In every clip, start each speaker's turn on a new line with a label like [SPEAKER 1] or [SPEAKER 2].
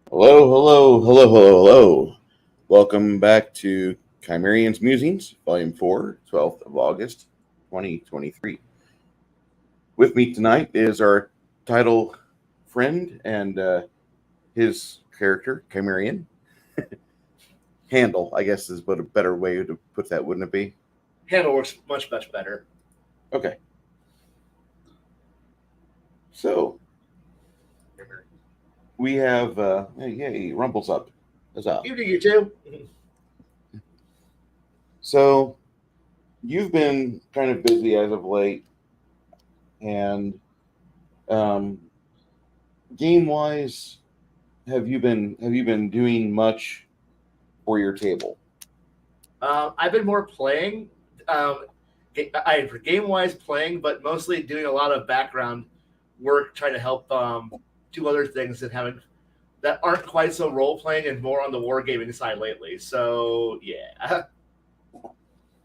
[SPEAKER 1] Hello, hello, hello, hello, hello. Welcome back to Chimerian's Musings, Volume 4, 12th of August, 2023. With me tonight is our title friend and his character, Chimerian. Handle, I guess, is what a better way to put that, wouldn't it be?
[SPEAKER 2] Handle works much better.
[SPEAKER 1] Okay. So, we have, hey, Rumple's up. What's up?
[SPEAKER 2] You do you too.
[SPEAKER 1] So, you've been kind of busy as of late, and um, game wise, have you been doing much for your table?
[SPEAKER 2] I've been more playing. I for game wise playing, but mostly doing a lot of background work, trying to help do other things that aren't quite so role playing and more on the wargaming side lately. So yeah,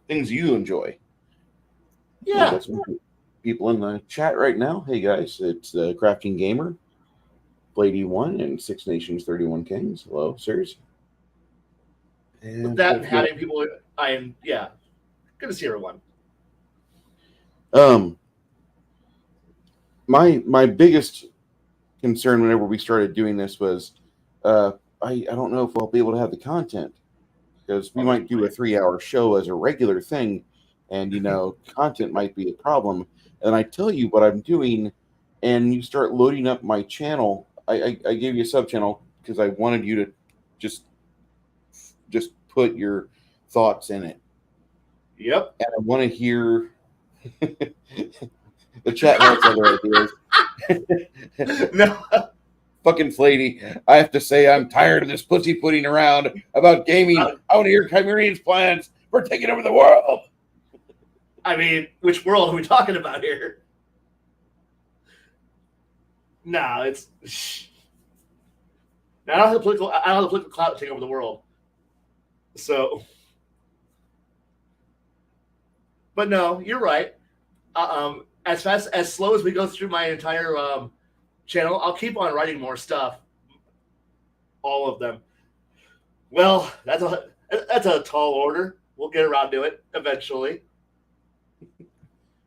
[SPEAKER 1] Things you enjoy. We
[SPEAKER 2] yeah.
[SPEAKER 1] got some people in the chat right now. Hey guys, it's the Crafting Gamer, Blady One, and Six Nations 31 Kings. Hello, sirs.
[SPEAKER 2] With
[SPEAKER 1] And
[SPEAKER 2] that and
[SPEAKER 1] hopefully,
[SPEAKER 2] having people, I am good to see everyone.
[SPEAKER 1] um, my biggest concern whenever we started doing this was, uh, I don't know if I'll be able to have the content because we might do a 3 hour show as a regular thing, and content might be a problem. And I tell you what I'm doing, and you start loading up my channel. I gave you a sub channel because I wanted you to just put your thoughts in it,
[SPEAKER 2] Yep.
[SPEAKER 1] and I want to hear. The chat has other ideas.
[SPEAKER 2] No,
[SPEAKER 1] Fucking Flatey, I have to say I'm tired of this pussy putting around about gaming. I want to hear Chimerian's plans for taking over the world.
[SPEAKER 2] I mean, which world are we talking about here? No, it's. I don't have the political clout to take over the world. So, but no, you're right. As slow as we go through my entire channel, I'll keep on writing more stuff. All of them. Well, that's a tall order. We'll get around to it eventually.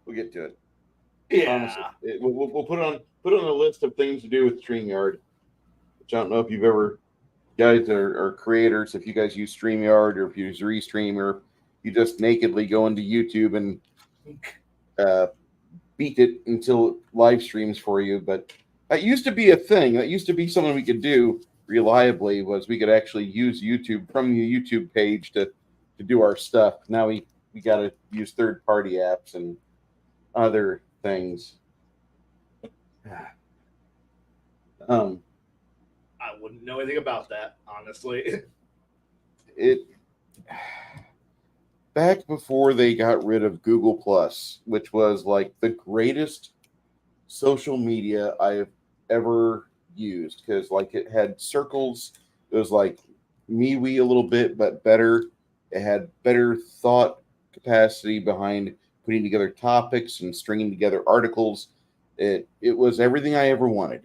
[SPEAKER 1] We'll get to it.
[SPEAKER 2] Yeah.
[SPEAKER 1] Honestly, we'll put on a list of things to do with StreamYard. Which I don't know if you've ever guys are creators. If you guys use StreamYard or if you use Restream or you just nakedly go into YouTube and uh, beat it until it live streams for you. But that used to be a thing. That used to be something we could do reliably. Was we could actually use YouTube from the YouTube page to do our stuff. Now we got to use third party apps and other things. Um,
[SPEAKER 2] I wouldn't know anything about that, honestly.
[SPEAKER 1] it back before they got rid of Google Plus, which was like the greatest social media I've ever used because like it had circles. It was like MeWe a little bit, but better. It had better thought capacity behind putting together topics and stringing together articles. It was everything I ever wanted.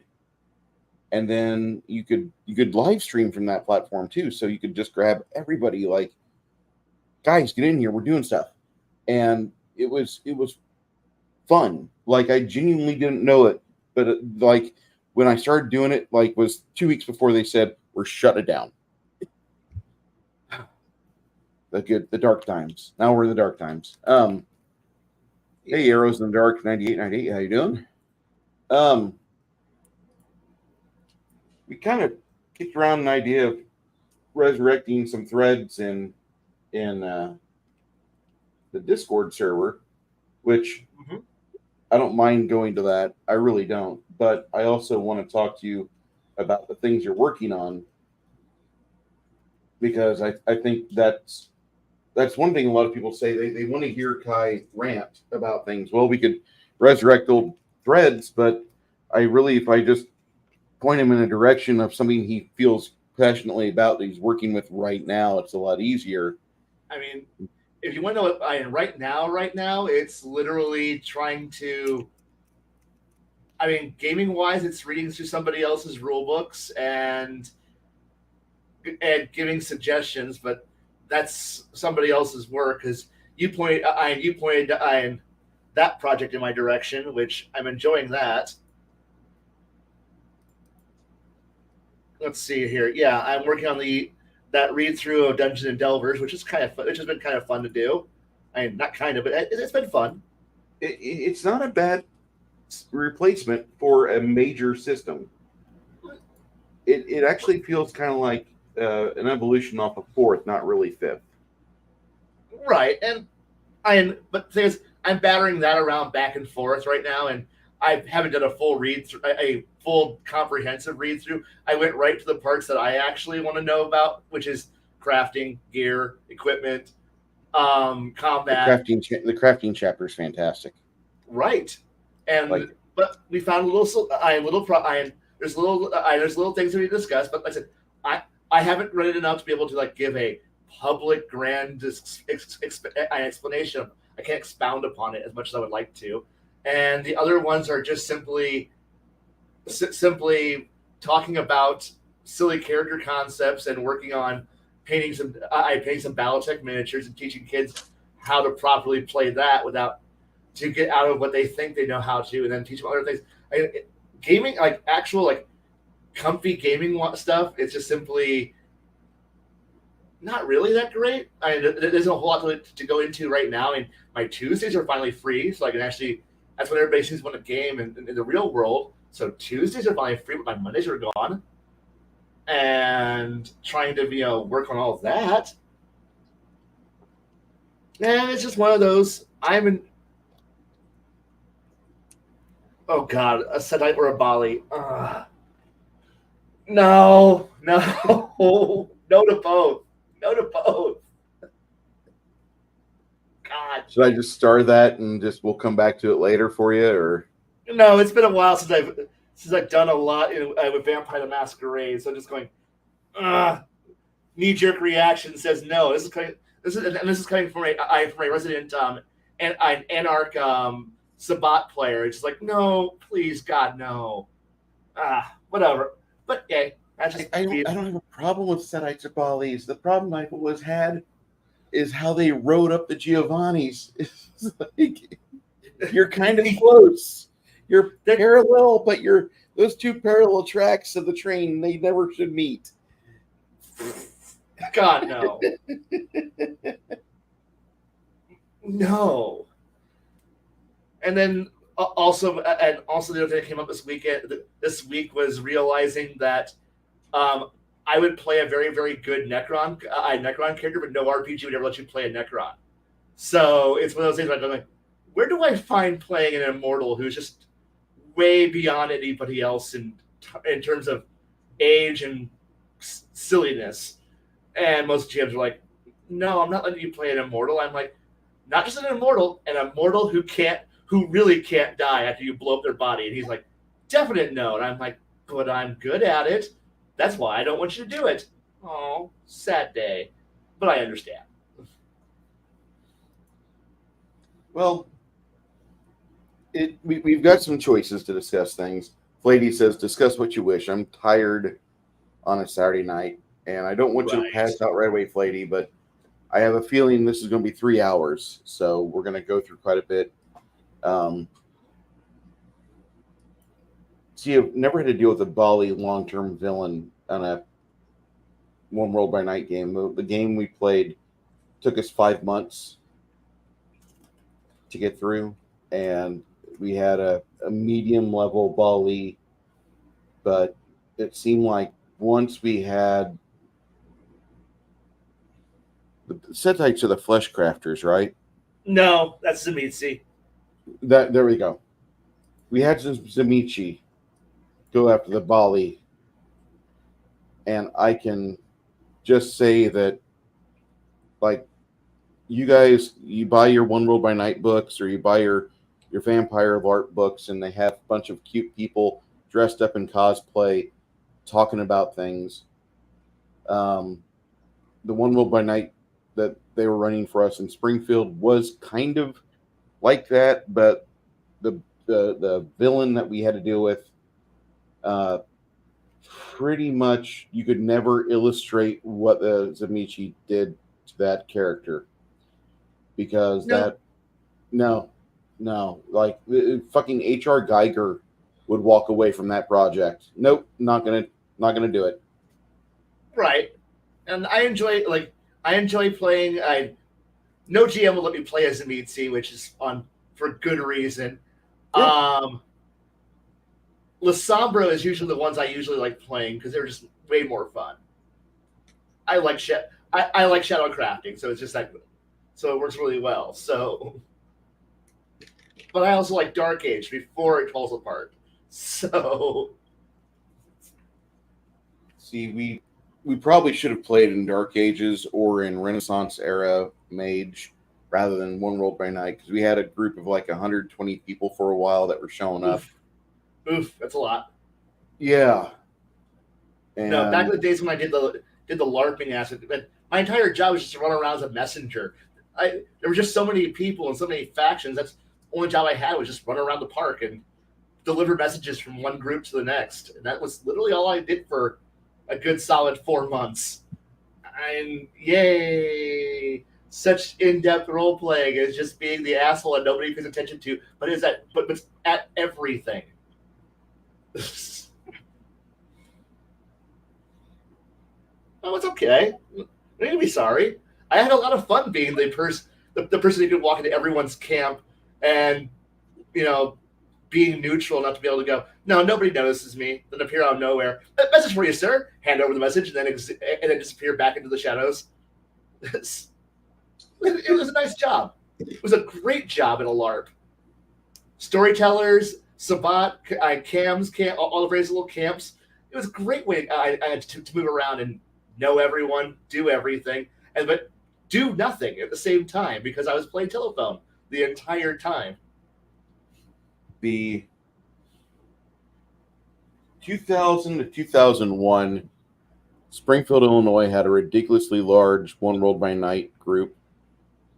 [SPEAKER 1] And then you could live stream from that platform too, so you could just grab everybody like, guys, get in here, we're doing stuff, and it was fun. Like I genuinely didn't know it, but like when I started doing it, like was 2 weeks before they said we're shut it down. The dark times. Now we're in the dark times. Hey, arrows in the dark, 9898. How you doing? Um, we kind of kicked around an idea of resurrecting some threads in the Discord server, which
[SPEAKER 2] Mm-hmm.
[SPEAKER 1] I don't mind going to that. I really don't. But I also want to talk to you about the things you're working on because I think that's one thing a lot of people say they want to hear Kai rant about things. Well, we could resurrect old threads, but I really, if I just point him in a direction of something he feels passionately about that he's working with right now, it's a lot easier.
[SPEAKER 2] I mean, if you want to know what I am right now, it's literally trying to. I mean, gaming wise, it's reading through somebody else's rule books and and giving suggestions, but that's somebody else's work because you pointed that project in my direction, which I'm enjoying that. Let's see here. Yeah, I'm working on the that read through of Dungeons and Delvers, which is kind of which has been kind of fun to do. I mean, not kind of, but it's been fun.
[SPEAKER 1] It's not a bad replacement for a major system. It actually feels kind of like an evolution off of fourth, not really fifth.
[SPEAKER 2] Right, and but the thing is, I'm battering that around back and forth right now, and I haven't done a full read through, a full comprehensive read through. I went right to the parts that I actually want to know about, which is crafting, gear, equipment, combat.
[SPEAKER 1] The crafting chapter is fantastic.
[SPEAKER 2] Right, and
[SPEAKER 1] Like,
[SPEAKER 2] but we found a little, there's little things that we discussed, but like I said, I haven't read it enough to be able to like give a public grand explanation. I can't expound upon it as much as I would like to, and the other ones are just simply talking about silly character concepts and working on painting some I painting some Battletech miniatures and teaching kids how to properly play that without to get out of what they think they know how to, and then teach them other things. Gaming, like actual like comfy gaming stuff, it's just simply not really that great. There's a whole lot to go into right now. And my Tuesdays are finally free, so I can actually. That's when everybody seems to want to game in the real world. So Tuesdays are finally free, but my Mondays are gone. And trying to work on all of that, and it's just one of those. I'm in. Oh God, a Sedite or a Bali? No, no, no to both. No to both. God.
[SPEAKER 1] Should I just start that and just we'll come back to it later for you, or
[SPEAKER 2] No, it's been a while since I've done a lot with Vampire the Masquerade. So I'm just going, knee jerk reaction says no. This is coming from a resident and an Anarch Sabat player. It's just like no, please God no. Whatever. But yeah,
[SPEAKER 1] I don't have a problem with Setites or Balis. The problem I was had is how they rode up the Giovannis. It's like you're kind of close. You're parallel, but you're those two parallel tracks of the train, they never should meet.
[SPEAKER 2] God no. No. And then also the other thing that came up this week was realizing that I would play a very, very good Necron character, but no RPG would ever let you play a Necron. So it's one of those things where I'm like, where do I find playing an Immortal who's just way beyond anybody else in terms of age and silliness? And most GMs are like, no, I'm not letting you play an Immortal. I'm like, not just an Immortal who really can't die after you blow up their body. And he's like, definite no. And I'm like, but I'm good at it. That's why I don't want you to do it. Oh, sad day. But I understand.
[SPEAKER 1] Well, we've got some choices to discuss things. Lady says, discuss what you wish. I'm tired on a Saturday night, and I don't want you to pass out right away, Flady, but I have a feeling this is going to be 3 hours, so we're going to go through quite a bit. See, I've never had to deal with a Bali long-term villain on a One World by Night game. The game we played took us 5 months to get through, and we had a medium-level Bali, but it seemed like once we had the Setites are the flesh crafters, right?
[SPEAKER 2] No, that's Zemitzi.
[SPEAKER 1] There we go. We had some Zemichi go after the Bali, and I can just say that, like, you guys, you buy your One World by Night books or you buy your Vampire LARP books, and they have a bunch of cute people dressed up in cosplay talking about things. The One World by Night that they were running for us in Springfield was kind of like that, but the villain that we had to deal with pretty much you could never illustrate what the Zamichi did to that character because
[SPEAKER 2] No,
[SPEAKER 1] that no, no, like fucking HR Geiger would walk away from that project. Nope, not gonna do it.
[SPEAKER 2] right. And I enjoy playing. I no GM will let me play as a Mitzi, which is on for good reason.
[SPEAKER 1] Yeah,
[SPEAKER 2] Um, Lasombra is usually the ones I usually like playing because they're just way more fun. I like I like shadow crafting, so it's just that so it works really well. So, but I also like Dark Age before it falls apart. So
[SPEAKER 1] see, we probably should have played in Dark Ages or in Renaissance era Mage rather than One World by Night because we had a group of like 120 people for a while that were showing up.
[SPEAKER 2] oof, oof, that's a lot.
[SPEAKER 1] Yeah,
[SPEAKER 2] No, back in
[SPEAKER 1] and
[SPEAKER 2] the days when I did the LARPing aspect, but my entire job was just to run around as a messenger. There were just so many people and so many factions. That's the only job I had was just run around the park and deliver messages from one group to the next. And that was literally all I did for a good solid 4 months. And yay! Such in-depth role playing is just being the asshole and nobody pays attention to, but it's at everything. Oh, it's okay. I need to be sorry. I had a lot of fun being the person who could walk into everyone's camp and you know being neutral enough to be able to go, no, nobody notices me. Then appear out of nowhere. A message for you, sir. Hand over the message and then disappear back into the shadows. It was a nice job. It was a great job in a LARP. Storytellers, Sabat, all the various little camps. It was a great way to move around and know everyone, do everything, but do nothing at the same time because I was playing telephone the entire time.
[SPEAKER 1] the 2000 to 2001, Springfield, Illinois had a ridiculously large One World by Night group,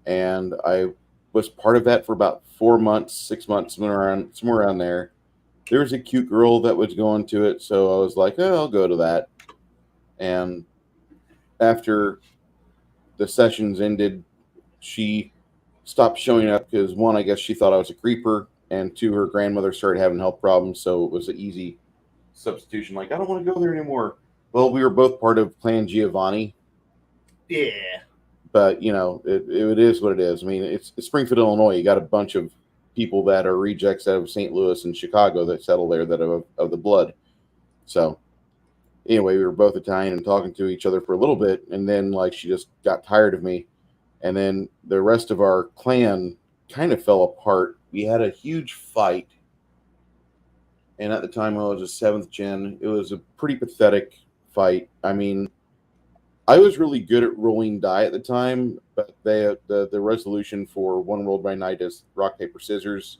[SPEAKER 1] and I was part of that for about 4 months, 6 months, somewhere around there. There was a cute girl that was going to it, so I was like, oh, I'll go to that. And after the sessions ended, she stopped showing up because one, I guess she thought I was a creeper, and two, her grandmother started having health problems, so it was an easy substitution. Like, I don't want to go there anymore. Well, we were both part of Clan Giovanni,
[SPEAKER 2] Yeah.
[SPEAKER 1] but it is what it is. I mean, it's Springfield, Illinois. You got a bunch of people that are rejects out of St. Louis and Chicago that settle there that are of the blood. So anyway, we were both Italian and talking to each other for a little bit, and then like she just got tired of me, and then the rest of our clan kind of fell apart. We had a huge fight, and at the time I was a seventh gen. It was a pretty pathetic fight. I mean, I was really good at rolling die at the time, but the resolution for One World by Night is rock paper scissors,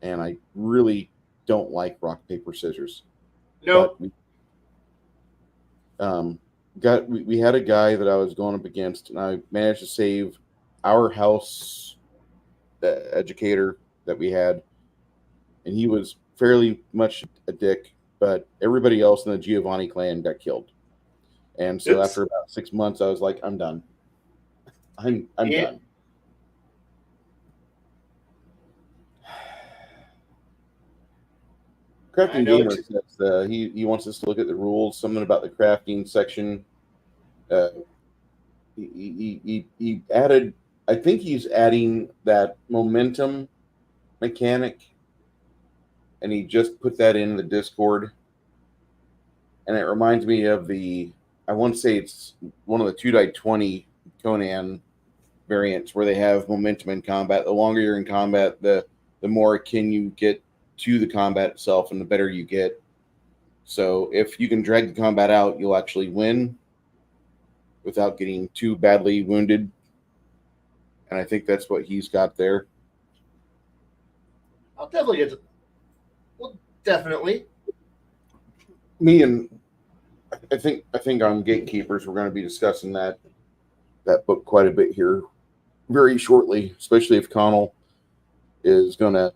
[SPEAKER 1] and I really don't like rock paper scissors.
[SPEAKER 2] Nope.
[SPEAKER 1] But we had a guy that I was going up against, and I managed to save our house educator that we had, and he was fairly much a dick, but everybody else in the Giovanni clan got killed. And so
[SPEAKER 2] Oops.
[SPEAKER 1] after about 6 months, I was like, I'm done. I'm
[SPEAKER 2] Yeah.
[SPEAKER 1] done.
[SPEAKER 2] I
[SPEAKER 1] Crafting
[SPEAKER 2] know
[SPEAKER 1] Gamer
[SPEAKER 2] it.
[SPEAKER 1] says he wants us to look at the rules, something about the crafting section. Uh, he added, I think he's adding that momentum mechanic, and he just put that in the Discord. And it reminds me of I want to say it's one of the 2-20 Conan variants where they have momentum in combat. The longer you're in combat, the more akin you get to the combat itself, and the better you get. So if you can drag the combat out, you'll actually win without getting too badly wounded. And I think that's what he's got there.
[SPEAKER 2] I'll definitely get to. Well, definitely.
[SPEAKER 1] Me and I think on Gatekeepers we're going to be discussing that book quite a bit here very shortly, especially if Connell is going to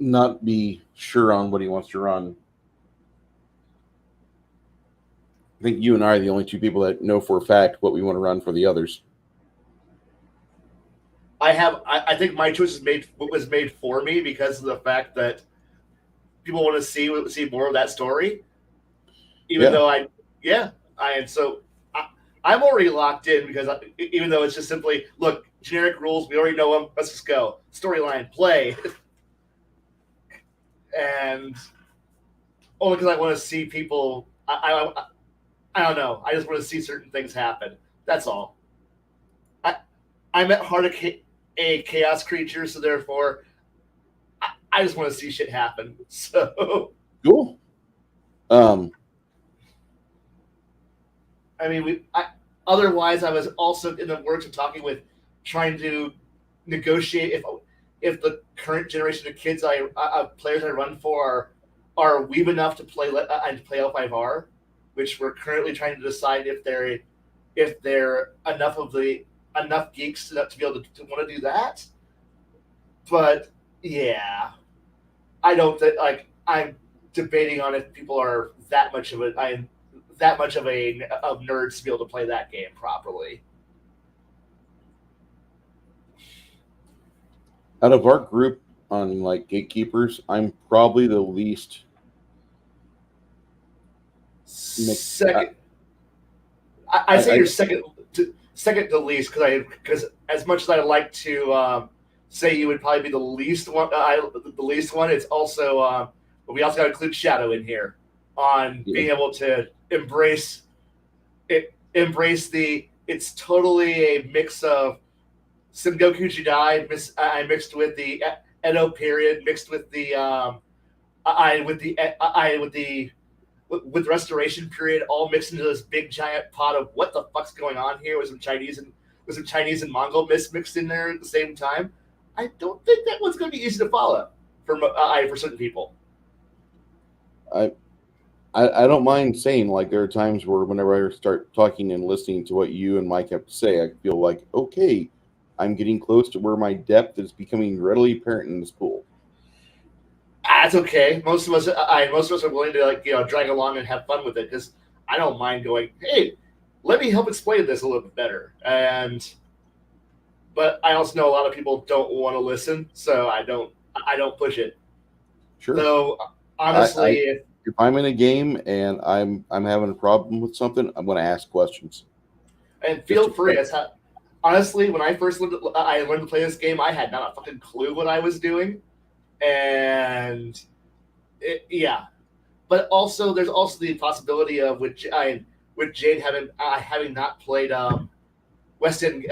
[SPEAKER 1] not be sure on what he wants to run. I think you and I are the only two people that know for a fact what we want to run for the others.
[SPEAKER 2] I think my choice was made for me because of the fact that people want to see more of that story. Even
[SPEAKER 1] Yeah.
[SPEAKER 2] though I'm already locked in because even though it's just simply look generic rules, we already know them. Let's just go storyline play, and only because I want to see people. I don't know. I just want to see certain things happen. That's all. I I'm at heart a chaos creature, so therefore I just want to see shit happen. So
[SPEAKER 1] Cool. Um,
[SPEAKER 2] I mean, otherwise I was also in the works of talking with trying to negotiate if the current generation of kids players I run for are weeb enough to play L5R, which we're currently trying to decide if they're enough geeks to be able to want to do that. But yeah, I don't think like I'm debating on if people are that much of nerds to be able to play that game properly.
[SPEAKER 1] out of our group on like gatekeepers, I'm probably the least mixed.
[SPEAKER 2] Second, I say you're second to least because as much as I like to say you would probably be the least one, the least one. It's also but we also got to include Shadow in here on
[SPEAKER 1] Yeah.
[SPEAKER 2] being able to embrace the. It's totally a mix of Sengoku Jidai I mixed with the Edo period, mixed with the I with the with restoration period, all mixed into this big giant pot of what the fuck's going on here with some Chinese and Mongol myths mixed in there at the same time. I don't think that one's going to be easy to follow for certain people.
[SPEAKER 1] I, I don't mind saying like there are times where whenever I start talking and listening to what you and Mike have to say, I feel like okay, I'm getting close to where my depth is becoming readily apparent in this pool.
[SPEAKER 2] That's okay. Most of us are willing to drag along and have fun with it because I don't mind going. Hey, let me help explain this a little bit better. But I also know a lot of people don't want to listen, so I don't push it.
[SPEAKER 1] Sure.
[SPEAKER 2] Though
[SPEAKER 1] I
[SPEAKER 2] honestly,
[SPEAKER 1] if I'm in a game and I'm having a problem with something, I'm going to ask questions.
[SPEAKER 2] and
[SPEAKER 1] Just
[SPEAKER 2] feel
[SPEAKER 1] to
[SPEAKER 2] free. Honestly, when I learned to play this game, I had not a fucking clue what I was doing, and yeah. But also, there's also the possibility of with Jade having not played West End,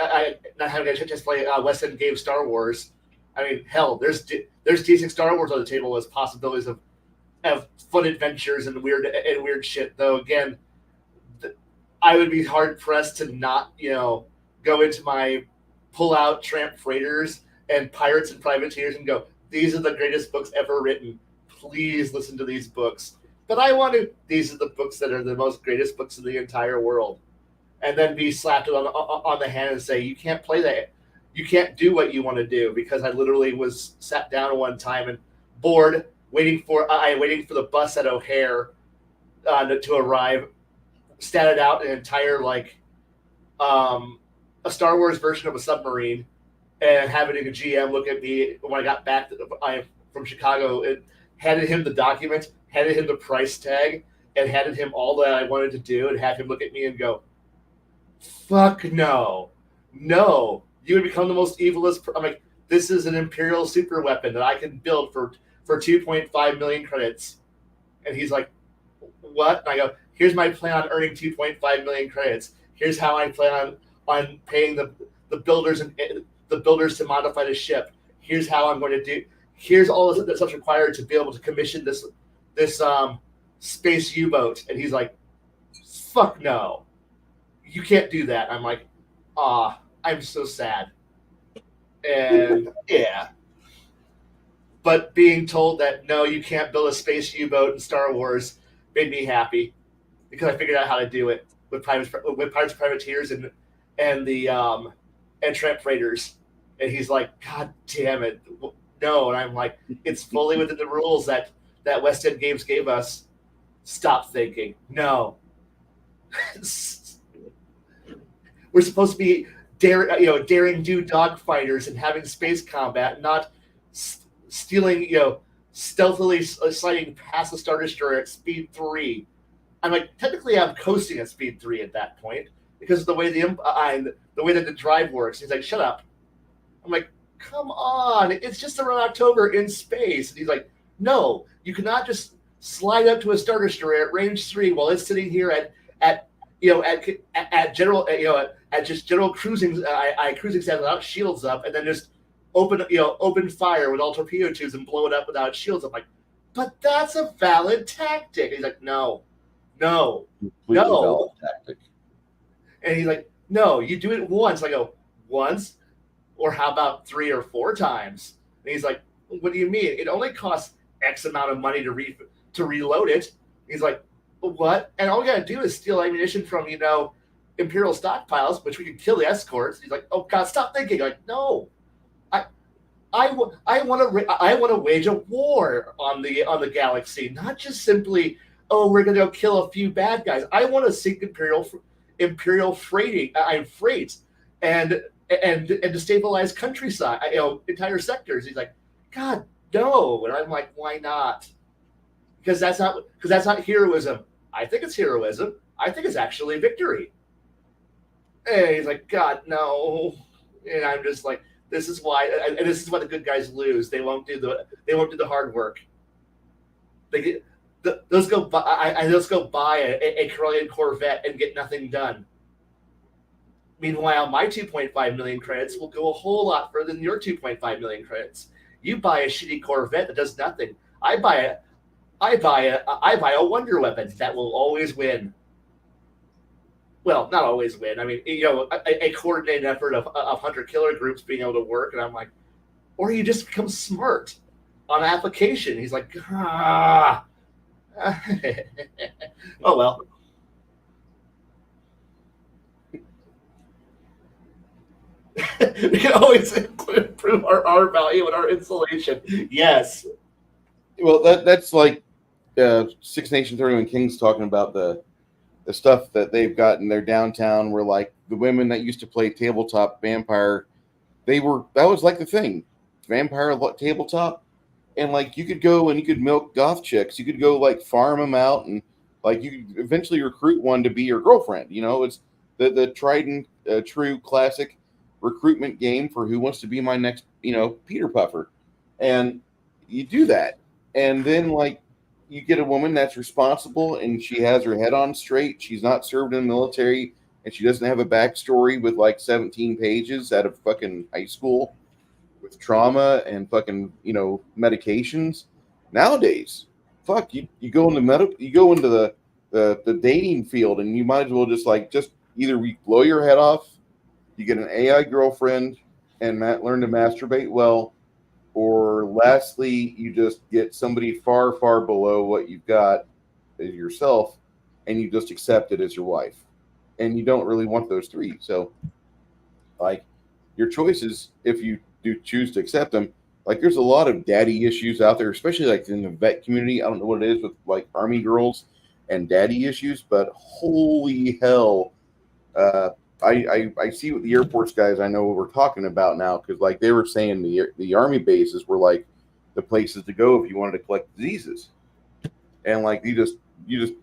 [SPEAKER 2] not having a chance to play West End game Star Wars. I mean, hell, there's decent Star Wars on the table as possibilities of fun adventures and weird shit. Though again, I would be hard pressed to not go into my pull out Tramp Freighters and Pirates and Privateers and go, these are the greatest books ever written. Please listen to these books. But I want to. These are the books that are the most greatest books in the entire world, and then be slapped on the hand and say you can't play that, you can't do what you want to do because I literally was sat down one time and bored, waiting for the bus at O'Hare to arrive, statted out an entire um, a Star Wars version of a submarine, and having a GM look at me when I got back from Chicago and handed him the document, handed him the price tag, and handed him all that I wanted to do, and had him look at me and go, "Fuck no, no! You would become the most evilest." I'm like, "This is an Imperial super weapon that I can build for 2.5 million credits," and he's like, "What?" And I go, "Here's my plan on earning 2.5 million credits. Here's how I plan on paying the builders and the builders to modify the ship. Here's how I'm going to do. Here's all the stuff required to be able to commission this space U-boat." And he's like, "Fuck no, you can't do that." I'm like, I'm so sad. And yeah, but being told that no, you can't build a space U-boat in Star Wars made me happy because I figured out how to do it with Pirates Privateers and the and Tramp Freighters. And he's like, "God damn it, no!" And I'm like, "It's fully within the rules that West End Games gave us. Stop thinking. No." We're supposed to be daring do dogfighters and having space combat, not stealing, stealthily sliding past the Star Destroyer at speed 3. I'm like, technically, I'm coasting at speed 3 at that point because of the way the way that the drive works. He's like, shut up. I'm like, come on, it's just around October in space. And he's like, no, you cannot just slide up to a Star Destroyer at range 3 while it's sitting here at general at just general cruising cruising status without shields up, and then just open fire with all torpedo tubes and blow it up without shields. I'm like, but that's a valid tactic. And he's like, no,
[SPEAKER 1] Completely valid tactic.
[SPEAKER 2] and he's like, no, you do it once. I go, once, or how about 3 or 4 times? And he's like, what do you mean? It only costs X amount of money to reload it. He's like, what? And all we gotta do is steal ammunition from Imperial stockpiles, which we can kill the escorts. He's like, oh God, stop thinking. I'm like, no, I want to wage a war on the galaxy, not just simply, oh, we're gonna go kill a few bad guys. I want to sink Imperial freight and destabilize countryside, entire sectors. He's like, God, no. And I'm like, why not? Because that's not heroism. I think it's heroism. I think it's actually victory. And he's like, God, no. And I'm just like, this is why, and this is why the good guys lose. They won't do the hard work. They'll go buy a Corellian Corvette and get nothing done. Meanwhile, my 2.5 million credits will go a whole lot further than your 2.5 million credits. You buy a shitty Corvette that does nothing. I buy a wonder weapon that will always win. Well, not always win. I mean, a coordinated effort of hunter-killer groups being able to work, and I'm like, or you just become smart on application. He's like, ah. Oh, well. We can always improve our R value and our insulation. Yes.
[SPEAKER 1] Well, that's like Six Nation 31 Kings talking about the stuff that they've got in their downtown, where like the women that used to play tabletop vampire, that was like the thing, vampire tabletop, and like you could go and you could milk goth chicks, you could go like farm them out, and like you could eventually recruit one to be your girlfriend. It's the tried and true classic recruitment game for who wants to be my next Peter Puffer, and you do that, and then like you get a woman that's responsible and she has her head on straight. She's not served in the military and she doesn't have a backstory with like 17 pages out of fucking high school with trauma and fucking, medications. Nowadays, fuck, you go into the dating field and you might as well just either blow your head off, you get an AI girlfriend and learn to masturbate well, or lastly, you just get somebody far, far below what you've got as yourself, and you just accept it as your wife. And you don't really want those three. So, like, your choices, if you do choose to accept them, like, there's a lot of daddy issues out there, especially, like, in the vet community. I don't know what it is with, like, Army girls and daddy issues, but holy hell, I see what the Air Force guys I know what we're talking about now, because like they were saying the Army bases were like the places to go if you wanted to collect diseases, and like you just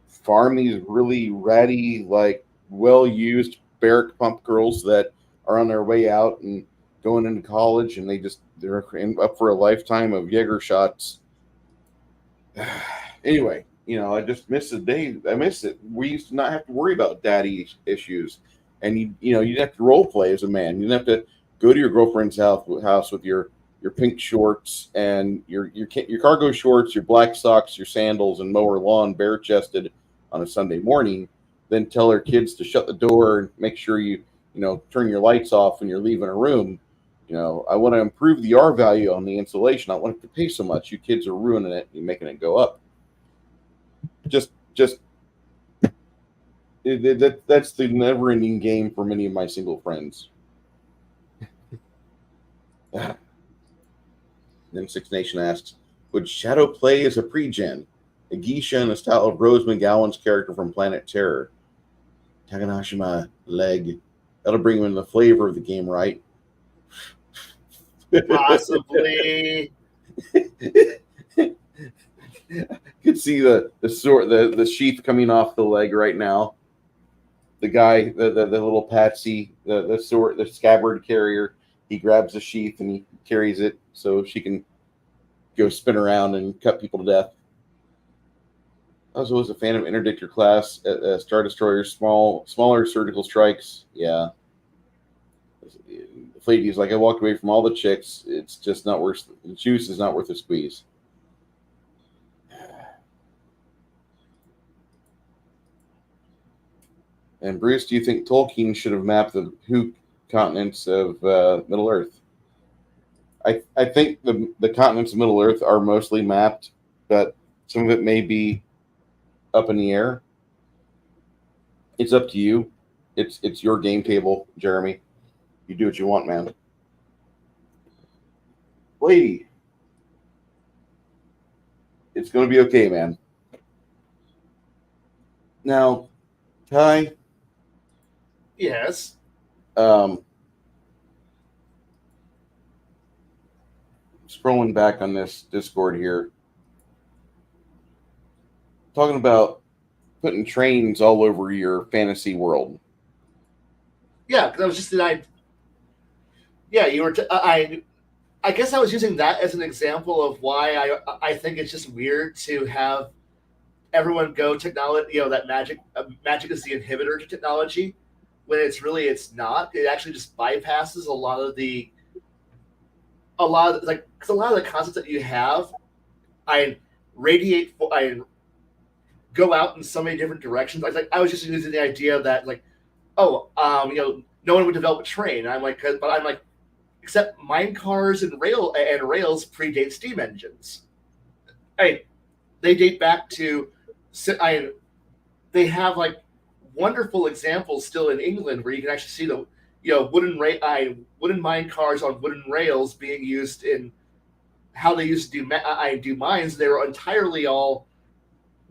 [SPEAKER 1] farm these really ratty, like well used barrack pump girls that are on their way out and going into college, and they're up for a lifetime of Jaeger shots. Anyway, I just miss the day. I miss it. We used to not have to worry about daddy issues. And you didn't have to role play as a man. You didn't have to go to your girlfriend's house with your pink shorts and your cargo shorts, your black socks, your sandals, and mow her lawn bare chested on a Sunday morning. Then tell her kids to shut the door and make sure you turn your lights off when you're leaving a room. I want to improve the R value on the insulation. I don't want it to pay so much. You kids are ruining it. You're making it go up. That's the never-ending game for many of my single friends. Then Six Nation asks, would Shadow play as a pre-gen, a geisha in the style of Rose McGowan's character from Planet Terror? Takanashima leg. That'll bring him in the flavor of the game, right?
[SPEAKER 2] Possibly.
[SPEAKER 1] You can see the sword, the sheath coming off the leg right now. The guy, the little patsy, the sword, the scabbard carrier. He grabs the sheath and he carries it so she can go spin around and cut people to death. I was always a fan of interdictor class, Star Destroyers, smaller surgical strikes. Yeah. Fleety's like, I walked away from all the chicks. It's just not worth, the juice is not worth the squeeze. And Bruce, do you think Tolkien should have mapped the who continents of Middle Earth? I think the continents of Middle Earth are mostly mapped, but some of it may be up in the air. It's up to you. It's your game table, Jeremy. You do what you want, man. Lady, it's going to be okay, man. Now, Ty.
[SPEAKER 2] Yes.
[SPEAKER 1] Scrolling back on this Discord here, talking about putting trains all over your fantasy world.
[SPEAKER 2] Yeah, because I was just yeah, you were. I guess I was using that as an example of why I think it's just weird to have everyone go technology. That magic is the inhibitor to technology, when it's not. It actually just bypasses a lot of the concepts that you have. I go out in so many different directions. I was just using the idea that no one would develop a train. But I'm like, except mine cars and rails predate steam engines. They date back to they have wonderful examples still in England where you can actually see the wooden mine cars on wooden rails being used in how they used to do mines. They were entirely all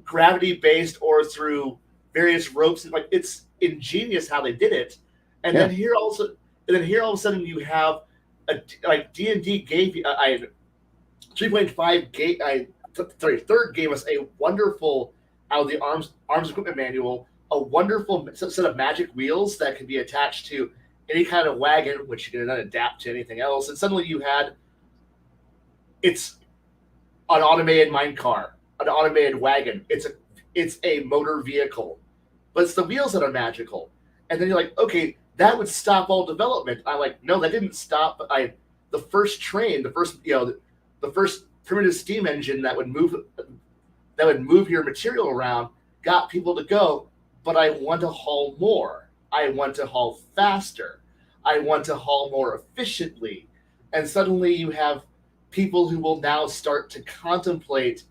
[SPEAKER 2] gravity based or through various ropes. It's ingenious how they did it. And then here all of a sudden you have D&D gave you 3.5 third gave us a wonderful, out of the arms equipment manual, a wonderful set of magic wheels that can be attached to any kind of wagon, which you can then adapt to anything else. And suddenly it's an automated mine car, an automated wagon. It's a motor vehicle, but it's the wheels that are magical. And then you're like, okay, that would stop all development. I'm like, no, that didn't stop. The first train, the first primitive steam engine that would move your material around got people to go, but I want to haul more. I want to haul faster. I want to haul more efficiently. And suddenly you have people who will now start to contemplate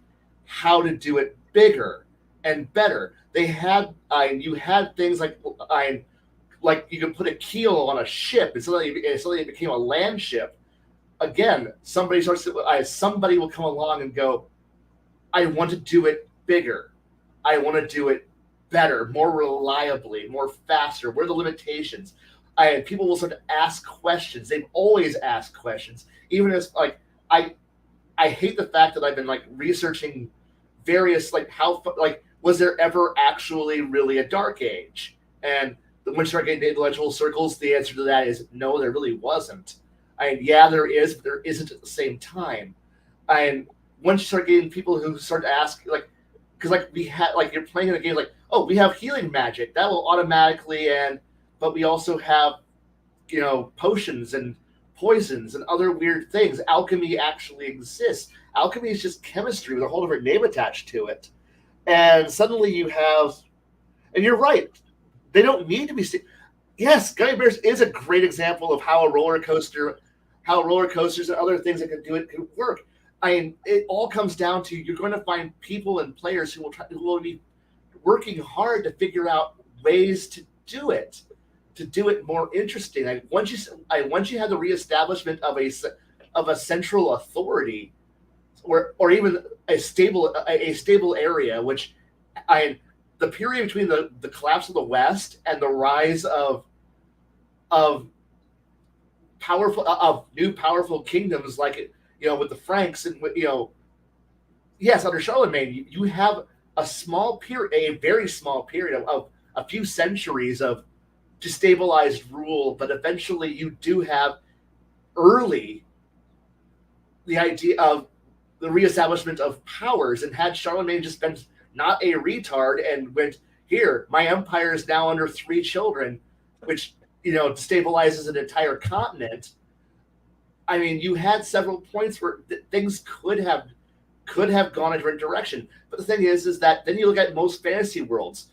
[SPEAKER 2] how to do it bigger and better. You had things like you could put a keel on a ship, and suddenly it became a land ship. Again, somebody will come along and go, I want to do it bigger. I want to do it better, more reliably, more faster. What are the limitations? People will start to ask questions. They've always asked questions. Even as I hate the fact that I've been researching various was there ever actually really a dark age? And when you start getting into intellectual circles, the answer to that is no, there really wasn't. Yeah, there is, but there isn't at the same time. And once you start getting people who start to ask, because we had you're playing in a game we have healing magic that will automatically but we also have potions and poisons and other weird things. Alchemy actually exists. Alchemy is just chemistry with a whole different name attached to it. And suddenly you have, and you're right, they don't need to be. Yes, Gummy Bears is a great example of how roller coasters and other things that can do it can work. It all comes down to you're going to find people and players who will be working hard to figure out ways to do it more interesting. Once you have the reestablishment of a central authority, or even a stable area, which the period between the collapse of the West and the rise of new powerful kingdoms like with the Franks and yes, under Charlemagne you have a small period, a very small period of a few centuries of destabilized rule, but eventually you do have early the idea of the reestablishment of powers. And had Charlemagne just been not a retard and went, here, my empire is now under 3 children, which destabilizes an entire continent. I mean, you had several points where things could have gone a different direction. But the thing is that then you look at most fantasy worlds.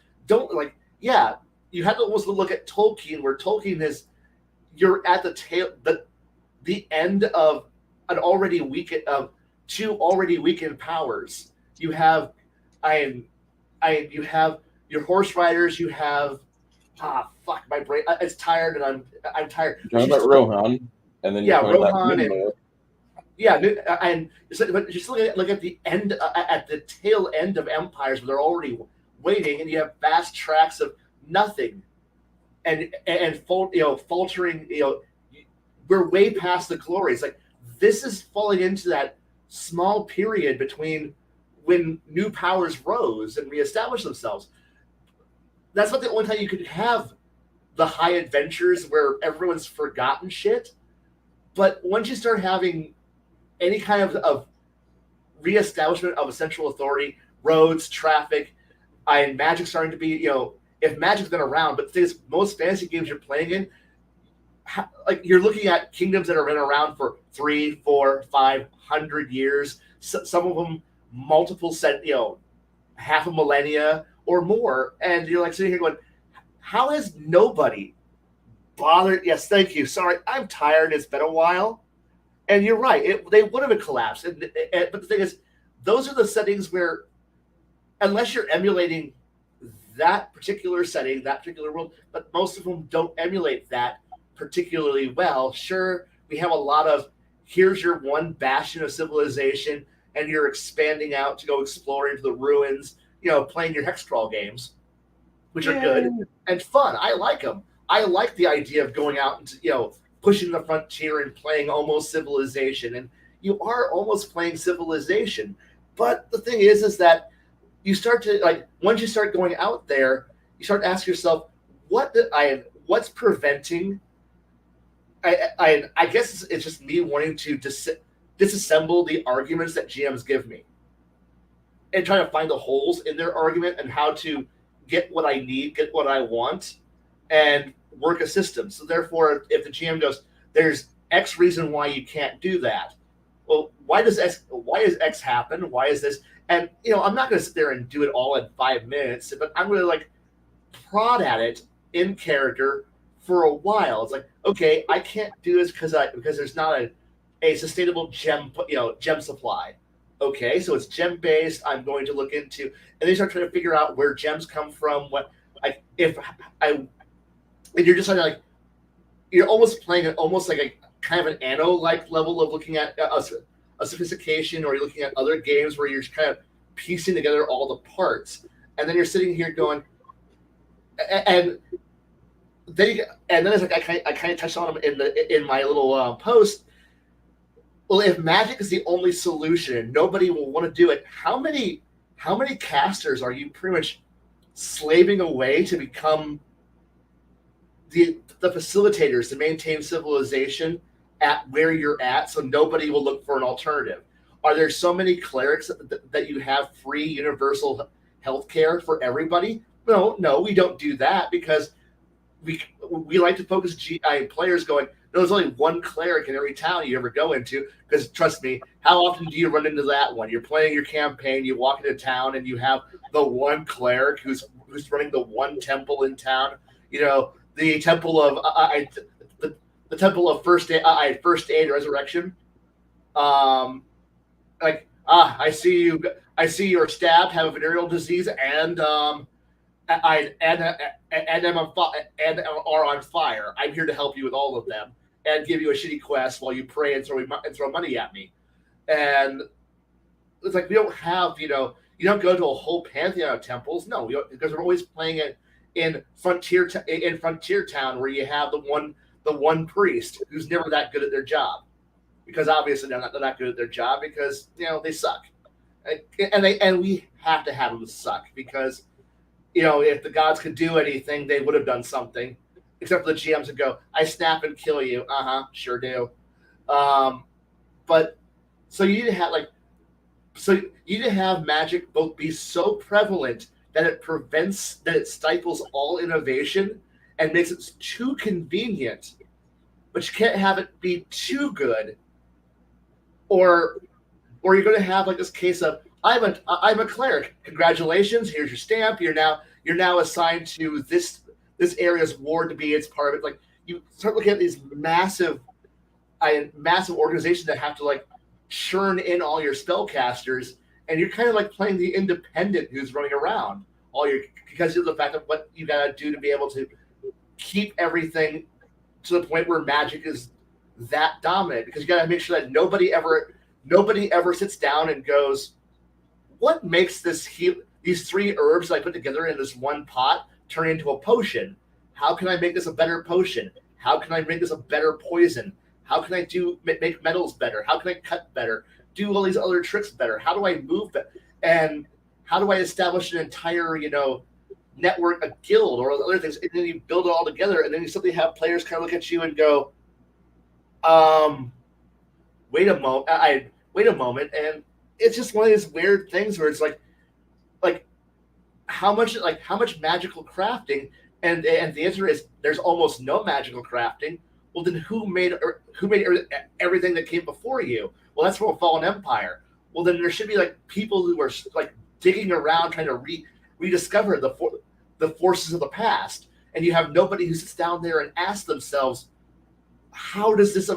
[SPEAKER 2] You have to almost look at Tolkien, where Tolkien is, you're at the end of an already weakened of 2 already weakened powers. You have, you have your horse riders. You have, my brain, it's tired, and I'm tired.
[SPEAKER 1] You're talking about Rohan, and then you're talking about
[SPEAKER 2] but just look at the end, at the tail end of empires where they're already waiting, and you have vast tracts of nothing, and faltering. We're way past the glory. It's like this is falling into that small period between when new powers rose and reestablished themselves. That's not the only time you could have the high adventures where everyone's forgotten shit. But once you start having any kind of reestablishment of a central authority, roads, traffic, and magic starting to be, if magic's been around, but the thing is, most fantasy games you're playing in, you're looking at kingdoms that have been around for 300, 400, 500 years. Some of them multiple half a millennia or more, and you're like sitting here going, how has nobody bothered? Yes, thank you. Sorry, I'm tired. It's been a while. And you're right. They would have collapsed. But the thing is, those are the settings where, unless you're emulating that particular setting, that particular world, but most of them don't emulate that particularly well. Sure, we have a lot of, here's your one bastion of civilization, and you're expanding out to go explore into the ruins, playing your hex crawl games, which are good and fun. I like them. I like the idea of going out and, pushing the frontier and playing almost civilization. And you are almost playing civilization. But the thing is that you start to, once you start going out there, you start to ask yourself, what's preventing? I guess it's just me wanting to disassemble the arguments that GMs give me and trying to find the holes in their argument and how to get what I need, get what I want, and work a system. So therefore, if the GM goes, there's X reason why you can't do that. Well, why does X happen? Why is this? And I'm not going to sit there and do it all in 5 minutes, but I'm going to prod at it in character for a while. It's like, okay, I can't do this because there's not a sustainable gem supply. Okay, so it's gem based. I'm going to look into, and then you start trying to figure out where gems come from. And you're just you're almost playing it almost like a kind of an Anno-like level of looking at a sophistication, or you're looking at other games where you're kind of piecing together all the parts, and then you're sitting here going, and then it's like I kind of touched on them in my little post. Well, if magic is the only solution and nobody will want to do it, how many casters are you pretty much slaving away to become the facilitators to maintain civilization at where you're at, so nobody will look for an alternative? Are there so many clerics that you have free universal healthcare for everybody? No, we don't do that, because we like to focus players going, there's only one cleric in every town you ever go into, because trust me, how often do you run into that one? You're playing your campaign, you walk into town, and you have the one cleric who's running the one temple in town. The temple of the temple of first aid resurrection. I see you're stabbed, have a venereal disease, and are on fire. I'm here to help you with all of them and give you a shitty quest while you pray and throw money at me. And it's like, we don't have, You don't go to a whole pantheon of temples. No, because we're always playing it in Frontier Town, where you have the one priest who's never that good at their job, because obviously they're not good at their job because they suck, and we have to have them suck because if the gods could do anything, they would have done something, except for the GMs would go, "I snap and kill you." Sure do. But so you need to have magic both be so prevalent that it stifles all innovation and makes it too convenient, but you can't have it be too good, or you're going to have like this case of I'm a cleric. Congratulations, here's your stamp. You're now assigned to this area's ward to be its part of it. Like, you start looking at these massive organizations that have to like churn in all your spellcasters, and you're kind of like playing the independent who's running around because of the fact of what you gotta do to be able to keep everything to the point where magic is that dominant, because you gotta make sure that nobody ever sits down and goes, what makes these 3 herbs that I put together in this one pot turn into a potion? How can I make this a better potion? How can I make this a better poison? How can I make metals better? How can I cut better? Do all these other tricks better? How do I move better? And how do I establish an entire, network, a guild, or other things? And then you build it all together, and then you simply have players kind of look at you and go, wait a moment. And it's just one of these weird things where it's like how much magical crafting, and the answer is there's almost no magical crafting. Well, then who made everything that came before you? Well, that's from a fallen empire. Well, then there should be like people who are like digging around trying to rediscover the forces of the past, and you have nobody who sits down there and asks themselves, how does this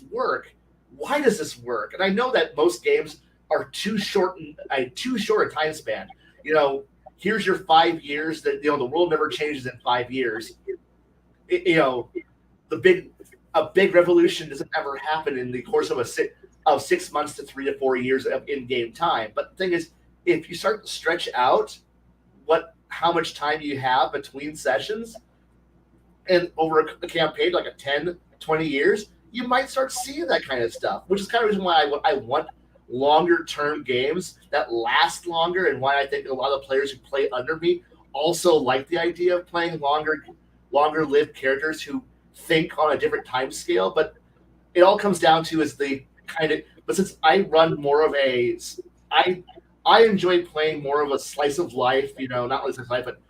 [SPEAKER 2] work? Why does this work? And I know that most games are too short a time span. Here's your 5 years. That the world never changes in 5 years. A big revolution doesn't ever happen in the course of 6 months to 3 to 4 years of in-game time. But the thing is, if you start to stretch out how much time you have between sessions, and over a campaign like a 10, 20 years, you might start seeing that kind of stuff, which is kind of the reason why I want longer term games that last longer, and why I think a lot of players who play under me also like the idea of playing longer lived characters who think on a different time scale. But it all comes down to but since I run more of I enjoy playing more of a slice of life, not like slice of life, but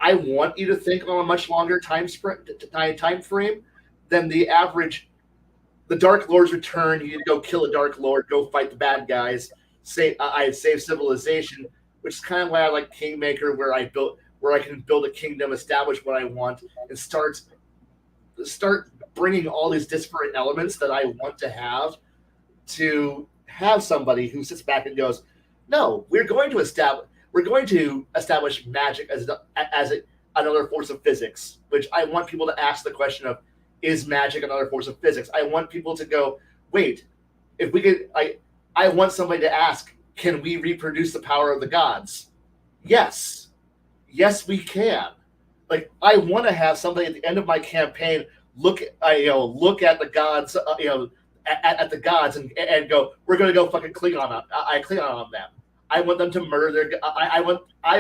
[SPEAKER 2] I want you to think on a much longer time frame than the average. The Dark Lord's Return, you need to go kill a Dark Lord, go fight the bad guys, save civilization, which is kind of why I like Kingmaker, where I can build a kingdom, establish what I want, and start bringing all these disparate elements that I want to have somebody who sits back and goes, no, we're going to establish magic as another force of physics, which I want people to ask the question of, is magic another force of physics? I want people to go, wait, if we could, I want somebody to ask, can we reproduce the power of the gods? Yes, we can. Like, I want to have somebody at the end of my campaign look at the gods, at the gods and go, we're going to go fucking Klingon on them. I want them to murder I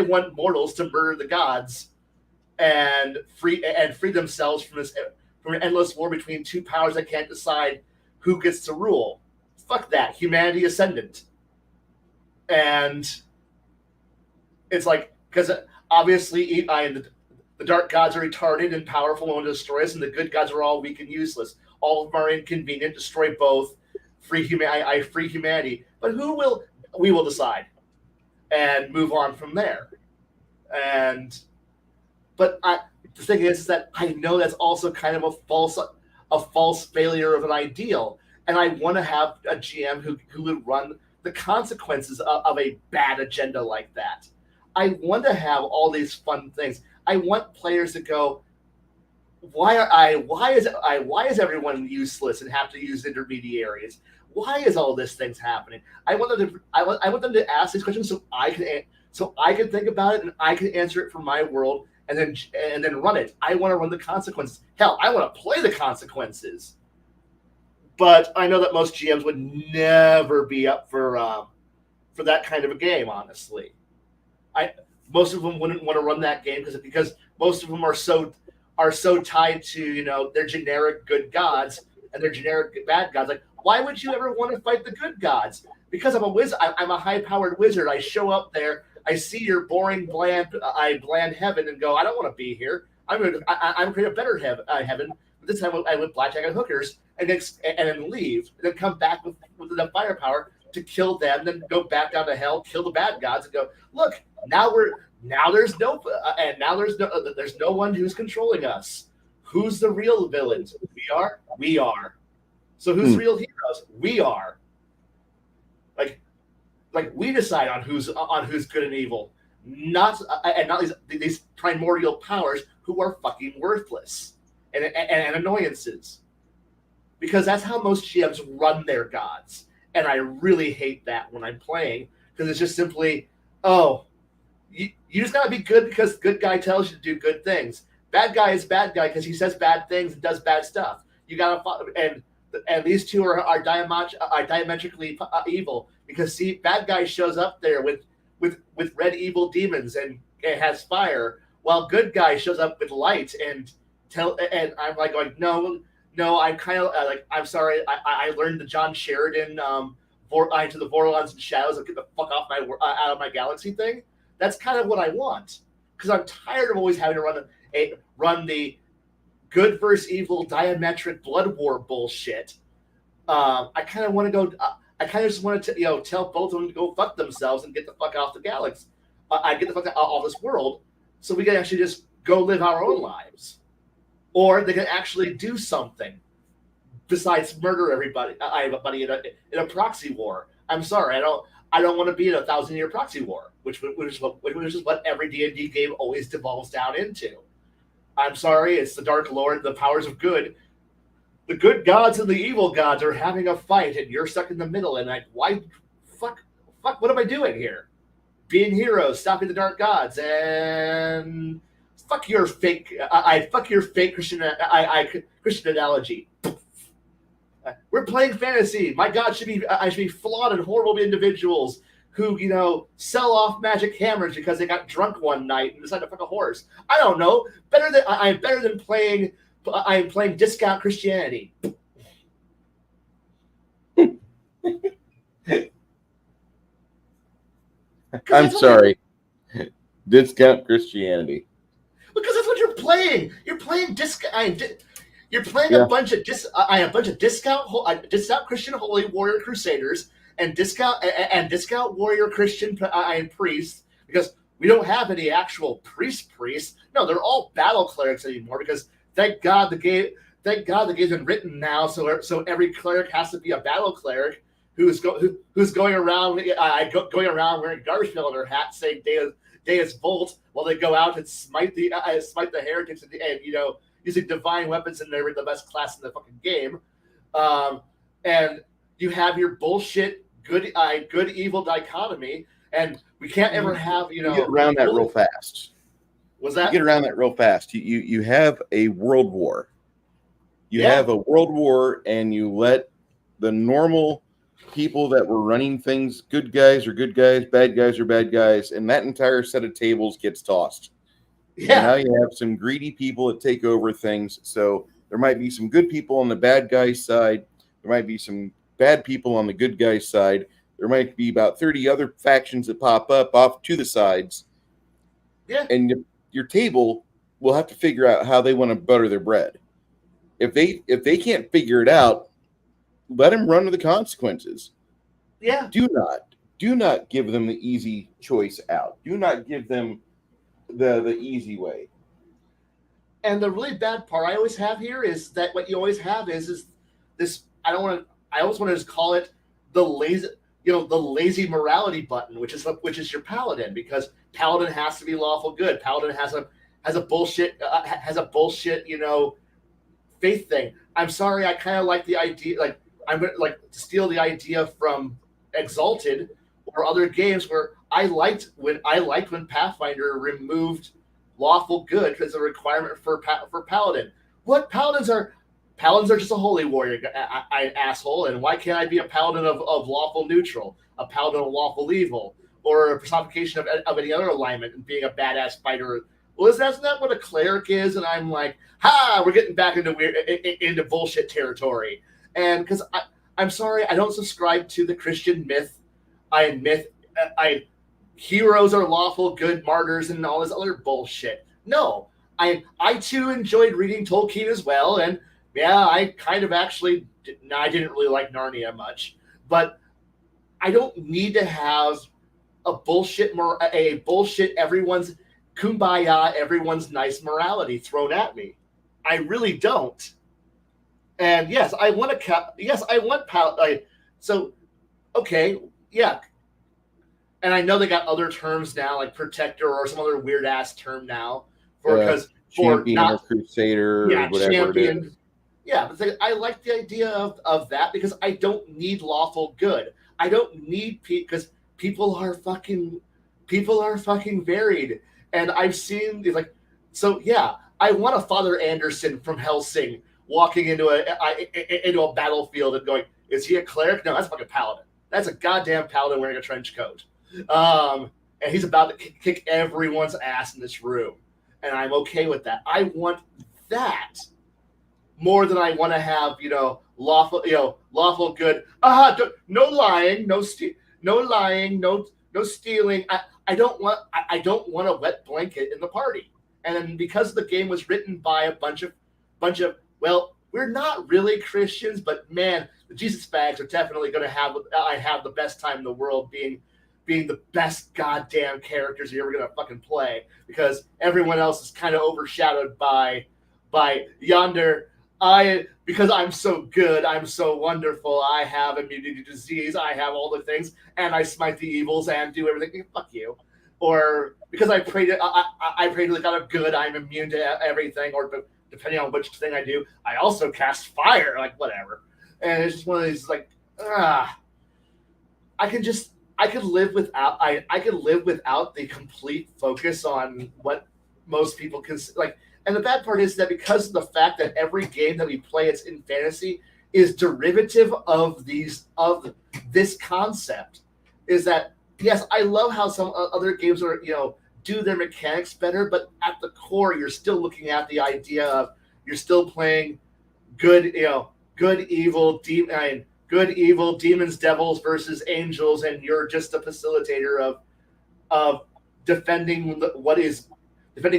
[SPEAKER 2] want mortals to murder the gods and free themselves from an endless war between 2 powers that can't decide who gets to rule. Fuck that. Humanity ascendant. And it's like, because obviously the dark gods are retarded and powerful and want to destroy us, and the good gods are all weak and useless. All of them are inconvenient, destroy both, free humanity. But we will decide and move on from there. But the thing is that I know that's also kind of a false failure of an ideal, and I want to have a GM who would run the consequences of a bad agenda like that. I want to have all these fun things. I want players to go, why is everyone useless and have to use intermediaries? why is all this things happening? I want them to ask these questions so I can think about it and I can answer it for my world and then run it. I want to run the consequences. Hell, I want to play the consequences. But I know that most GMs would never be up for that kind of a game. Honestly, most of them wouldn't want to run that game because most of them are so tied to their generic good gods and their generic bad gods. Like, why would you ever want to fight the good gods? Because I'm a wizard. I'm a high-powered wizard. I show up there. I see your boring, bland heaven and go, I don't want to be here. I'm going to create a better heaven. But this time I would blackjack and hookers and then leave. And then come back with the firepower to kill them. Then go back down to hell, kill the bad gods, and go, look, there's no one who's controlling us. Who's the real villains? We are. So who's real heroes? We are. Like we decide on who's good and evil, not these primordial powers who are fucking worthless and annoyances. Because that's how most GMs run their gods, and I really hate that when I'm playing because it's just simply, you just gotta be good because good guy tells you to do good things. Bad guy is bad guy because he says bad things and does bad stuff. You gotta and these two are diametrically evil because bad guy shows up there with red evil demons and has fire, while good guy shows up with light and I'm like going no, I'm kind of I'm sorry, I learned the John Sheridan into the Vorlons and Shadows of get the fuck off out of my galaxy thing. That's kind of what I want because I'm tired of always having to run the good versus evil diametric blood war bullshit. I kind of want to go. I kind of just want to tell both of them to go fuck themselves and get the fuck off the galaxy. I get the fuck out of this world, so we can actually just go live our own lives, or they can actually do something besides murder everybody in a proxy war. I'm sorry, I don't want to be in a 1,000-year proxy war, which is what every D&D game always devolves down into. I'm sorry, it's the Dark Lord, the powers of good. The good gods and the evil gods are having a fight, and you're stuck in the middle. And why, fuck, what am I doing here? Being heroes, stopping the dark gods, and fuck your fake. Fuck your fake Christian. Christian analogy. We're playing fantasy. My god should be flawed and horrible individuals who sell off magic hammers because they got drunk one night and decided to fuck a horse. I don't know. I'm better than playing. I am playing discount Christianity.
[SPEAKER 1] I'm sorry. Discount Christianity.
[SPEAKER 2] Because that's what you're playing. You're playing discount. You're playing a bunch of discount Christian holy warrior crusaders and discount warrior Christian priests, because we don't have any actual priests. No, they're all battle clerics anymore because thank God the game's been written now, so every cleric has to be a battle cleric who's going around wearing garbage pail on their hat saying Deus Volt while they go out and smite the heretics and using divine weapons, and they're the best class in the fucking game. And you have your bullshit good evil dichotomy, and we can't ever have
[SPEAKER 1] you get around that real fast.
[SPEAKER 2] Was that?
[SPEAKER 1] You get around that real fast. You have a world war. You have a world war, and you let the normal people that were running things, good guys are good guys, bad guys are bad guys, and that entire set of tables gets tossed. Yeah. And now you have some greedy people that take over things. So there might be some good people on the bad guy's side. There might be some bad people on the good guy's side. There might be about 30 other factions that pop up off to the sides.
[SPEAKER 2] Yeah.
[SPEAKER 1] And your table will have to figure out how they want to butter their bread. If they can't figure it out, let them run with the consequences.
[SPEAKER 2] Yeah.
[SPEAKER 1] Do not give them the easy choice out. Do not give them the easy way.
[SPEAKER 2] And the really bad part I always have here is that what you always have is this. I always want to just call it the lazy morality button, which is your paladin, because paladin has to be lawful good. Paladin has a bullshit faith thing. I'm sorry, I kind of like the idea. Like I'm gonna like steal the idea from Exalted or other games where I liked when Pathfinder removed lawful good because a requirement for paladin. What paladins are? Paladins are just a holy warrior, asshole. And why can't I be a paladin of lawful neutral, a paladin of lawful evil, or a personification of any other alignment and being a badass fighter? Well, isn't that what a cleric is? And I'm like, ha, we're getting back into bullshit territory. And because I'm sorry, I don't subscribe to the Christian myth. I heroes are lawful good martyrs and all this other bullshit. No, I too enjoyed reading Tolkien as well, and yeah, I kind of actually I didn't really like Narnia much, but I don't need to have a bullshit everyone's kumbaya, everyone's nice morality thrown at me. I really don't. And yes, I want so okay, yeah. And I know they got other terms now, like protector or some other weird ass term now for
[SPEAKER 1] champion or crusader or whatever champion. It is.
[SPEAKER 2] Yeah, but I like the idea of that because I don't need lawful good. I don't need because people are fucking varied, and I've seen like so. Yeah, I want a Father Anderson from Helsing walking into a battlefield and going, "Is he a cleric? No, that's a fucking paladin. That's a goddamn paladin wearing a trench coat." And he's about to kick everyone's ass in this room, and I'm okay with that. I want that more than I want to have, lawful good. No lying, no lying, no stealing. I don't want a wet blanket in the party. And then because the game was written by a bunch of well, we're not really Christians, but man, the Jesus bags are definitely going to have the best time in the world being the best goddamn characters you're ever going to fucking play, because everyone else is kind of overshadowed by yonder. Because I'm so good, I'm so wonderful, I have immunity to disease, I have all the things, and I smite the evils and do everything. Fuck you. Or because I pray to the God of good, I'm immune to everything. Or depending on which thing I do, I also cast fire. Like whatever. And it's just one of these like, I could live without the complete focus on what most people can like. And the bad part is that because of the fact that every game that we play, it's in fantasy, is derivative of this concept. Is that yes, I love how some other games are do their mechanics better, but at the core, you're still looking at the idea of you're still playing good evil demons, devils versus angels, and you're just a facilitator of defending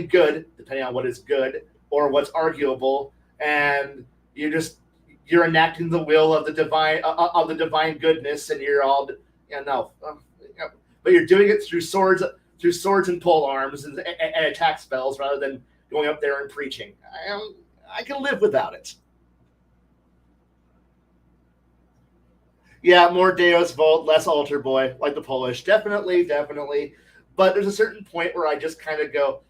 [SPEAKER 2] good, depending on what is good or what's arguable, and you're enacting the will of the divine goodness, and you're all but you're doing it through swords and pole arms and attack spells rather than going up there and preaching. I can live without it. Yeah, more Deus Vult, less Altar Boy, like the Polish. Definitely. But there's a certain point where I just kind of go,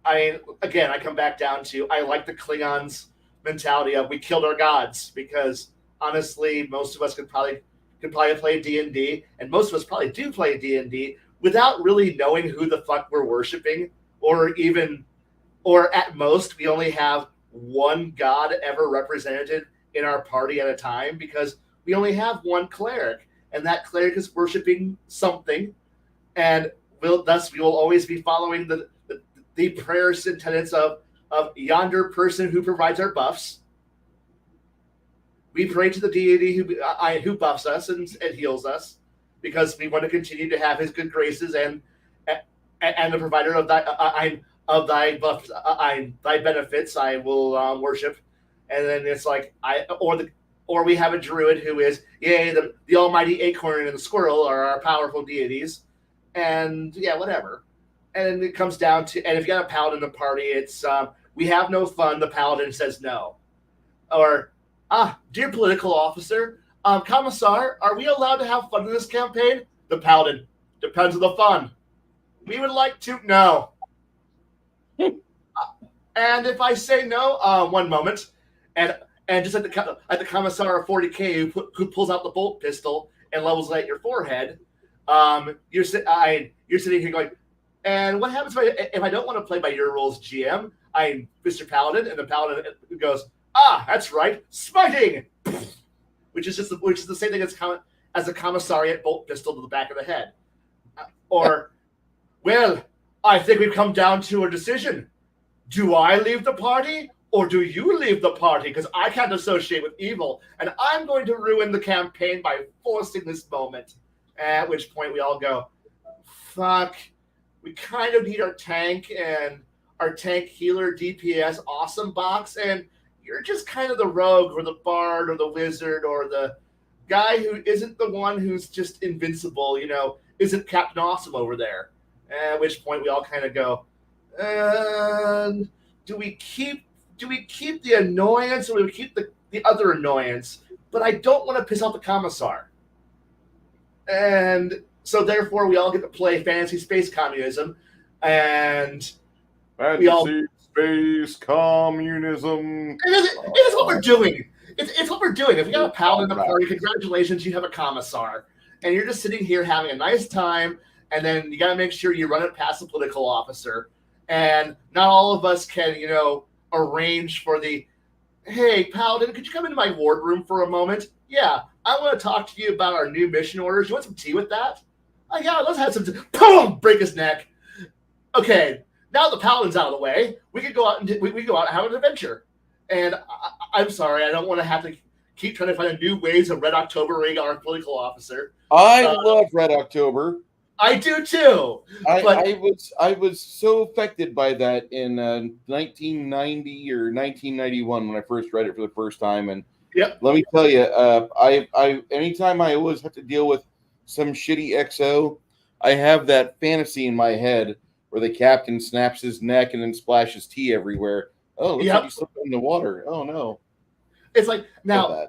[SPEAKER 2] I come back down to I like the Klingons' mentality of we killed our gods, because honestly, most of us could probably play D&D, and most of us probably do play D&D without really knowing who the fuck we're worshiping, or at most we only have one god ever represented in our party at a time, because we only have one cleric, and that cleric is worshiping something, and we will always be following the prayers and tenets of yonder person who provides our buffs. We pray to the deity who buffs us and heals us, because we want to continue to have his good graces and the provider of thy buffs, thy benefits. I will worship, and then it's like or we have a druid who is the almighty acorn and the squirrel are our powerful deities, and whatever. And it comes down to, and if you got a paladin in the party, it's we have no fun. The paladin says no, or dear political officer, commissar, are we allowed to have fun in this campaign? The paladin, depends on the fun. We would like to know. And if I say no, one moment, and And just like the Commissar of 40K who pulls out the bolt pistol and levels it at your forehead, you're sitting here going, and what happens if I don't want to play by your rules, GM? I'm Mr. Paladin, and the Paladin goes, that's right, smiting, which is the same thing as a commissariat bolt pistol to the back of the head. Or, well, I think we've come down to a decision. Do I leave the party, or do you leave the party? Because I can't associate with evil, and I'm going to ruin the campaign by forcing this moment. At which point we all go, fuck, we kind of need our tank and our tank healer DPS awesome box, and you're just kind of the rogue or the bard or the wizard or the guy who isn't the one who's just invincible, isn't Captain Awesome over there. At which point we all kind of go, do we keep the annoyance, or do we keep the other annoyance? But I don't want to piss off the commissar. And so therefore we all get to play fantasy space communism, and
[SPEAKER 1] space communism.
[SPEAKER 2] It is what we're doing. It's what we're doing. If you got a paladin in the party, congratulations, you have a commissar. And you're just sitting here having a nice time, and then you got to make sure you run it past the political officer. And not all of us can, arrange for the, hey, Paladin, could you come into my wardroom for a moment? Yeah, I want to talk to you about our new mission orders. You want some tea with that? Oh, yeah, let's have some tea. Boom! Break his neck. Okay, now the Paladin's out of the way. We could go out and go out and have an adventure. And I'm sorry, I don't want to have to keep trying to find new ways of Red October-ing our political officer.
[SPEAKER 1] I love Red October.
[SPEAKER 2] I do too.
[SPEAKER 1] I was so affected by that in 1990 or 1991 when I first read it for the first time. And
[SPEAKER 2] yep.
[SPEAKER 1] Let me tell you, I anytime I always have to deal with some shitty XO, I have that fantasy in my head where the captain snaps his neck and then splashes tea everywhere. Oh, looks like he slipped in the water. Oh no!
[SPEAKER 2] It's like now.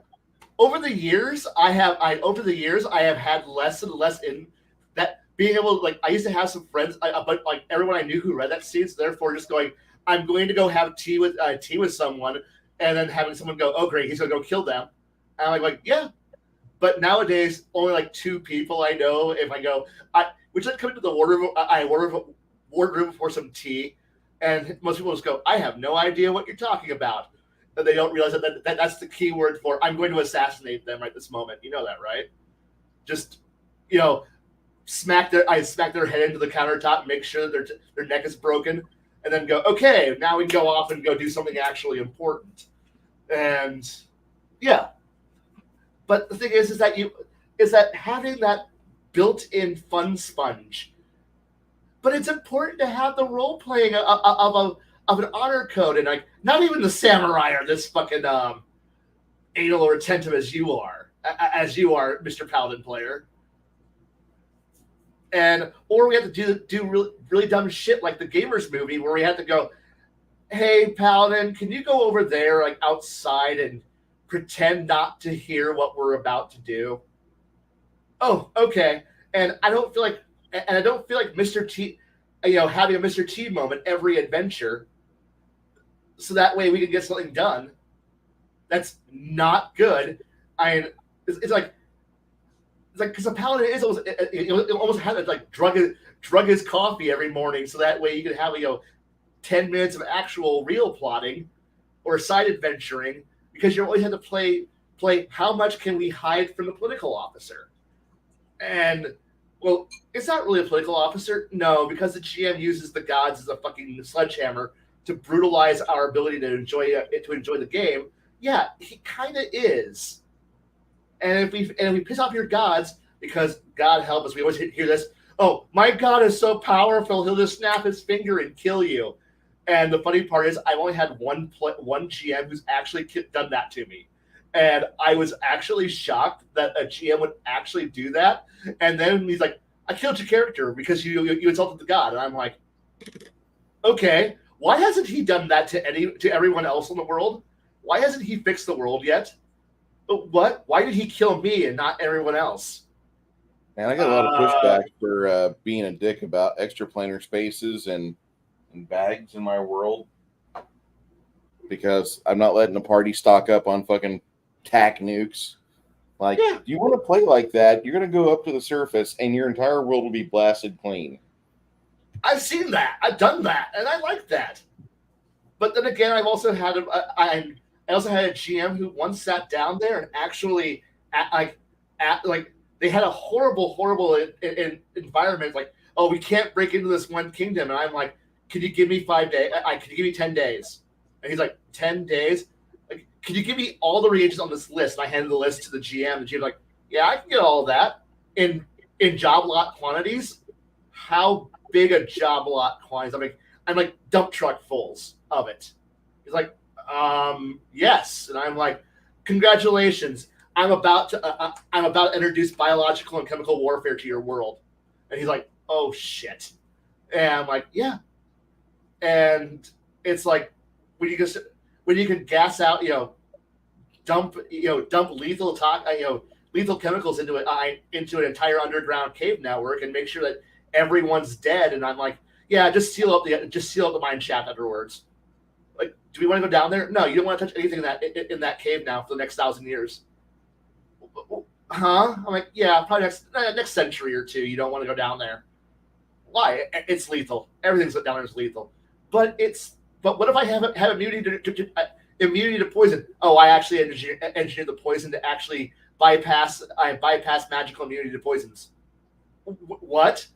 [SPEAKER 2] Over the years, I have had less and less in that being able to, I used to have some friends, but everyone I knew who read that scene, so therefore just going, I'm going to go have tea with someone, and then having someone go, oh great, he's going to go kill them. And I'm like, yeah. But nowadays, only 2 people I know. If I go, would you like to come into the wardroom for some tea? And most people just go, I have no idea what you're talking about. They don't realize that's the key word for I'm going to assassinate them right this moment. You know that, right? Just, smack their head into the countertop, make sure that their neck is broken, and then go, okay, now we can go off and go do something actually important. And yeah. But the thing is that having that built-in fun sponge. But it's important to have the role playing of an honor code, and not even the samurai are this fucking anal or attentive as you are, Mr. Paladin player. Or we have to do really dumb shit like the Gamers movie where we had to go, hey Paladin, can you go over there outside and pretend not to hear what we're about to do? Oh, okay. And I don't feel like Mr. T, having a Mr. T moment every adventure. So that way we can get something done. That's not good. It's like because a paladin is almost had to drug his coffee every morning, so that way you can have 10 minutes of actual real plotting or side adventuring, because you always have to play how much can we hide from the political officer. And well, it's not really a political officer, no, because the GM uses the gods as a fucking sledgehammer to brutalize our ability to enjoy the game. Yeah, he kind of is. And if we piss off your gods, because God help us, we always hear this. Oh, my God is so powerful, he'll just snap his finger and kill you. And the funny part is, I've only had one GM who's actually done that to me, and I was actually shocked that a GM would actually do that. And then he's like, "I killed your character because you insulted the god," and I'm like, "Okay." Why hasn't he done that to everyone else in the world? Why hasn't he fixed the world yet? What? Why did he kill me and not everyone else?
[SPEAKER 1] Man, I got a lot of pushback for being a dick about extra planar spaces and bags in my world. because I'm not letting the party stock up on fucking tack nukes. Like,
[SPEAKER 2] Yeah.
[SPEAKER 1] you want to play like that, you're going to go up to the surface and your entire world will be blasted clean.
[SPEAKER 2] I've seen that. I've done that, and I like that. But then again, I've also had I also had a GM who once sat down there and actually like they had a horrible environment. Like, oh, we can't break into this one kingdom, and I'm like, can you give me 5 days? Can you give me 10 days? And he's like, 10 days? Like, can you give me all the reagents on this list? And I handed the list to the GM. The GM's like, yeah, I can get all of that in job lot quantities. How big a job lot quantities? I'm like dump truck fulls of it. He's like, yes. And I'm like, congratulations. I'm about to introduce biological and chemical warfare to your world. And he's like, oh shit. And I'm like, yeah. And it's like when you can gas out, dump lethal lethal chemicals into an entire underground cave network and make sure that everyone's dead. And I'm like, yeah, just seal up the mine shaft afterwards. Like, do we want to go down there? No, you don't want to touch anything in that cave now for the next 1,000 years. Huh? I'm like, yeah, probably next century or two. You don't want to go down there. Why? It's lethal. Everything's down there is lethal. But what if I have immunity to poison? Oh, I actually engineered the poison to actually bypass magical immunity to poisons. What?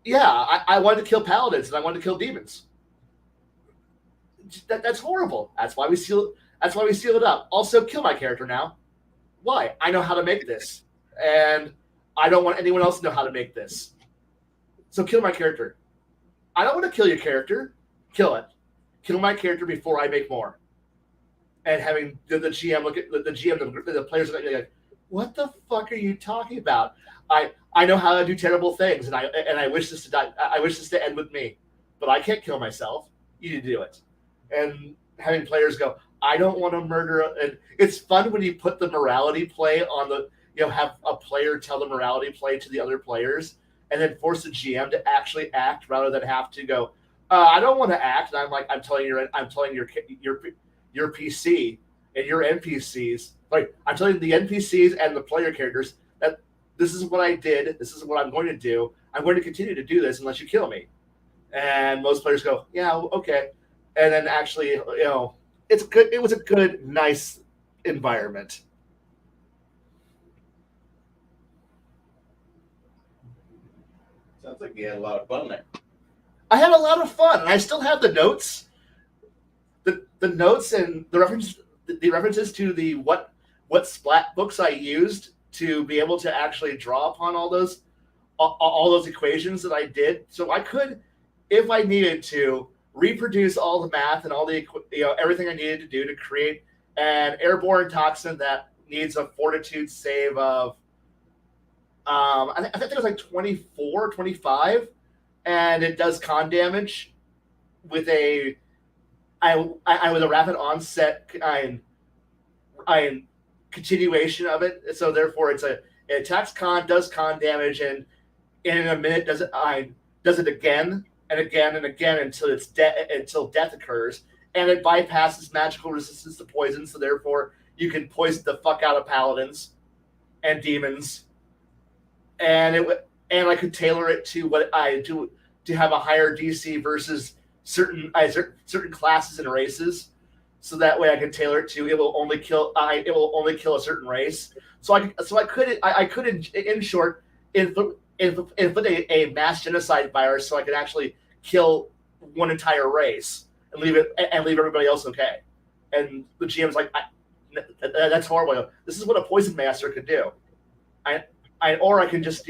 [SPEAKER 2] Yeah, I wanted to kill paladins and I wanted to kill demons. That's horrible. That's why we seal it up. Also, kill my character now. Why? I know how to make this, and I don't want anyone else to know how to make this. So kill my character. I don't want to kill your character. Kill it. Kill my character before I make more. And having the GM look at the GM, the players look at me like, what the fuck are you talking about? I know how to do terrible things, and I wish this to die. I wish this to end with me, but I can't kill myself. You need to do it. And having players go, I don't want to murder. And it's fun when you put the morality play on the, have a player tell the morality play to the other players, and then force the GM to actually act rather than have to go, I don't want to act. And I'm like, I'm telling your PC and your NPCs, like I'm telling the NPCs and the player characters that this is what I did. This is what I'm going to do. I'm going to continue to do this unless you kill me. And most players go, yeah, okay. And then actually, it's good. It was a good, nice environment.
[SPEAKER 1] Sounds like you had a lot of fun there.
[SPEAKER 2] I had a lot of fun, and I still have the notes, the notes and the references to the what splat books I used to be able to actually draw upon all those equations that I did. So I could, if I needed to, reproduce all the math and all the everything I needed to do to create an airborne toxin that needs a fortitude save of I think it was like 24, 25, and it does con damage with a with a rapid onset continuation of it. So therefore, it attacks con, does con damage, and in a minute does it again and again and again until until death occurs, and it bypasses magical resistance to poison. So therefore, you can poison the fuck out of paladins and demons, and I could tailor it to what I do to have a higher DC versus certain classes and races. So that way, I can tailor it to it will only kill a certain race. So I could in short inflict a mass genocide virus, so I could actually kill one entire race and leave everybody else okay. And the GM's like, that's horrible. This is what a poison master could do. Or I can just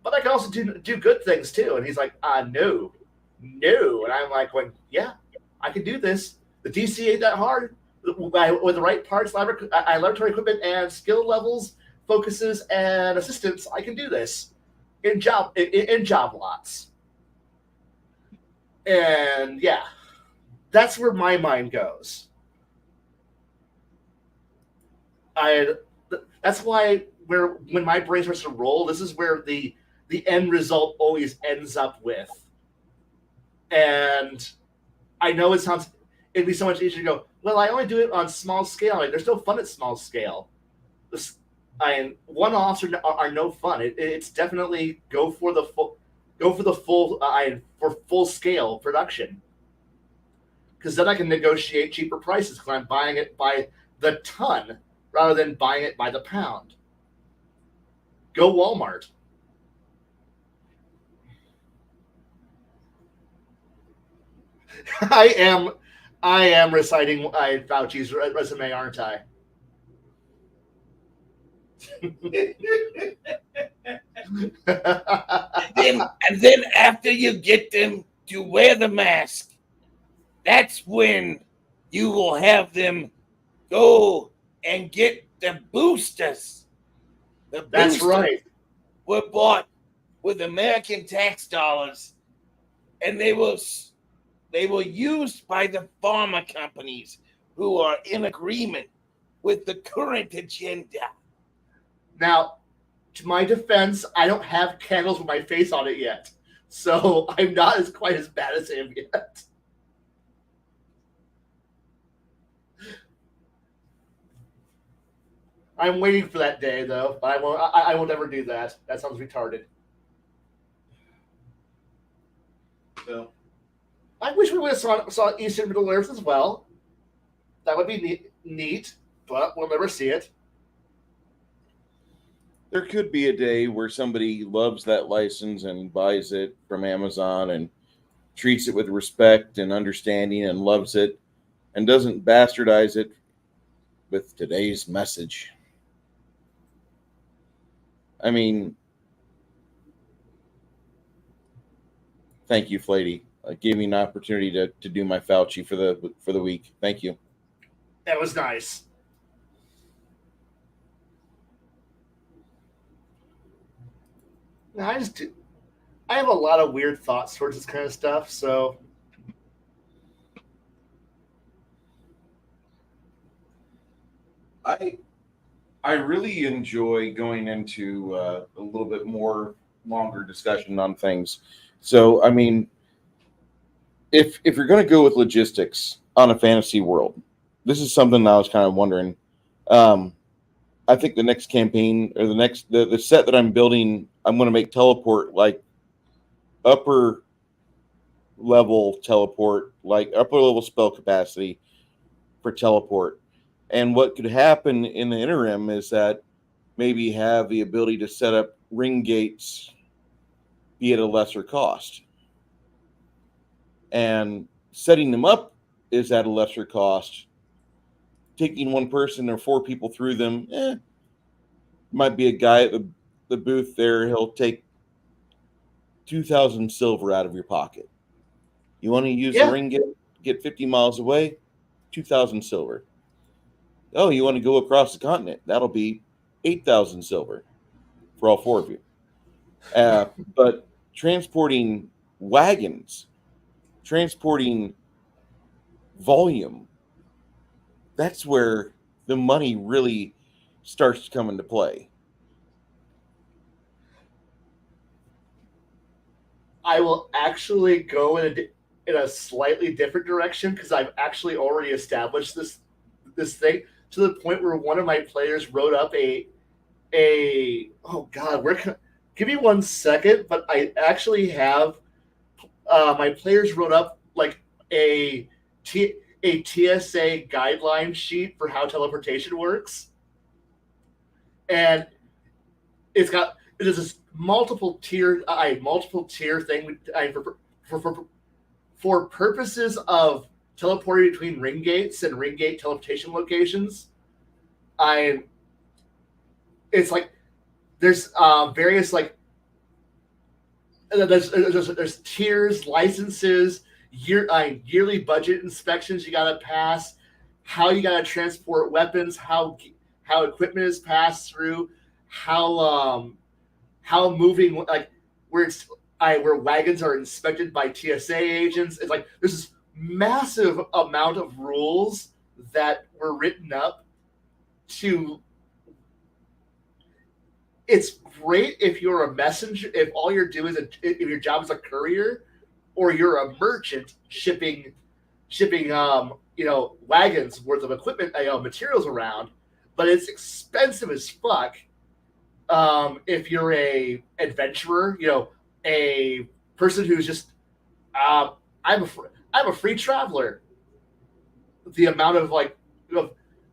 [SPEAKER 2] but I can also do good things too. And he's like, no. And I'm like, well, yeah, I can do this. The DC ain't that hard. With the right parts, laboratory equipment, and skill levels, focuses, and assistance, I can do this in job lots. And yeah, that's where my mind goes. That's why when my brain starts to roll, this is where the end result always ends up with. And I know it it'd be so much easier to go, well, I only do it on small scale. Like, there's no fun at small scale. One-offs are no fun. It's definitely go for the full scale production, because then I can negotiate cheaper prices because I'm buying it by the ton rather than buying it by the pound. Go Walmart. I am reciting Fauci's resume, aren't I?
[SPEAKER 3] and then after you get them to wear the mask, that's when you will have them go and get the boosters.
[SPEAKER 2] That's right.
[SPEAKER 3] Were bought with American tax dollars, and they were used by the pharma companies who are in agreement with the current agenda.
[SPEAKER 2] Now, to my defense, I don't have candles with my face on it yet, so I'm not quite as bad as him yet. I'm waiting for that day, though. But I won't ever do that. That sounds retarded. So, I wish we would have saw Eastern Middle Earth as well. That would be neat, but we'll never see it.
[SPEAKER 1] There could be a day where somebody loves that license and buys it from Amazon and treats it with respect and understanding and loves it and doesn't bastardize it with today's message. I mean, thank you, Flady. Gave me an opportunity to do my Fauci for the week. Thank you.
[SPEAKER 2] That was nice. I have a lot of weird thoughts towards this kind of stuff, so
[SPEAKER 1] I really enjoy going into a little bit more longer discussion on things. So, I mean, if you're going to go with logistics on a fantasy world, this is something I was kind of wondering. I think the next campaign or the set that I'm building, I'm going to make teleport like upper level spell capacity for teleport. And what could happen in the interim is that maybe have the ability to set up ring gates be at a lesser cost. And setting them up is at a lesser cost. Taking one person or 4 people through them, might be a guy at the booth there. He'll take 2,000 silver out of your pocket. You want to use the ring gate, get 50 miles away, 2,000 silver. Oh, you want to go across the continent? That'll be 8,000 silver for all 4 of you. But transporting wagons, transporting volume, that's where the money really starts to come into play.
[SPEAKER 2] I will actually go in a slightly different direction because I've actually already established this thing to the point where one of my players wrote up give me 1 second, but I actually have my players wrote up like a TSA guideline sheet for how teleportation works, and it is this multiple tier thing. For purposes of teleporting between ring gates and ring gate teleportation locations, it's like there's various like there's tiers, licenses, yearly budget inspections you got to pass, how you got to transport weapons, how equipment is passed through, how moving, like where wagons are inspected by TSA agents. It's like there's this massive amount of rules that were written up to. It's great if you're a messenger, if all you're doing is if your job is a courier, or you're a merchant shipping wagons worth of equipment, materials around, but it's expensive as fuck. If you're a adventurer, a person who's just, I'm a free traveler. The amount of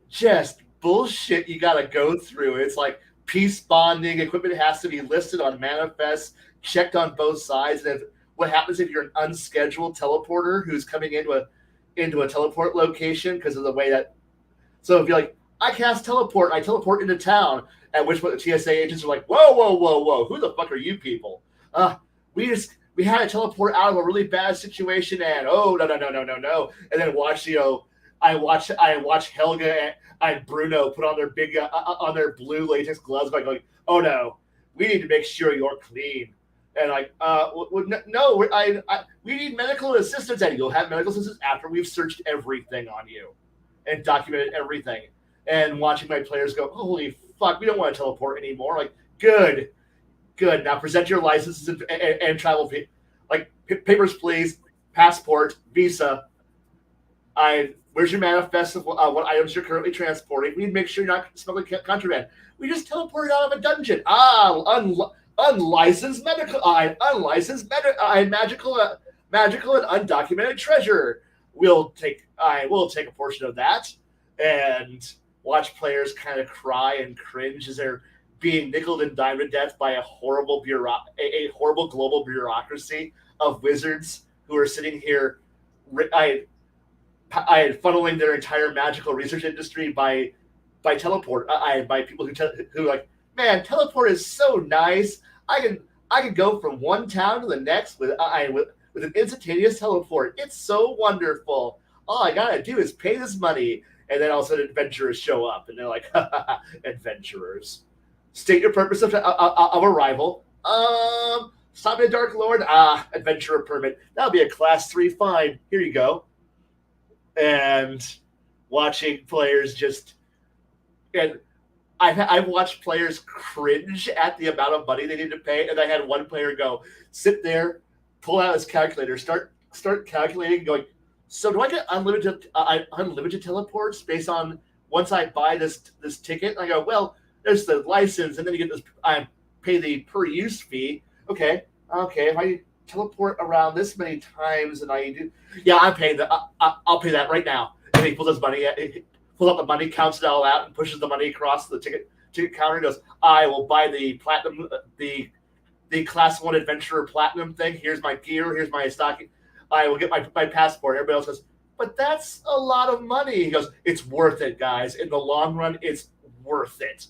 [SPEAKER 2] just bullshit you got to go through. It's like peace bonding. Equipment has to be listed on manifests, checked on both sides. And what happens if you're an unscheduled teleporter who's coming into a teleport location because of the way that? So if you're like, I cast teleport, I teleport into town, at which point the TSA agents are like, whoa, whoa, whoa, whoa, who the fuck are you people? We had to teleport out of a really bad situation, and no, and then I watch Helga and Bruno put on their big on their blue latex gloves, going, oh no, we need to make sure you're clean. And no, we need medical assistance, and you'll have medical assistance after we've searched everything on you and documented everything. And watching my players go, holy fuck, we don't want to teleport anymore. Like, good. Now present your licenses and travel papers, please. Passport, visa. Where's your manifest of what items you're currently transporting? We need to make sure you're not smuggling contraband. We just teleported out of a dungeon. Unlicensed magical and undocumented treasure. We'll take a portion of that and watch players kind of cry and cringe as they're being nickeled and dimed to death by a horrible global bureaucracy of wizards who are sitting here funneling their entire magical research industry by teleport. By people who like, man, teleport is so nice. I can go from one town to the next with an instantaneous teleport. It's so wonderful. All I gotta do is pay this money, and then all of a sudden adventurers show up, and they're like, adventurers. State your purpose of arrival. Stop at Dark Lord. Adventurer permit. That'll be a class 3 fine. Here you go. And watching players I've watched players cringe at the amount of money they need to pay, and I had one player go sit there, pull out his calculator, start calculating, going, so do I get unlimited teleports based on once I buy this ticket? And I go, well, there's the license, and then you get this. I pay the per use fee. Okay. If I teleport around this many times, and I do, yeah, I'm paying that. I'll pay that right now. And he pulls his money. He pulls out the money, counts it all out, and pushes the money across the ticket counter. And goes, I will buy the platinum, the class 1 adventurer platinum thing. Here's my gear. Here's my stocking. I will get my passport. Everybody else goes, but that's a lot of money. He goes, it's worth it, guys. In the long run, it's worth it.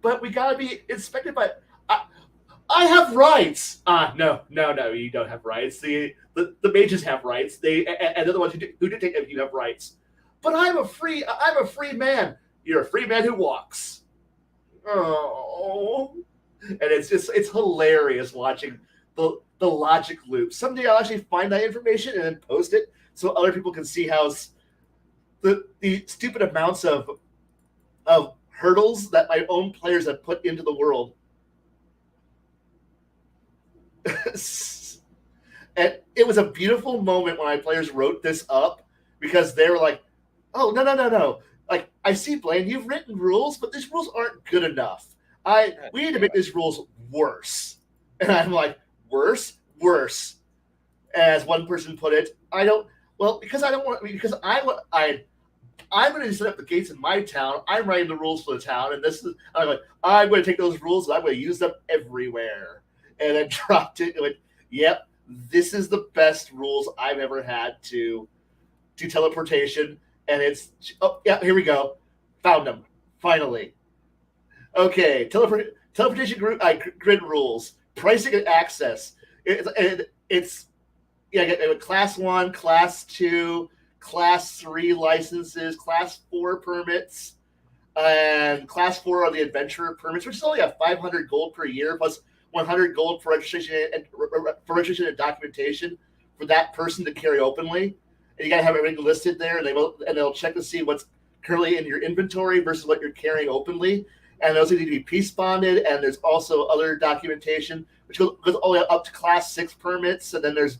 [SPEAKER 2] But we gotta be inspected by. I have rights. No, you don't have rights. The mages have rights. And they're the ones who dictate if you have rights. But I'm a free man. You're a free man who walks. Oh, and it's hilarious watching the logic loop. Someday I'll actually find that information and then post it so other people can see how the stupid amounts of hurdles that my own players have put into the world. And it was a beautiful moment when my players wrote this up, because they were like, oh, no. Like, I see, Blaine, you've written rules, but these rules aren't good enough. We need to make these rules worse. And I'm like, worse? As one person put it, I'm going to set up the gates in my town. I'm writing the rules for the town, and I'm going to take those rules and I'm going to use them everywhere. And then dropped it and went, yep, this is the best rules I've ever had to do teleportation. And here we go. Found them, finally. Okay, teleportation grid rules, pricing and access. It's class 1, class 2, class 3 licenses, class 4 permits, and class 4 are the adventurer permits, which is only at 500 gold per year, plus 100 gold for registration and documentation for that person to carry openly. And you gotta have everything listed there, and they'll check to see what's currently in your inventory versus what you're carrying openly. And those need to be peace bonded. And there's also other documentation which goes all the way up to class 6 permits, and then there's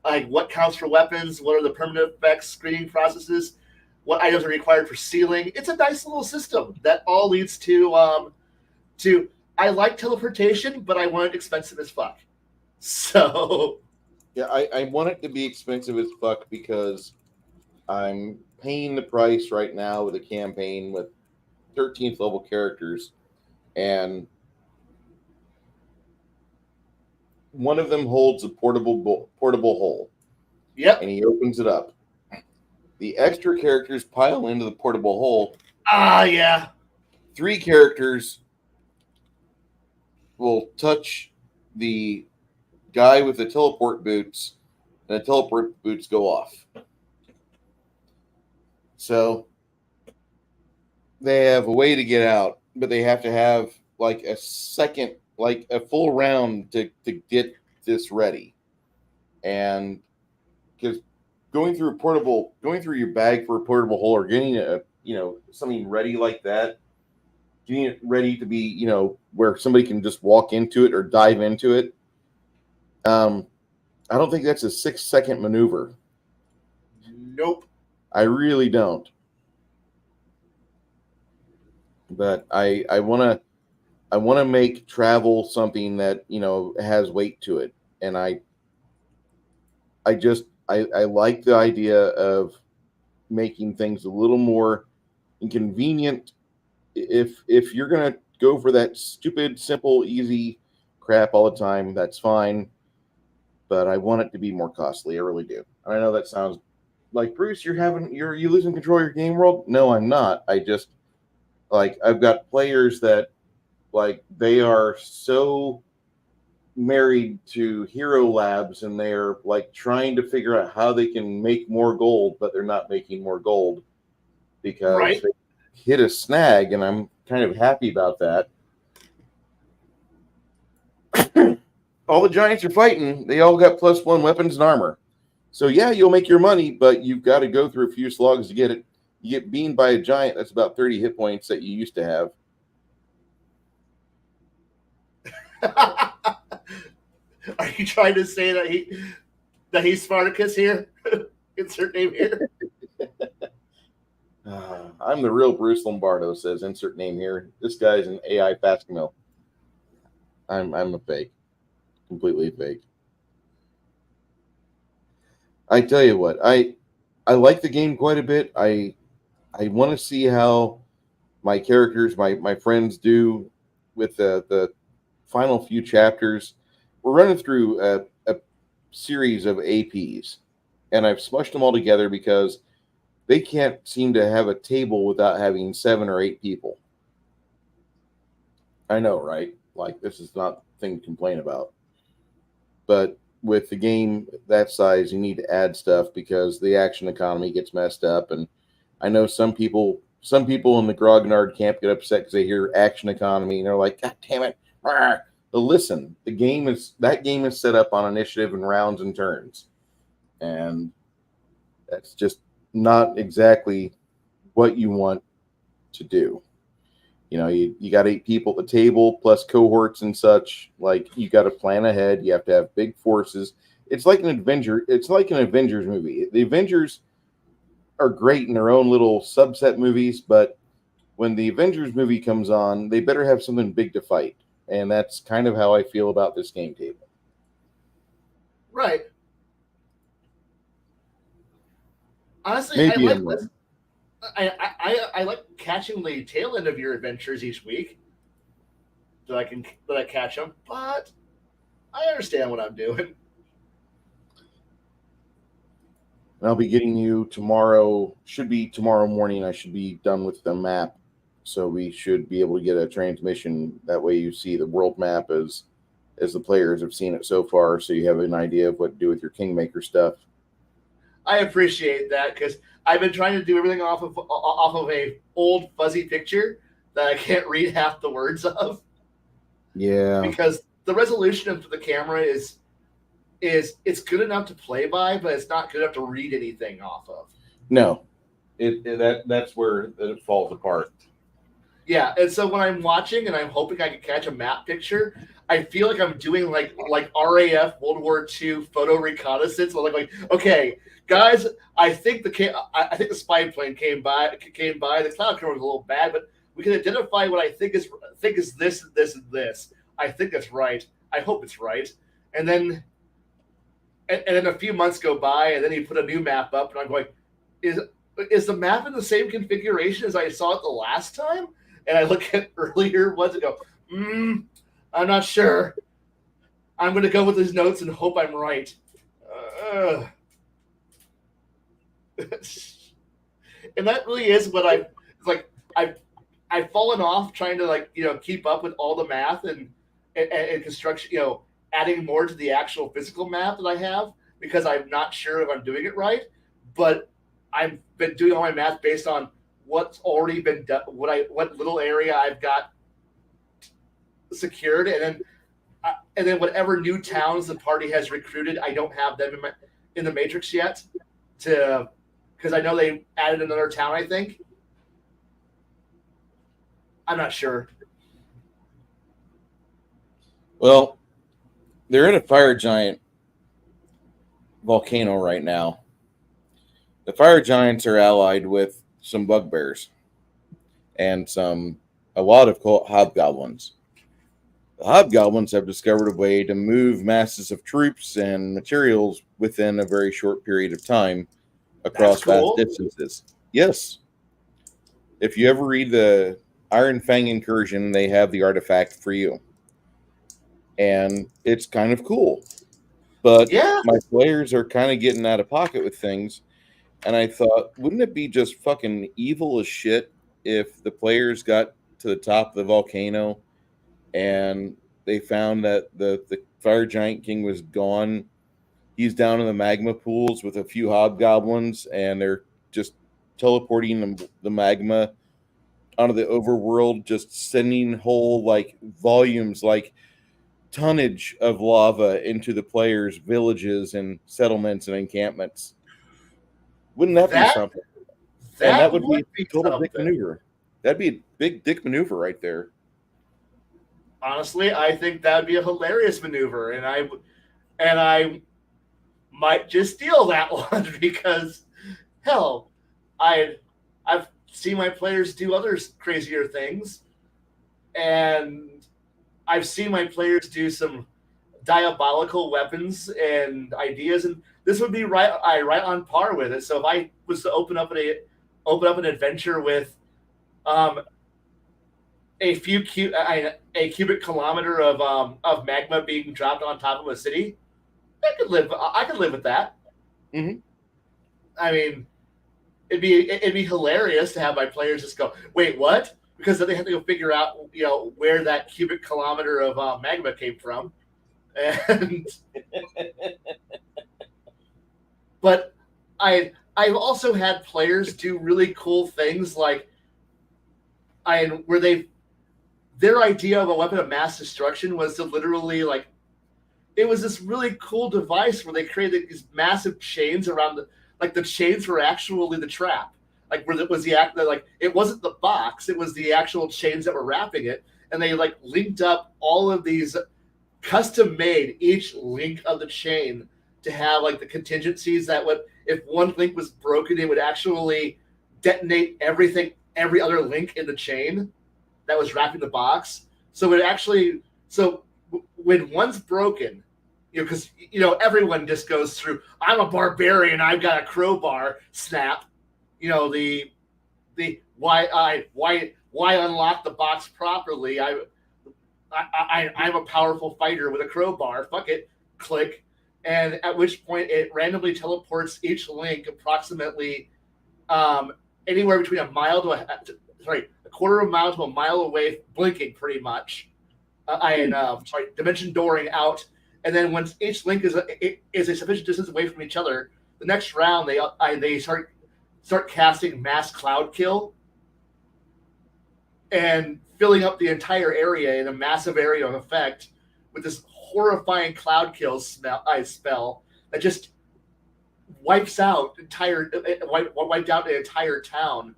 [SPEAKER 2] like what counts for weapons, what are the permanent effects, screening processes, what items are required for sealing. It's a nice little system that all leads to I like teleportation, but I want it expensive as fuck. So
[SPEAKER 1] Yeah, I want it to be expensive as fuck because I'm paying the price right now with a campaign with 13th level characters, and one of them holds a portable hole,
[SPEAKER 2] yep.
[SPEAKER 1] and he opens it up. The extra characters pile into the portable hole.
[SPEAKER 2] Ah, yeah.
[SPEAKER 1] 3 characters will touch the guy with the teleport boots, and the teleport boots go off. So they have a way to get out, but they have to have like a second, like a full round to get this ready. And because going through your bag for a portable hole or getting something ready like that, getting it ready to be, where somebody can just walk into it or dive into it. I don't think that's a 6-second maneuver.
[SPEAKER 2] Nope.
[SPEAKER 1] I really don't. But I want to make travel something that has weight to it, and I like the idea of making things a little more inconvenient. If you're gonna go for that stupid, simple, easy crap all the time, that's fine. But I want it to be more costly. I really do. And I know that sounds like, Bruce, you losing control of your game world. No, I'm not. I just I've got players that they are so married to Hero Labs, and they're trying to figure out how they can make more gold, but they're not making more gold because
[SPEAKER 2] Right.
[SPEAKER 1] they hit a snag, and I'm kind of happy about that. All the giants are fighting. They all got +1 weapons and armor. So yeah, you'll make your money, but you've got to go through a few slugs to get it. You get beamed by a giant that's about 30 hit points that you used to have.
[SPEAKER 2] Are you trying to say that he's Spartacus here? Insert name here.
[SPEAKER 1] I'm the real Bruce Lombardo, says insert name here. This guy's an AI fast mill. I'm a fake. Completely fake. I tell you what, I like the game quite a bit. I want to see how my characters, my friends do with the final few chapters. We're running through a series of APs, and I've smushed them all together because they can't seem to have a table without having 7 or 8 people. I know, right? This is not a thing to complain about. But with the game that size, you need to add stuff because the action economy gets messed up. And I know some people in the Grognard camp get upset because they hear action economy and they're like, God damn it. But listen, that game is set up on initiative and rounds and turns. And that's just not exactly what you want to do. You got 8 people at the table plus cohorts and such. You got to plan ahead. You have to have big forces. It's like an Avengers movie. The Avengers are great in their own little subset movies, but when the Avengers movie comes on, they better have something big to fight. And that's kind of how I feel about this game table.
[SPEAKER 2] Right. Honestly,
[SPEAKER 1] Maybe
[SPEAKER 2] I
[SPEAKER 1] I'm
[SPEAKER 2] like
[SPEAKER 1] wrong.
[SPEAKER 2] this. I like catching the tail end of your adventures each week. That I catch them, but I understand what I'm doing.
[SPEAKER 1] I'll be getting you tomorrow. Should be tomorrow morning. I should be done with the map, so we should be able to get a transmission. That way, you see the world map as the players have seen it so far, so you have an idea of what to do with your Kingmaker stuff.
[SPEAKER 2] I appreciate that because I've been trying to do everything off of a old fuzzy picture that I can't read half the words of.
[SPEAKER 1] Yeah,
[SPEAKER 2] Because the resolution of the camera is it's good enough to play by, but it's not good enough to read anything off of.
[SPEAKER 1] no, that's where it falls apart.
[SPEAKER 2] Yeah, and so when I'm watching and I'm hoping I can catch a map picture, I feel like I'm doing like RAF World War II photo reconnaissance. Like okay, guys, I think I think the spy plane came by. The cloud cover was a little bad, but we can identify what I think is this, this, and this. I think that's right. I hope it's right. And then a few months go by, and then he put a new map up, and I'm going, is the map in the same configuration as I saw it the last time? And I look at earlier ones and go, I'm not sure. I'm going to go with his notes and hope I'm right. And that really is what I've fallen off trying to keep up with all the math and construction, adding more to the actual physical map that I have because I'm not sure if I'm doing it right. But I've been doing all my math based on what's already been done, what little area I've got secured, and then whatever new towns the party has recruited, I don't have them in the matrix yet, because I know they added another town. I think I'm not sure.
[SPEAKER 4] Well, they're in a fire giant volcano right now. The fire giants are allied with some bugbears and a lot of hobgoblins. The hobgoblins have discovered a way to move masses of troops and materials within a very short period of time across vast distances. Yes. If you ever read the Iron Fang Incursion, they have the artifact for you. And it's kind of cool. But my players are kind of getting out of pocket with things. And I thought, wouldn't it be just fucking evil as shit if the players got to the top of the volcano and they found that the fire giant king was gone? He's down in the magma pools with a few hobgoblins, and they're just teleporting the magma onto the overworld, just sending whole volumes, tonnage of lava into the players' villages and settlements and encampments. Wouldn't that be something? That would be a total dick maneuver. That'd be a big dick maneuver right there.
[SPEAKER 2] Honestly, I think that would be a hilarious maneuver, and I might just steal that one because, hell, I've seen my players do other crazier things, and I've seen my players do some diabolical weapons and ideas, and this would be right on par with it. So if I was to open up an adventure with a cubic kilometer of magma being dropped on top of a city, I could live with that.
[SPEAKER 4] Mm-hmm.
[SPEAKER 2] I mean, it'd be hilarious to have my players just go, wait, what? Because then they have to go figure out where that cubic kilometer of magma came from. And but I've also had players do really cool things their idea of a weapon of mass destruction was to literally it was this really cool device where they created these massive chains around the chains were actually the trap, where it was it wasn't the box, it was the actual chains that were wrapping it, and they linked up all of these custom made each link of the chain to have the contingencies that would, if one link was broken, it would actually detonate every other link in the chain that was wrapping the box. So when one's broken, because everyone just goes through, I'm a barbarian, I've got a crowbar, snap, the why unlock the box properly, I'm a powerful fighter with a crowbar. Fuck it. Click. And at which point it randomly teleports each link approximately anywhere between a quarter of a mile to a mile away, blinking pretty much. Dimension dooring out. And then once each link is a sufficient distance away from each other, the next round they start casting mass cloud kill and filling up the entire area in a massive area of effect with this horrifying cloud kill spell that just wiped out an entire town.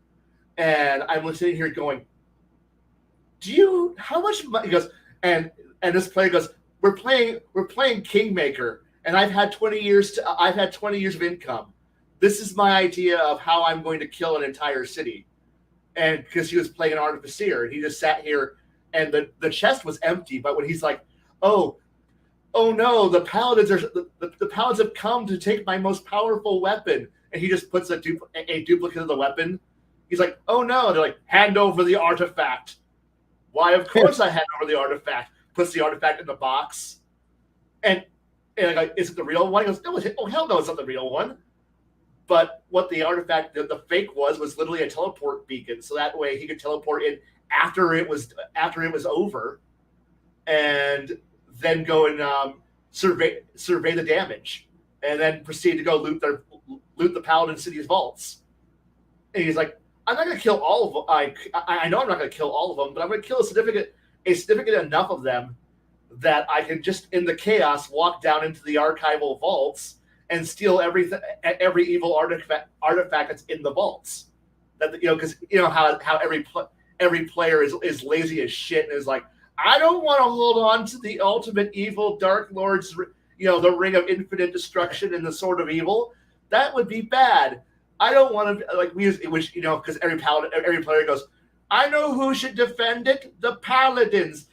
[SPEAKER 2] And I'm sitting here going, how much money? He goes, and this player goes, we're playing Kingmaker, and I've had 20 years of income. This is my idea of how I'm going to kill an entire city. And because he was playing an artificer, and he just sat here, and the chest was empty. But when he's like, oh no, the paladins have come to take my most powerful weapon, and he just puts a duplicate of the weapon. He's like, oh no, they're like, hand over the artifact. Why, of course I hand over the artifact. Puts the artifact in the box. And like, is it the real one? He goes, no, oh hell no, it's not the real one. But what the artifact, the fake was literally a teleport beacon. So that way he could teleport in after it was over, and then go and survey the damage, and then proceed to go loot the Paladin City's vaults. And he's like, I'm not going to kill all of them. I know I'm not going to kill all of them, but I'm going to kill a significant enough of them that I can just in the chaos walk down into the archival vaults and steal every evil artifact that's in the vaults. That because how every player is lazy as shit and is like, I don't want to hold on to the ultimate evil Dark Lord's the Ring of Infinite Destruction and the Sword of Evil. That would be bad. I don't want to because every player goes, I know who should defend it. The Paladins.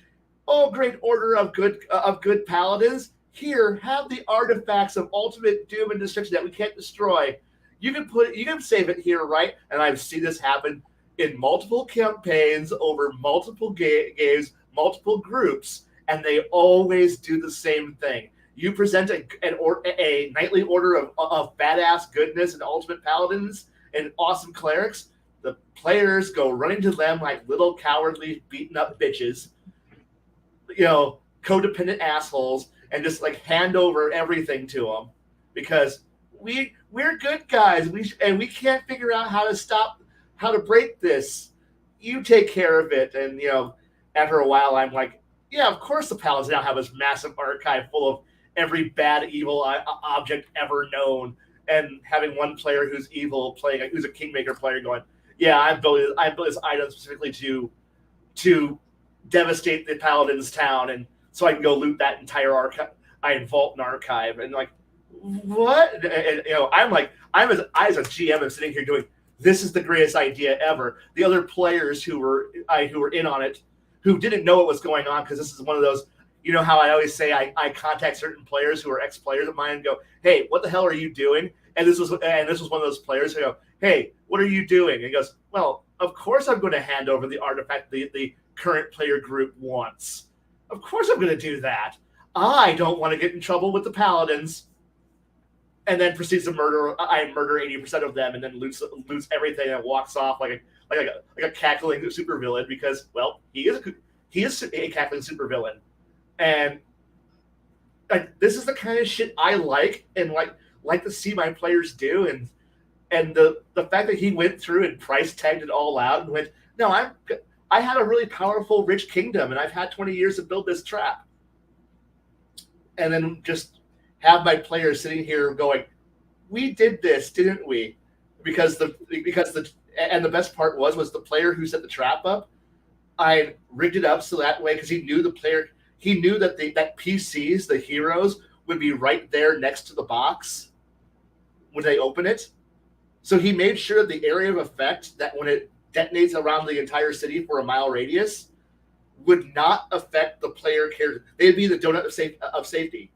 [SPEAKER 2] Oh, great order of good Paladins. Here, have the artifacts of ultimate doom and destruction that we can't destroy. You can save it here, right? And I've seen this happen in multiple campaigns over multiple games, multiple groups, and they always do the same thing. You present a knightly order of badass goodness and ultimate paladins and awesome clerics. The players go running to them like little cowardly, beaten up bitches, codependent assholes, and just like hand over everything to them because we're good guys. We can't figure out how to break this. You take care of it. And after a while, I'm like, yeah, of course the paladins now have this massive archive full of every bad evil object ever known, and having one player who's evil who's a Kingmaker player going, yeah, I built this item specifically to devastate the paladin's town, and so I can go loot that entire archive. I vault an archive, and like, what? And I'm as a GM, I'm sitting here doing, this is the greatest idea ever. The other players who were in on it, who didn't know what was going on, because this is one of those, how I always say I contact certain players who are ex-players of mine and go, hey, what the hell are you doing? And this was one of those players who go, hey, what are you doing? And he goes, well, of course I'm going to hand over the artifact the current player group wants. Of course I'm going to do that. I don't want to get in trouble with the paladins. And then proceeds to murder 80% of them, and then loots everything and walks off like a cackling supervillain because, well, he is a cackling supervillain. And like, this is the kind of shit I like and like to see my players do, and the fact that he went through and price tagged it all out and went, no, I had a really powerful, rich kingdom, and I've had 20 years to build this trap, and then just have my players sitting here going, we did this, didn't we? Because the best part was the player who set the trap up, I rigged it up so that way, because he knew that that PCs, the heroes, would be right there next to the box when they open it. So he made sure the area of effect, that when it detonates around the entire city for a mile radius, would not affect the player character. They'd be the donut of safety.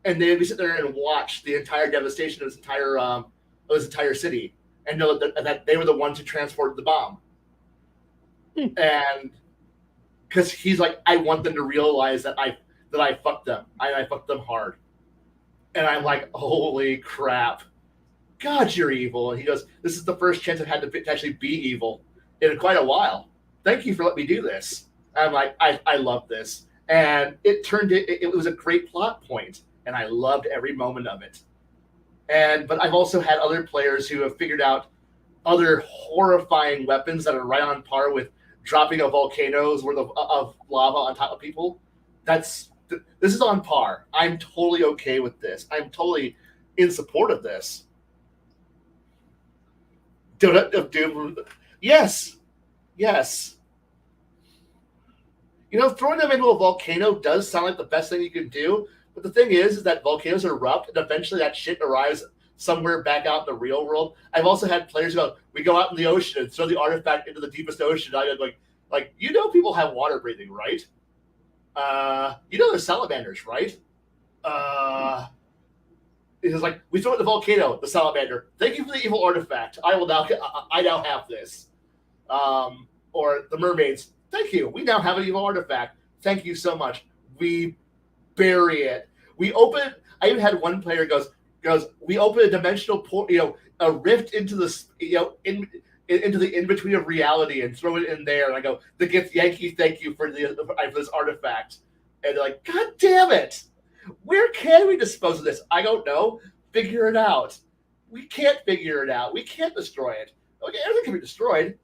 [SPEAKER 2] And they'd be sitting there and watch the entire devastation of this entire city, and know that they were the ones who transported the bomb. And because he's like, I want them to realize that I fucked them. I fucked them hard. And I'm like, holy crap. God, you're evil. And he goes, this is the first chance I've had to actually be evil in quite a while. Thank you for letting me do this. And I'm like, I love this. And it was a great plot point, and I loved every moment of it. But I've also had other players who have figured out other horrifying weapons that are right on par with dropping a volcano's worth of lava on top of people. This is on par. I'm totally okay with this. I'm totally in support of this. Donut of Doom. Yes. Throwing them into a volcano does sound like the best thing you can do. But the thing is that volcanoes erupt, and eventually that shit arrives somewhere back out in the real world. I've also had players go, we go out in the ocean and throw the artifact into the deepest ocean. I go like people have water breathing, right? There's salamanders, right? It's like, we throw it in the volcano, the salamander. Thank you for the evil artifact. I now have this. Or the mermaids. Thank you. We now have an evil artifact. Thank you so much. We bury it. We open. I even had one player goes. We open a dimensional a rift into the into the in between of reality and throw it in there. And I go, the gift Yankee, thank you for this artifact. And they're like, God damn it! Where can we dispose of this? I don't know. Figure it out. We can't figure it out. We can't destroy it. Okay, everything can be destroyed.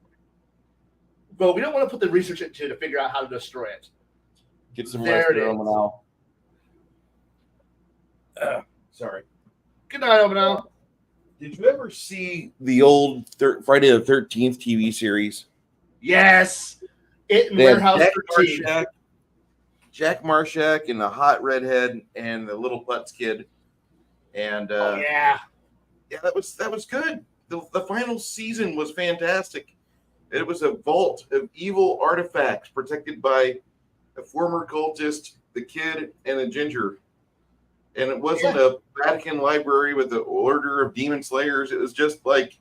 [SPEAKER 2] But we don't want to put the research into to figure out how to destroy it.
[SPEAKER 4] Get some
[SPEAKER 2] There
[SPEAKER 4] rest,
[SPEAKER 2] it is.
[SPEAKER 4] Romanel.
[SPEAKER 3] Sorry.
[SPEAKER 2] Good night, Omanel.
[SPEAKER 4] Did you ever see the old Friday the 13th TV series?
[SPEAKER 2] Yes. It in
[SPEAKER 4] They had
[SPEAKER 2] Warehouse
[SPEAKER 4] Jack
[SPEAKER 2] 13.
[SPEAKER 4] Jack Marshak and the hot redhead and the little putz kid. And
[SPEAKER 2] Yeah.
[SPEAKER 4] that was good. The final season was fantastic. It was a vault of evil artifacts protected by a former cultist, the kid, and a ginger. And it wasn't a Vatican library with the order of demon slayers. It was just like,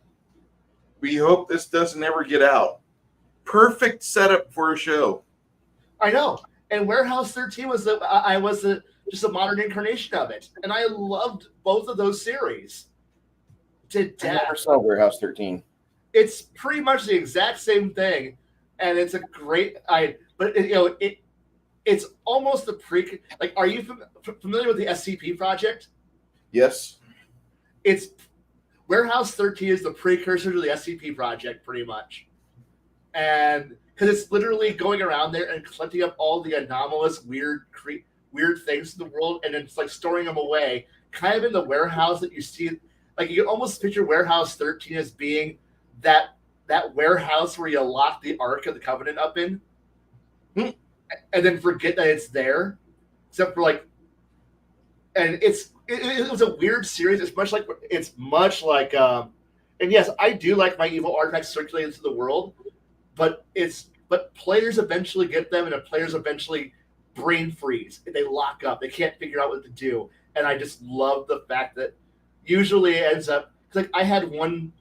[SPEAKER 4] we hope this doesn't ever get out. Perfect setup for a show.
[SPEAKER 2] I know. And Warehouse 13 was just a modern incarnation of it. And I loved both of those series to
[SPEAKER 4] I
[SPEAKER 2] death.
[SPEAKER 4] never saw Warehouse 13.
[SPEAKER 2] It's pretty much the exact same thing, and it's a great. It's almost the pre. Like, are you familiar with the SCP project?
[SPEAKER 4] Yes.
[SPEAKER 2] It's Warehouse 13 is the precursor to the SCP project, pretty much, and because it's literally going around there and collecting up all the anomalous, weird things in the world, and then it's like storing them away, kind of in the warehouse that you see. Like, you can almost picture Warehouse 13 as being that warehouse where you lock the Ark of the Covenant up in, and then forget that it's there, except for like, and it was a weird series. It's much like, and yes, I do like my evil artifacts circulating through the world, but players eventually get them, and the players eventually brain freeze. They lock up. They can't figure out what to do, and I just love the fact that usually it ends up like I had one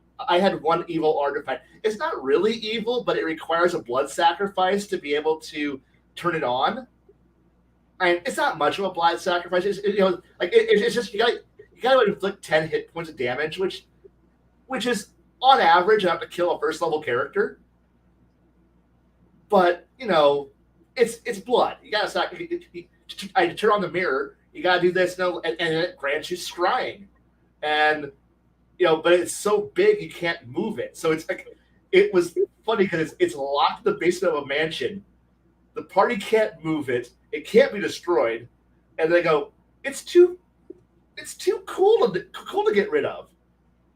[SPEAKER 2] evil artifact. It's not really evil, but it requires a blood sacrifice to be able to turn it on. And it's not much of a blood sacrifice. It's just you gotta inflict 10 hit points of damage, which is on average enough to kill a first level character. But it's blood. You gotta I turn on the mirror. You gotta do this, and it grants you scrying, and but it's so big you can't move it. So it's like, it was funny because it's locked in the basement of a mansion. The party can't move it. It can't be destroyed. And they go, it's too cool to get rid of.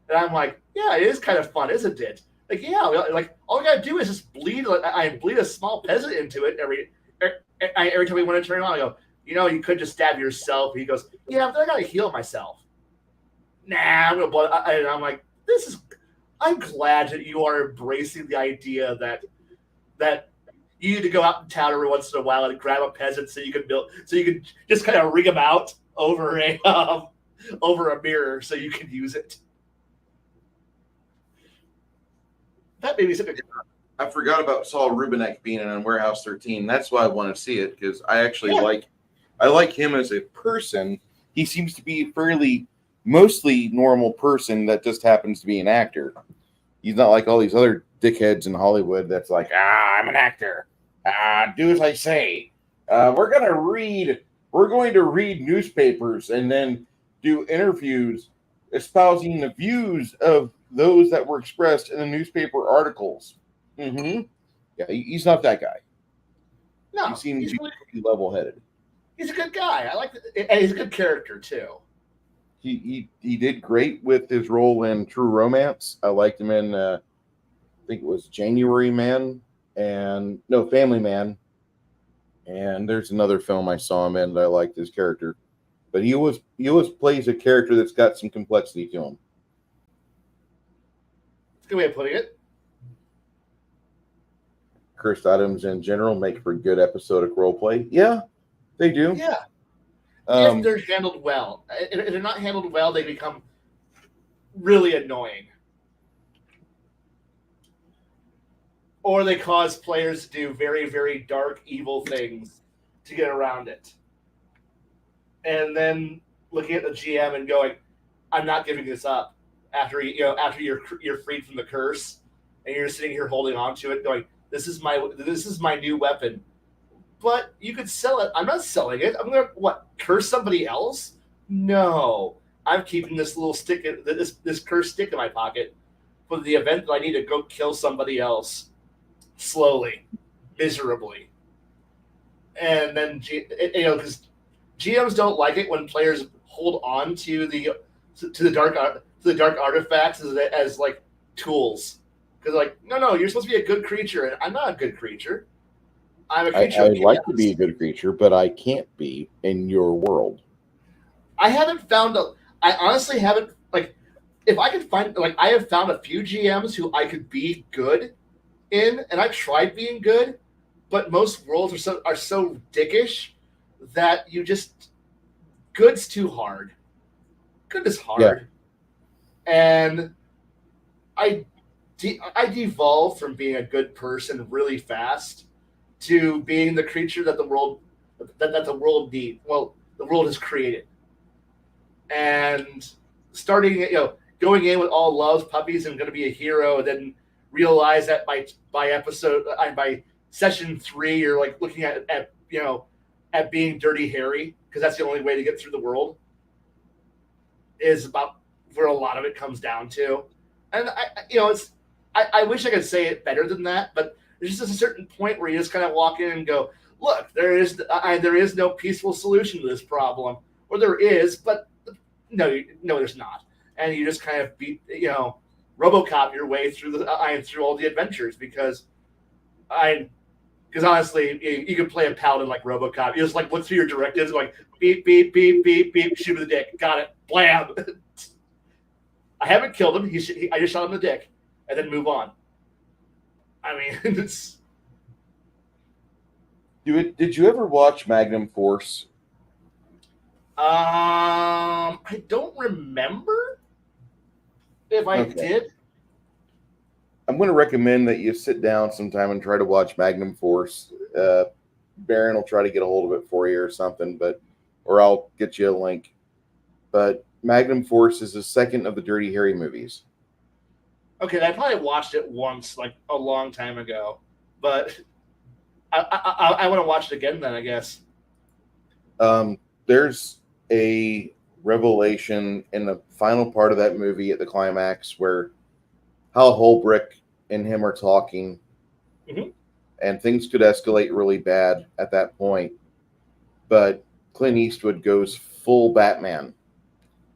[SPEAKER 2] And I'm like, yeah, it is kind of fun, isn't it? Like, yeah, like all we gotta do is just bleed. I bleed a small peasant into it every time we want to turn it on. I go, you could just stab yourself. He goes, yeah, but I gotta heal myself. Nah, I'm gonna blood. And I'm like, I'm glad that you are embracing the idea that you need to go out in town every once in a while and grab a peasant so you can just kind of rig him out over a mirror so you can use it. That made me such a.
[SPEAKER 4] I forgot about Saul Rubinek being in Warehouse 13. That's why I want to see it, because I actually like him as a person. He seems to be a mostly normal person that just happens to be an actor. He's not like all these other dickheads in Hollywood that's like, I'm an actor. Do as I say. We're going to read newspapers and then do interviews espousing the views of those that were expressed in the newspaper articles. Mm-hmm. Yeah, he's not that guy.
[SPEAKER 2] No,
[SPEAKER 4] he seems to be level-headed.
[SPEAKER 2] He's a good guy. I like it, and he's a good character too.
[SPEAKER 4] He did great with his role in True Romance. I liked him in I think it was Family Man, And there's another film I saw him in that I liked his character, but he always plays a character that's got some complexity to him.
[SPEAKER 2] It's a good way of putting it.
[SPEAKER 4] Cursed items in general make for good episodic role play. Yeah, they do.
[SPEAKER 2] Yeah, if they're handled well. If they're not handled well, they become really annoying. Or they cause players to do very, very dark, evil things to get around it. And then looking at the GM and going, "I'm not giving this up." After you're freed from the curse, and you're sitting here holding on to it, going, "This is my new weapon." But you could sell it. I'm not selling it. I'm gonna curse somebody else? No, I'm keeping this little stick, this cursed stick in my pocket for the event that I need to go kill somebody else. Slowly, miserably, and then because GMs don't like it when players hold on to the dark artifacts as like tools, because like no, you're supposed to be a good creature, and I'm not a good creature. I'm a creature.
[SPEAKER 4] I'd like to be a good creature, but I can't be in your world.
[SPEAKER 2] I honestly haven't if I could find I have found a few GMs who I could be good in, and I've tried being good, but most worlds are so dickish that you just good's too hard. Good is hard, and I devolved from being a good person really fast to being the creature that the world needs. Well, the world has created, and starting going in with all loves puppies and going to be a hero, and then realize that by session 3 you're like looking at being Dirty Harry, because that's the only way to get through the world, is about where a lot of it comes down to. And I wish I could say it better than that, but there's just a certain point where you just kind of walk in and go, look, there is no peaceful solution to this problem, or there is, but no, there's not, and you just kind of beat RoboCop your way through all the adventures, because honestly, you could play a paladin like RoboCop. You just like look through your directives, going beep beep beep beep beep, shoot with the dick, got it, blam. I haven't killed him. I just shot him in the dick, and then move on. I mean, it's.
[SPEAKER 4] Did you ever watch Magnum Force?
[SPEAKER 2] I don't remember if I did.
[SPEAKER 4] I'm going to recommend that you sit down sometime and try to watch Magnum Force. Baron will try to get a hold of it for you or something, or I'll get you a link. But Magnum Force is the second of the Dirty Harry movies.
[SPEAKER 2] Okay, I probably watched it once, like a long time ago, but I want to watch it again then, I guess.
[SPEAKER 4] There's a revelation in the final part of that movie at the climax where Hal Holbrook and him are talking, and things could escalate really bad at that point. But Clint Eastwood goes full Batman.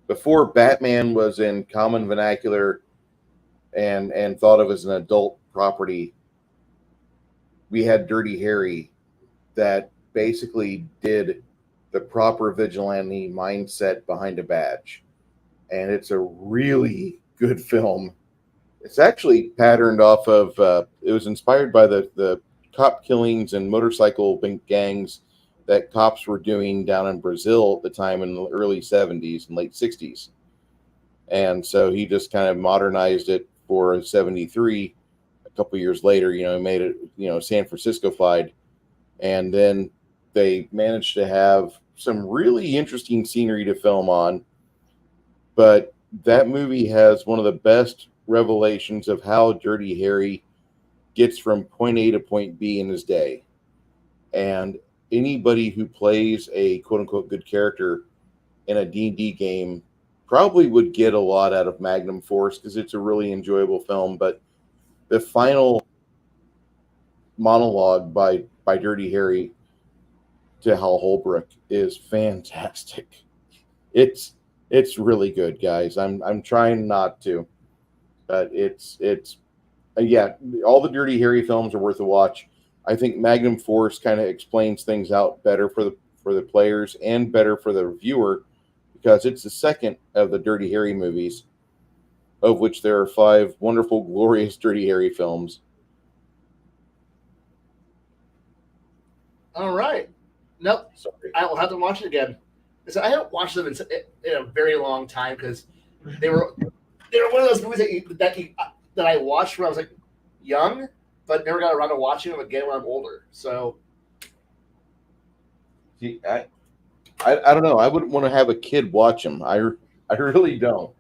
[SPEAKER 4] Before Batman was in common vernacular and thought of as an adult property, we had Dirty Harry that basically did the proper vigilante mindset behind a badge. And it's a really good film. It's actually patterned off of, it was inspired by the cop killings and motorcycle gangs that cops were doing down in Brazil at the time in the early 70s and late 60s. And so he just kind of modernized it for 73. A couple years later, made it, San Francisco-fied. And then they managed to have some really interesting scenery to film on. But that movie has one of the best revelations of how Dirty Harry gets from point A to point B in his day. And anybody who plays a quote-unquote good character in a D&D game probably would get a lot out of Magnum Force, because it's a really enjoyable film. But the final monologue by Dirty Harry to Hal Holbrook is fantastic. It's really good, guys. I'm trying not to, but it's all the Dirty Harry films are worth a watch.
[SPEAKER 1] I think Magnum Force kind of explains things out better for the players and better for the viewer because it's the second of the Dirty Harry movies, of which there are 5 wonderful, glorious Dirty Harry films.
[SPEAKER 2] All right. Nope.
[SPEAKER 1] Sorry.
[SPEAKER 2] I will have to watch it again. So I haven't watched them in a very long time because they were one of those movies that I watched when I was like young, but never got around to watching them again when I'm older. So
[SPEAKER 1] See, I don't know. I wouldn't want to have a kid watch them. I really don't.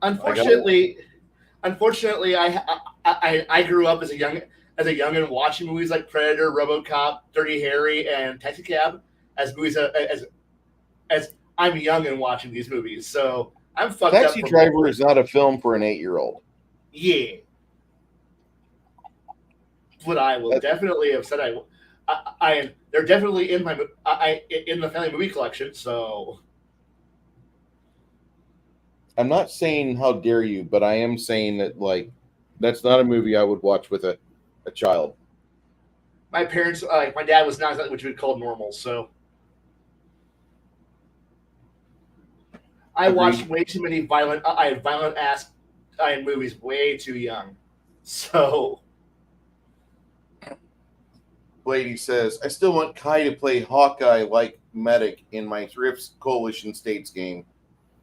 [SPEAKER 2] unfortunately, I grew up as a youngin watching movies like Predator, RoboCop, Dirty Harry, and Taxi Cab as movies as I'm young and watching these movies. So I'm fucked up.
[SPEAKER 1] Taxi Driver is not a film for an 8-year-old.
[SPEAKER 2] Yeah. But I will definitely have said they're definitely in in the family movie collection. So
[SPEAKER 1] I'm not saying how dare you, but I am saying that like that's not a movie I would watch with a child.
[SPEAKER 2] my parents, my dad was not exactly what you would call normal. So I
[SPEAKER 1] Agreed.
[SPEAKER 2] watched way too many violent ass movies way too young. So
[SPEAKER 1] Lady says, I still want Kai to play Hawkeye like medic in my Thrifts Coalition States game.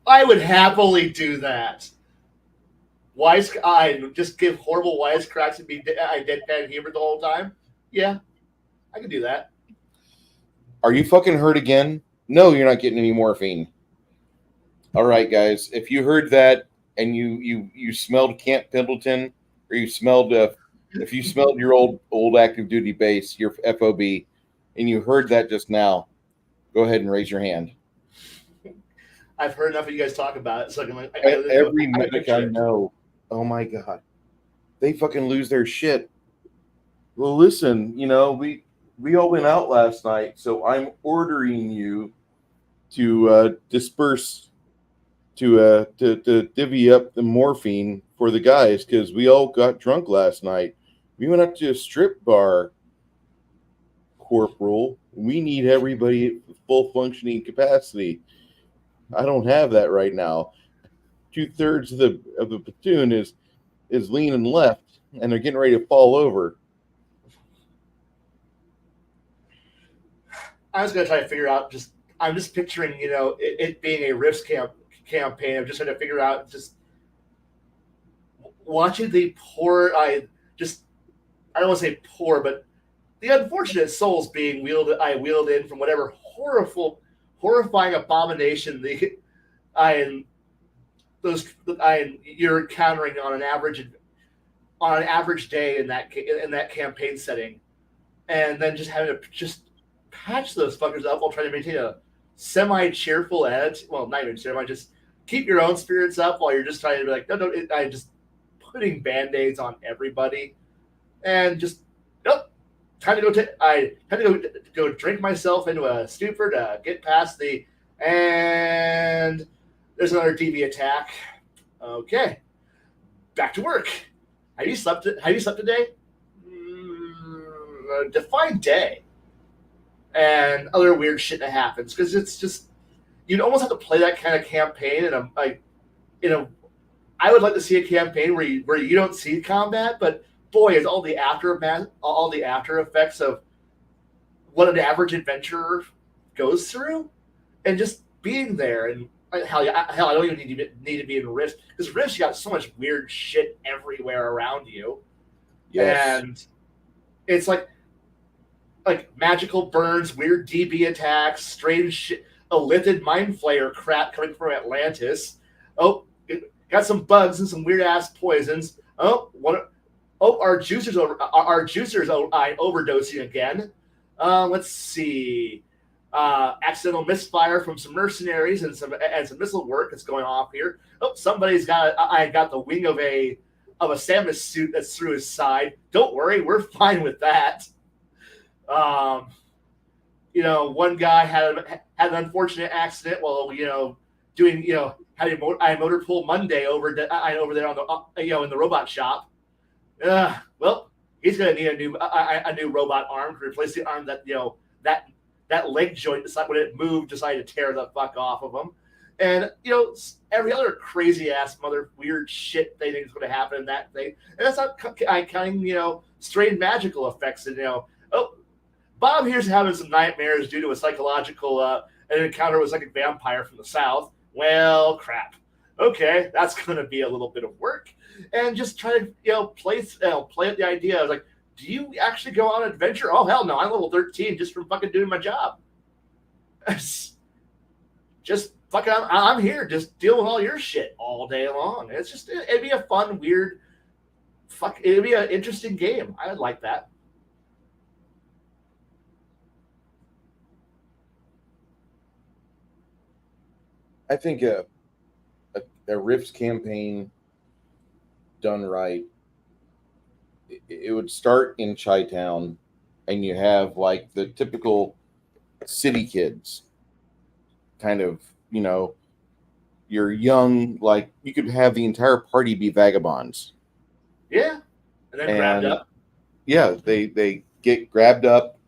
[SPEAKER 2] I would happily do that. I just give horrible wisecracks and be deadpan humor the whole time. Yeah, I can do that.
[SPEAKER 1] Are you fucking hurt again? No, you're not getting any morphine. All right, guys. If you heard that and you smelled Camp Pendleton, or you smelled if you smelled your old active duty base, your FOB, and you heard that just now, go ahead and raise your hand.
[SPEAKER 2] I've heard enough of you guys talk about it, so
[SPEAKER 1] Every medic I know, oh my god, they fucking lose their shit. Well, listen, we all went out last night, so I'm ordering you to disperse to divvy up the morphine for the guys because we all got drunk last night. We went up to a strip bar, Corporal. We need everybody at full functioning capacity. I don't have that right now. 2/3 of the platoon is leaning left, and they're getting ready to fall over.
[SPEAKER 2] I was gonna try to figure out. I'm just picturing, it being a Rifts campaign. I'm just trying to figure out just watching the poor. I don't want to say poor, but the unfortunate souls being wheeled in from whatever horrifying abomination you're encountering on an average day in that campaign setting, and then just having to just patch those fuckers up while trying to maintain a semi-cheerful attitude. Well, not even cheerful. Just keep your own spirits up while you're just trying to be like, no, I just putting band-aids on everybody, and just nope. Time to go drink myself into a stupor to get past and there's another DV attack. Okay, back to work. Have you slept today? Define day. And other weird shit that happens because it's just you'd almost have to play that kind of campaign I would like to see a campaign where you don't see combat, but boy, is all the after effects of what an average adventurer goes through, and just being there. And hell, I don't even need to be in Rifts because Rifts, you got so much weird shit everywhere around you. Yes. And it's like magical burns, weird DB attacks, strange shit, a lifted mind flayer crap coming from Atlantis. Oh, got some bugs and some weird ass poisons. Our juicers overdosing again. Let's see. Accidental misfire from some mercenaries and some missile work that's going off here. Oh, somebody's got the wing of a Samus suit that's through his side. Don't worry, we're fine with that. One guy had an unfortunate accident while doing having a motor pool Monday over there on the in the robot shop. Well, he's going to need a new robot arm to replace the arm that that leg joint when it moved decided to tear the fuck off of him. And every other crazy ass weird shit they think is going to happen in that thing, and that's not kind strange magical effects. And Bob here's having some nightmares due to a psychological an encounter with a psychic vampire from the south. Well, crap. Okay, that's going to be a little bit of work, and just try to play at the idea. I was like, do you actually go on an adventure? Oh hell no, I'm level 13 just from fucking doing my job. Just fucking, I'm here, just deal with all your shit all day long. It'd be a fun, weird, it'd be an interesting game. I would like that.
[SPEAKER 4] I think a Rifts campaign done right, it would start in Chi-Town, and you have like the typical city kids, kind of, you're young, like you could have the entire party be vagabonds.
[SPEAKER 2] Yeah, and then grabbed up.
[SPEAKER 4] Yeah, they get grabbed up,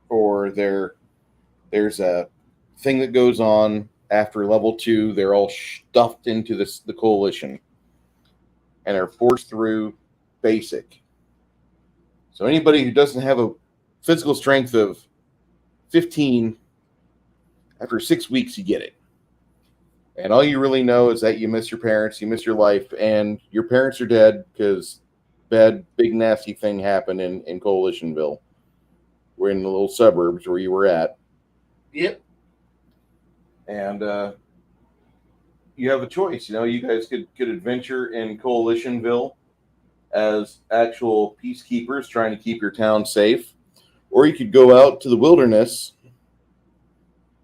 [SPEAKER 4] or there's a thing that goes on after level 2. They're all stuffed into the coalition, and are forced through basic. So anybody who doesn't have a physical strength of 15, after 6 weeks, you get it. And all you really know is that you miss your parents, you miss your life, and your parents are dead because bad, big, nasty thing happened in Coalitionville. We're in the little suburbs where you were at.
[SPEAKER 2] Yep.
[SPEAKER 4] And you have a choice. You guys could adventure in Coalitionville as actual peacekeepers trying to keep your town safe, or you could go out to the wilderness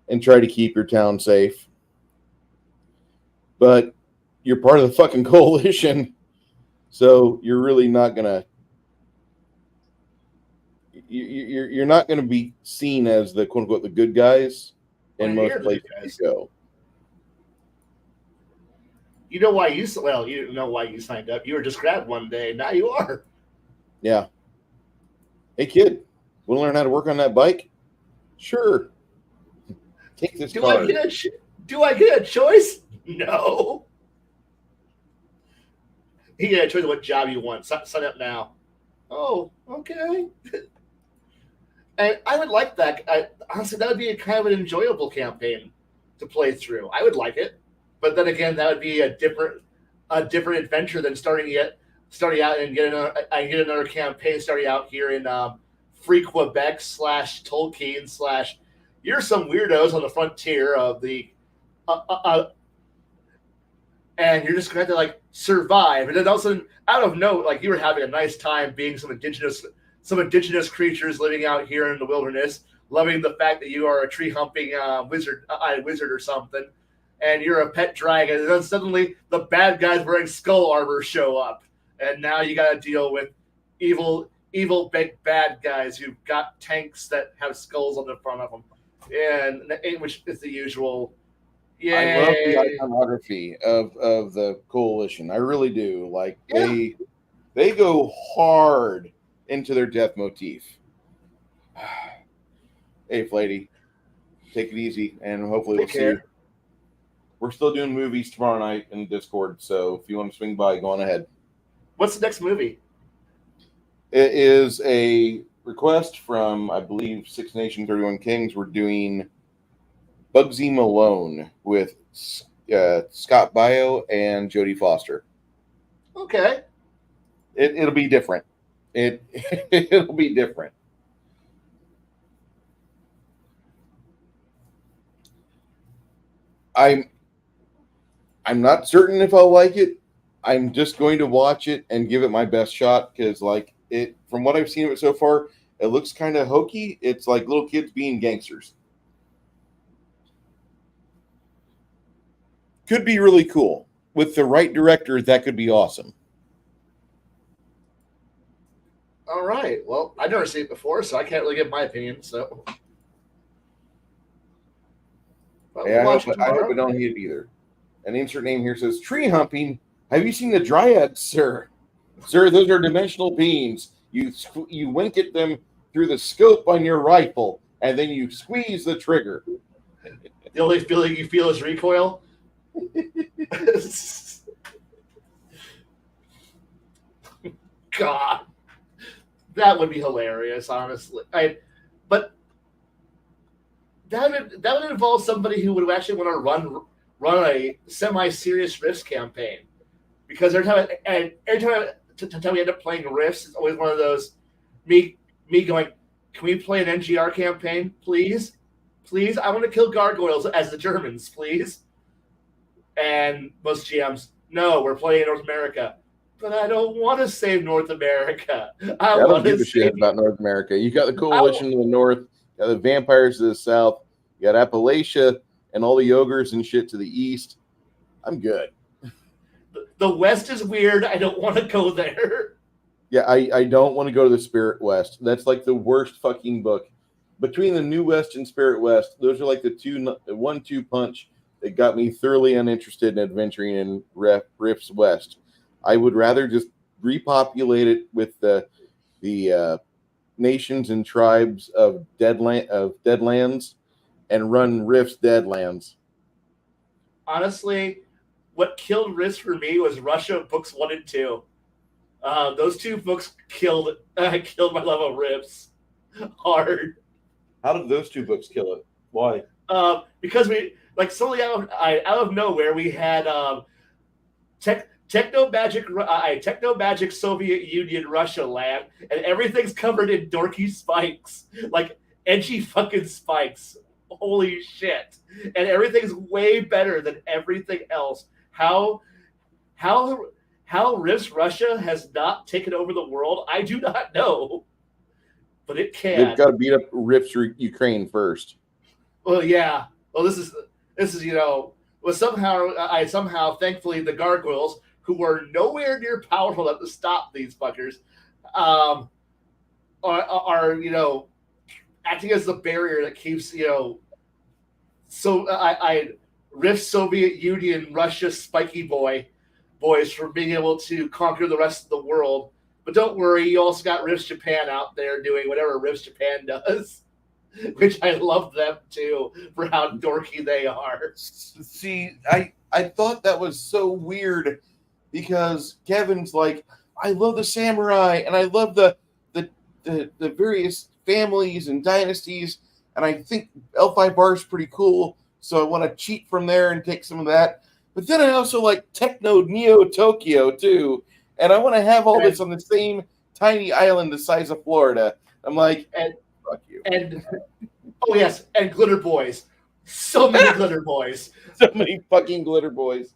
[SPEAKER 4] and try to keep your town safe. But you're part of the fucking coalition, so you're really not gonna. You're not gonna be seen as the quote unquote the good guys in most places you go.
[SPEAKER 2] You know why you don't know why you signed up. You were just grabbed one day. Now you are.
[SPEAKER 4] Yeah. Hey kid, want to learn how to work on that bike? Sure. Take this card.
[SPEAKER 2] Do I get a choice? No. You get a choice of what job you want. Sign up now. Oh, okay. And I would like that. Honestly, that would be a kind of an enjoyable campaign to play through. I would like it. But then again, that would be a different adventure than starting out and get another campaign starting out here in Free Quebec / Tolkien / you're some weirdos on the frontier of the and you're just going to have to survive. And then all of a sudden, out of note, you were having a nice time being some indigenous creatures living out here in the wilderness, loving the fact that you are a tree humping wizard or something. And you're a pet dragon, and then suddenly the bad guys wearing skull armor show up, and now you got to deal with evil big bad guys who've got tanks that have skulls on the front of them, and which is the usual. Yeah,
[SPEAKER 4] I love the iconography of the coalition. I really do. They go hard into their death motif. Hey, Flady, take it easy, and hopefully we'll see you. We're still doing movies tomorrow night in Discord, so if you want to swing by, go on ahead.
[SPEAKER 2] What's the next movie?
[SPEAKER 4] It is a request from, I believe, 6 Nations, 31 Kings. We're doing Bugsy Malone with Scott Baio and Jodie Foster.
[SPEAKER 2] Okay.
[SPEAKER 4] It'll be different. It'll be different. I'm not certain if I'll like it. I'm just going to watch it and give it my best shot because, from what I've seen of it so far, it looks kind of hokey. It's like little kids being gangsters. Could be really cool. With the right director, that could be awesome.
[SPEAKER 2] All right. Well, I've never seen it before, so I can't really give my opinion. So,
[SPEAKER 4] I hope I don't hate it either. An insert name here says, tree humping. Have you seen the dryads, sir? Sir, those are dimensional beings.
[SPEAKER 1] You wink at them through the scope on your rifle, and then you squeeze the trigger.
[SPEAKER 2] The only feeling you feel is recoil. God, that would be hilarious, honestly. But that would involve somebody who would actually want to run a semi-serious Rifts campaign, because every time we end up playing Rifts, it's always one of those me going, can we play an NGR campaign, please? Please, I want to kill gargoyles as the Germans, please. And most GMs, no, we're playing North America. But I don't want to save North America.
[SPEAKER 1] I don't give a shit about North America. You got the coalition to the north, you got the vampires to the south, you got Appalachia and all the ogres and shit to the east. I'm good.
[SPEAKER 2] The West is weird. I don't want to go there.
[SPEAKER 1] Yeah, I don't want to go to the Spirit West. That's like the worst fucking book. Between the New West and Spirit West, those are like the 1-2 punch that got me thoroughly uninterested in adventuring in Rifts West. I would rather just repopulate it with the nations and tribes of Deadlands and run Rifts Deadlands.
[SPEAKER 2] Honestly, what killed Rifts for me was Russia books 1 and 2. Those 2 books killed my love of Rifts hard.
[SPEAKER 1] How did those 2 books kill it? Why?
[SPEAKER 2] Because we suddenly out of nowhere we had techno magic Soviet Union Russia land, and everything's covered in dorky spikes, like edgy fucking spikes. Holy shit! And everything's way better than everything else. How Rifts Russia has not taken over the world, I do not know, but it can.
[SPEAKER 1] They've got to beat up Rifts Ukraine first.
[SPEAKER 2] Well, yeah. Well, this is somehow thankfully the gargoyles, who were nowhere near powerful enough to stop these fuckers, are acting as the barrier that keeps Rifts Soviet Union Russia spiky boys from being able to conquer the rest of the world. But don't worry, you also got Rifts Japan out there doing whatever Rifts Japan does, which I love them too for how dorky they are.
[SPEAKER 1] See, I thought that was so weird because Kevin's like, I love the samurai and I love the various families and dynasties, and I think L5R is pretty cool, so I want to cheat from there and take some of that. But then I also like Techno Neo Tokyo too, and I want to have all this on the same tiny island the size of Florida. I'm like, fuck you.
[SPEAKER 2] And oh yes, and glitter boys. So many glitter boys.
[SPEAKER 1] So many fucking glitter boys.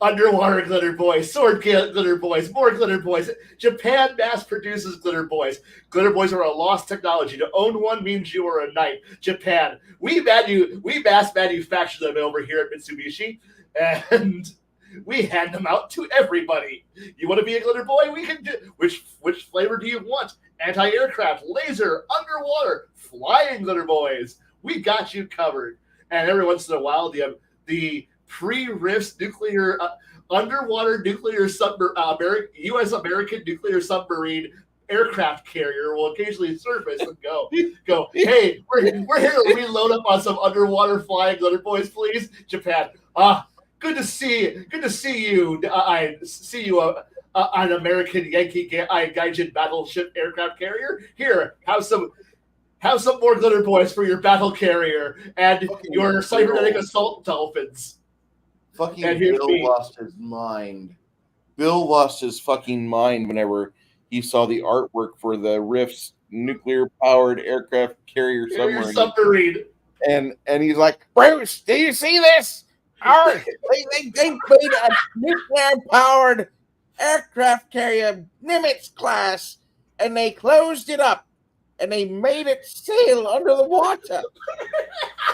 [SPEAKER 2] Underwater glitter boys, sword glitter boys, more glitter boys. Japan mass produces glitter boys. Glitter boys are a lost technology. To own one means you are a knight. Japan, we mass manufacture them over here at Mitsubishi, and we hand them out to everybody. You want to be a glitter boy? We can do. Which flavor do you want? Anti-aircraft, laser, underwater, flying glitter boys. We got you covered. And every once in a while, the pre-Rifts nuclear underwater nuclear U.S. American nuclear submarine aircraft carrier will occasionally surface and go. Hey, we're here to reload up on some underwater flying glitter boys, please. Japan, good to see you. I see you. An American Yankee Gaijin battleship aircraft carrier. Here, have some more glitter boys for your battle carrier and fucking your cybernetic assault dolphins.
[SPEAKER 1] Fucking Bill lost his mind. Bill lost his fucking mind whenever he saw the artwork for the Rifts nuclear-powered aircraft carrier submarine. And he's like, Bruce, do you see this? They made a nuclear-powered aircraft carrier Nimitz class, and they closed it up, and they made it sail under the water.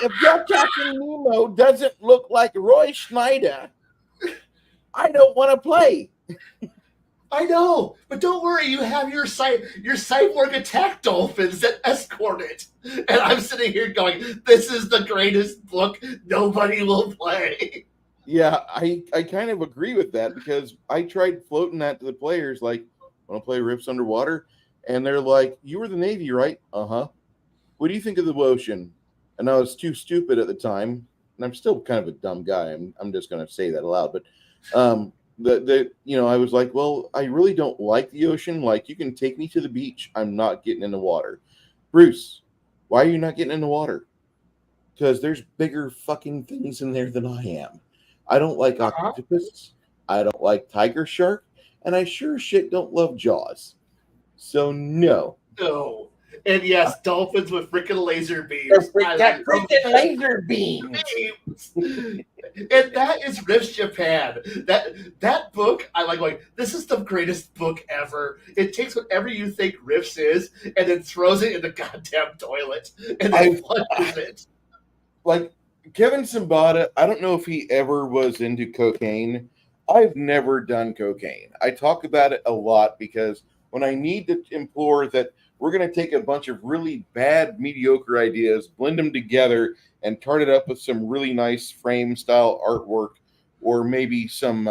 [SPEAKER 1] If your Captain Nemo doesn't look like Roy Schneider, I don't want to play.
[SPEAKER 2] I know, but don't worry. You have your cyborg attack dolphins that escort it. And I'm sitting here going, this is the greatest book. Nobody will play.
[SPEAKER 1] Yeah, I kind of agree with that because I tried floating that to the players, like, want to play Rifts underwater? And they're like, "You were the Navy, right?" "Uh-huh." "What do you think of the ocean?" And I was too stupid at the time, and I'm still kind of a dumb guy. I'm just going to say that aloud. But I was like, "Well, I really don't like the ocean. Like, you can take me to the beach. I'm not getting in the water." "Bruce, why are you not getting in the water?" "Because there's bigger fucking things in there than I am. I don't like
[SPEAKER 2] Uh-huh.
[SPEAKER 1] octopus. I don't like tiger shark, and I sure shit don't love Jaws. So no."
[SPEAKER 2] No. And yes, dolphins with freaking laser beams. I
[SPEAKER 3] Got
[SPEAKER 2] love
[SPEAKER 3] freaking laser beams.
[SPEAKER 2] beams. And that is Rift Japan. That book, I like going, this is the greatest book ever. It takes whatever you think Rifts is and then throws it in the goddamn toilet and then flushes it.
[SPEAKER 1] Like Kevin Simbada, I don't know if he ever was into cocaine. I've never done cocaine. I talk about it a lot because when I need to implore that we're going to take a bunch of really bad, mediocre ideas, blend them together, and tart it up with some really nice frame style artwork, or maybe some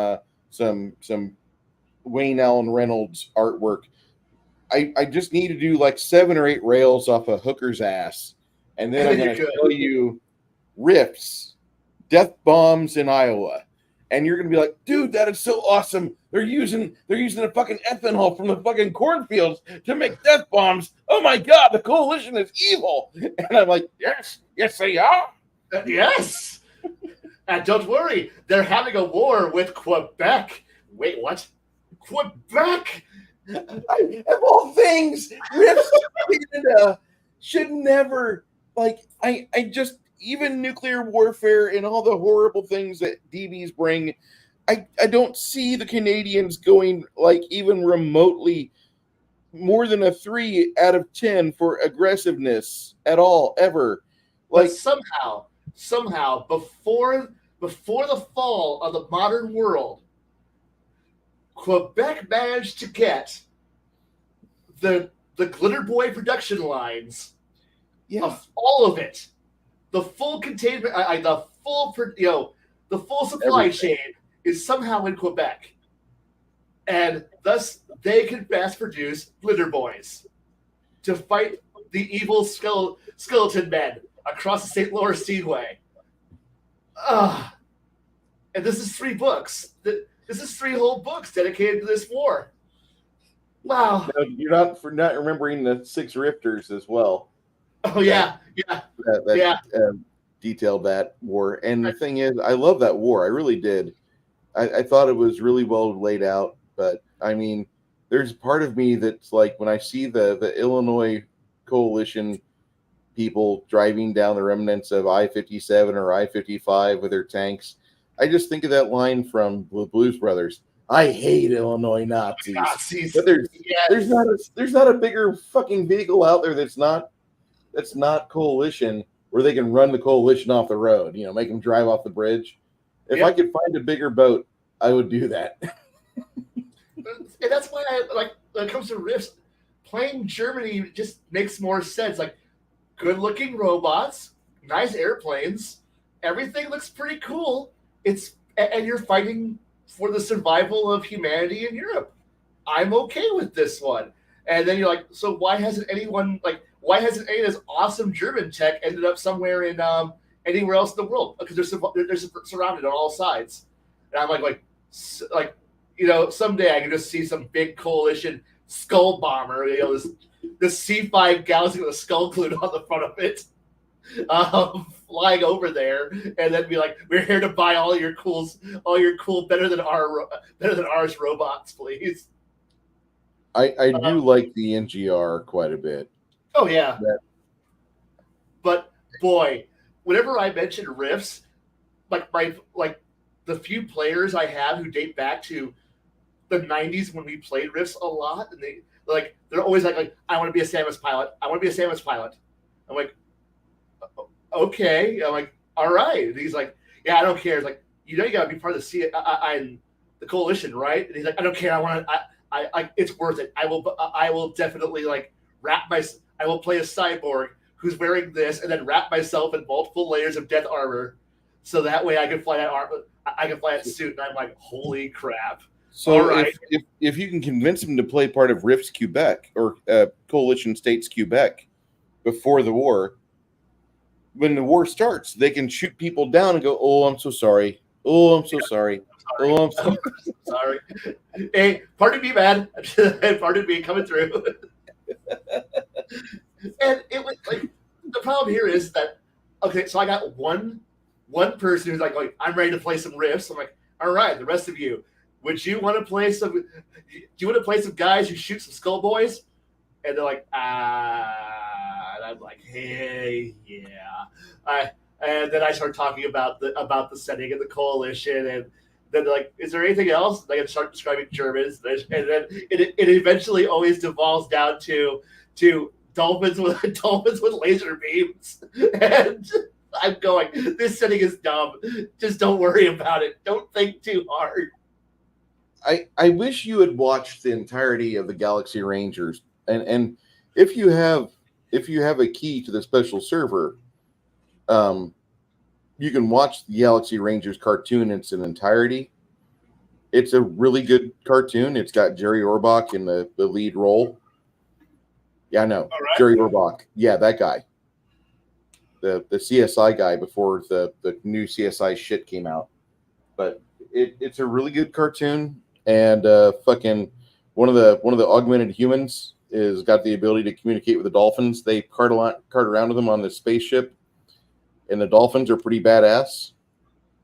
[SPEAKER 1] Wayne Allen Reynolds artwork. I just need to do like 7 or 8 rails off a hooker's ass, and then I'm going to show you riffs, death bombs in Iowa, and you're gonna be like, "Dude, that is so awesome! They're using the fucking ethanol from the fucking cornfields to make death bombs. Oh my god, the coalition is evil!" And I'm like, "Yes, they are."
[SPEAKER 2] Yes. And don't worry, they're having a war with Quebec. Wait, what? Quebec?
[SPEAKER 1] Of all things, riffs Canada should never I just even nuclear warfare and all the horrible things that DBs bring. I don't see the Canadians going like even remotely more than a 3 out of 10 for aggressiveness at all ever. Like
[SPEAKER 2] But somehow, before the fall of the modern world, Quebec managed to get the Glitter Boy production lines of all of it, the full containment, the full supply chain is somehow in Quebec, and thus they can mass produce Glitter Boys to fight the evil skeleton men across the St. Lawrence Seaway. And this is 3 books. This is 3 whole books dedicated to this war. Wow.
[SPEAKER 1] No, you're not remembering the 6 Rifters as well.
[SPEAKER 2] Oh yeah,
[SPEAKER 1] detailed that war. And the thing is, I love that war. I really did. I thought it was really well laid out. But I mean, there's part of me that's like when I see the Illinois coalition people driving down the remnants of I-57 or I-55 with their tanks, I just think of that line from the Blues Brothers. "I hate Illinois Nazis." But there's not a bigger fucking vehicle out there that's not coalition where they can run the coalition off the road, make them drive off the bridge. If I could find a bigger boat, I would do that.
[SPEAKER 2] And that's why I like when it comes to Rifts, playing Germany just makes more sense. Like good looking robots, nice airplanes, everything looks pretty cool. And you're fighting for the survival of humanity in Europe. I'm okay with this one. And then you're like, so why hasn't any of this awesome German tech ended up somewhere in anywhere else in the world? Because they're surrounded on all sides. And I'm like, someday I can just see some big coalition skull bomber, this C5 Galaxy with a skull glued on the front of it, flying over there, and then be like, "We're here to buy all your cool better than ours robots, please."
[SPEAKER 1] I do like the NGR quite a bit.
[SPEAKER 2] Oh yeah. But boy, whenever I mention Rifts, like the few players I have who date back to the 90s when we played Rifts a lot, and they're always like, "I want to be a Samus pilot. I want to be a Samus pilot." I'm like, "Okay." I'm like, "All right." And he's like, "Yeah, I don't care." It's like, you gotta be part of the coalition, right? And he's like, "I don't care. It's worth it. I will definitely I will play a cyborg who's wearing this and then wrap myself in multiple layers of death armor, so that way I can fly that armor. I can fly that suit." And I'm like, "Holy crap!"
[SPEAKER 4] So
[SPEAKER 2] All right.
[SPEAKER 4] if you can convince him to play part of RIF's Quebec or Coalition States Quebec before the war, when the war starts, they can shoot people down and go, "Oh, I'm so sorry. Oh, I'm so sorry. Oh, I'm so
[SPEAKER 2] Sorry. Hey, pardon me, man. Pardon me coming through. And it was like the problem here is that okay, so I got one person who's like, I'm ready to play some riffs. I'm like, all right, the rest of you, would you want to play some? Do you want to play some guys who shoot some skull boys? And they're like, and I'm like, hey, yeah. And then I start talking about the setting of the coalition, and then they're like, is there anything else? And I start describing Germans, and then it eventually always devolves down to dolphins with laser beams, and I'm going, this setting is dumb. Just don't worry about it. Don't think too hard.
[SPEAKER 4] I wish you had watched the entirety of the Galaxy Rangers, and if you have a key to the special server, you can watch the Galaxy Rangers cartoon in its entirety. It's a really good cartoon. It's got Jerry Orbach in the lead role. Yeah, I know.
[SPEAKER 2] Right.
[SPEAKER 4] Jerry Orbach. Yeah, that guy. The CSI guy before the new CSI shit came out. But it's a really good cartoon, and fucking one of the augmented humans is got the ability to communicate with the dolphins. They cart around with them on the spaceship, and the dolphins are pretty badass.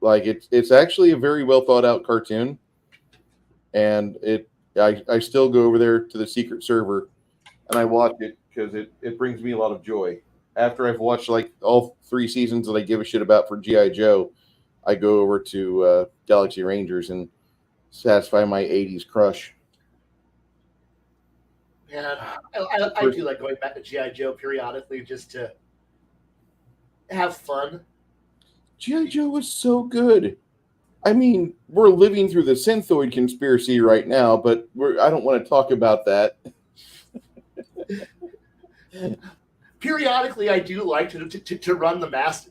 [SPEAKER 4] Like it's actually a very well thought out cartoon, and I still go over there to the secret server and I watch it because it brings me a lot of joy. After I've watched like all 3 seasons that I give a shit about for G.I. Joe, I go over to Galaxy Rangers and satisfy my 80s crush.
[SPEAKER 2] Yeah, I do like going back to G.I. Joe periodically just to have fun.
[SPEAKER 4] G.I. Joe was so good. I mean, we're living through the Synthoid conspiracy right now, but I don't want to talk about that.
[SPEAKER 2] Periodically, I do like to run the mass.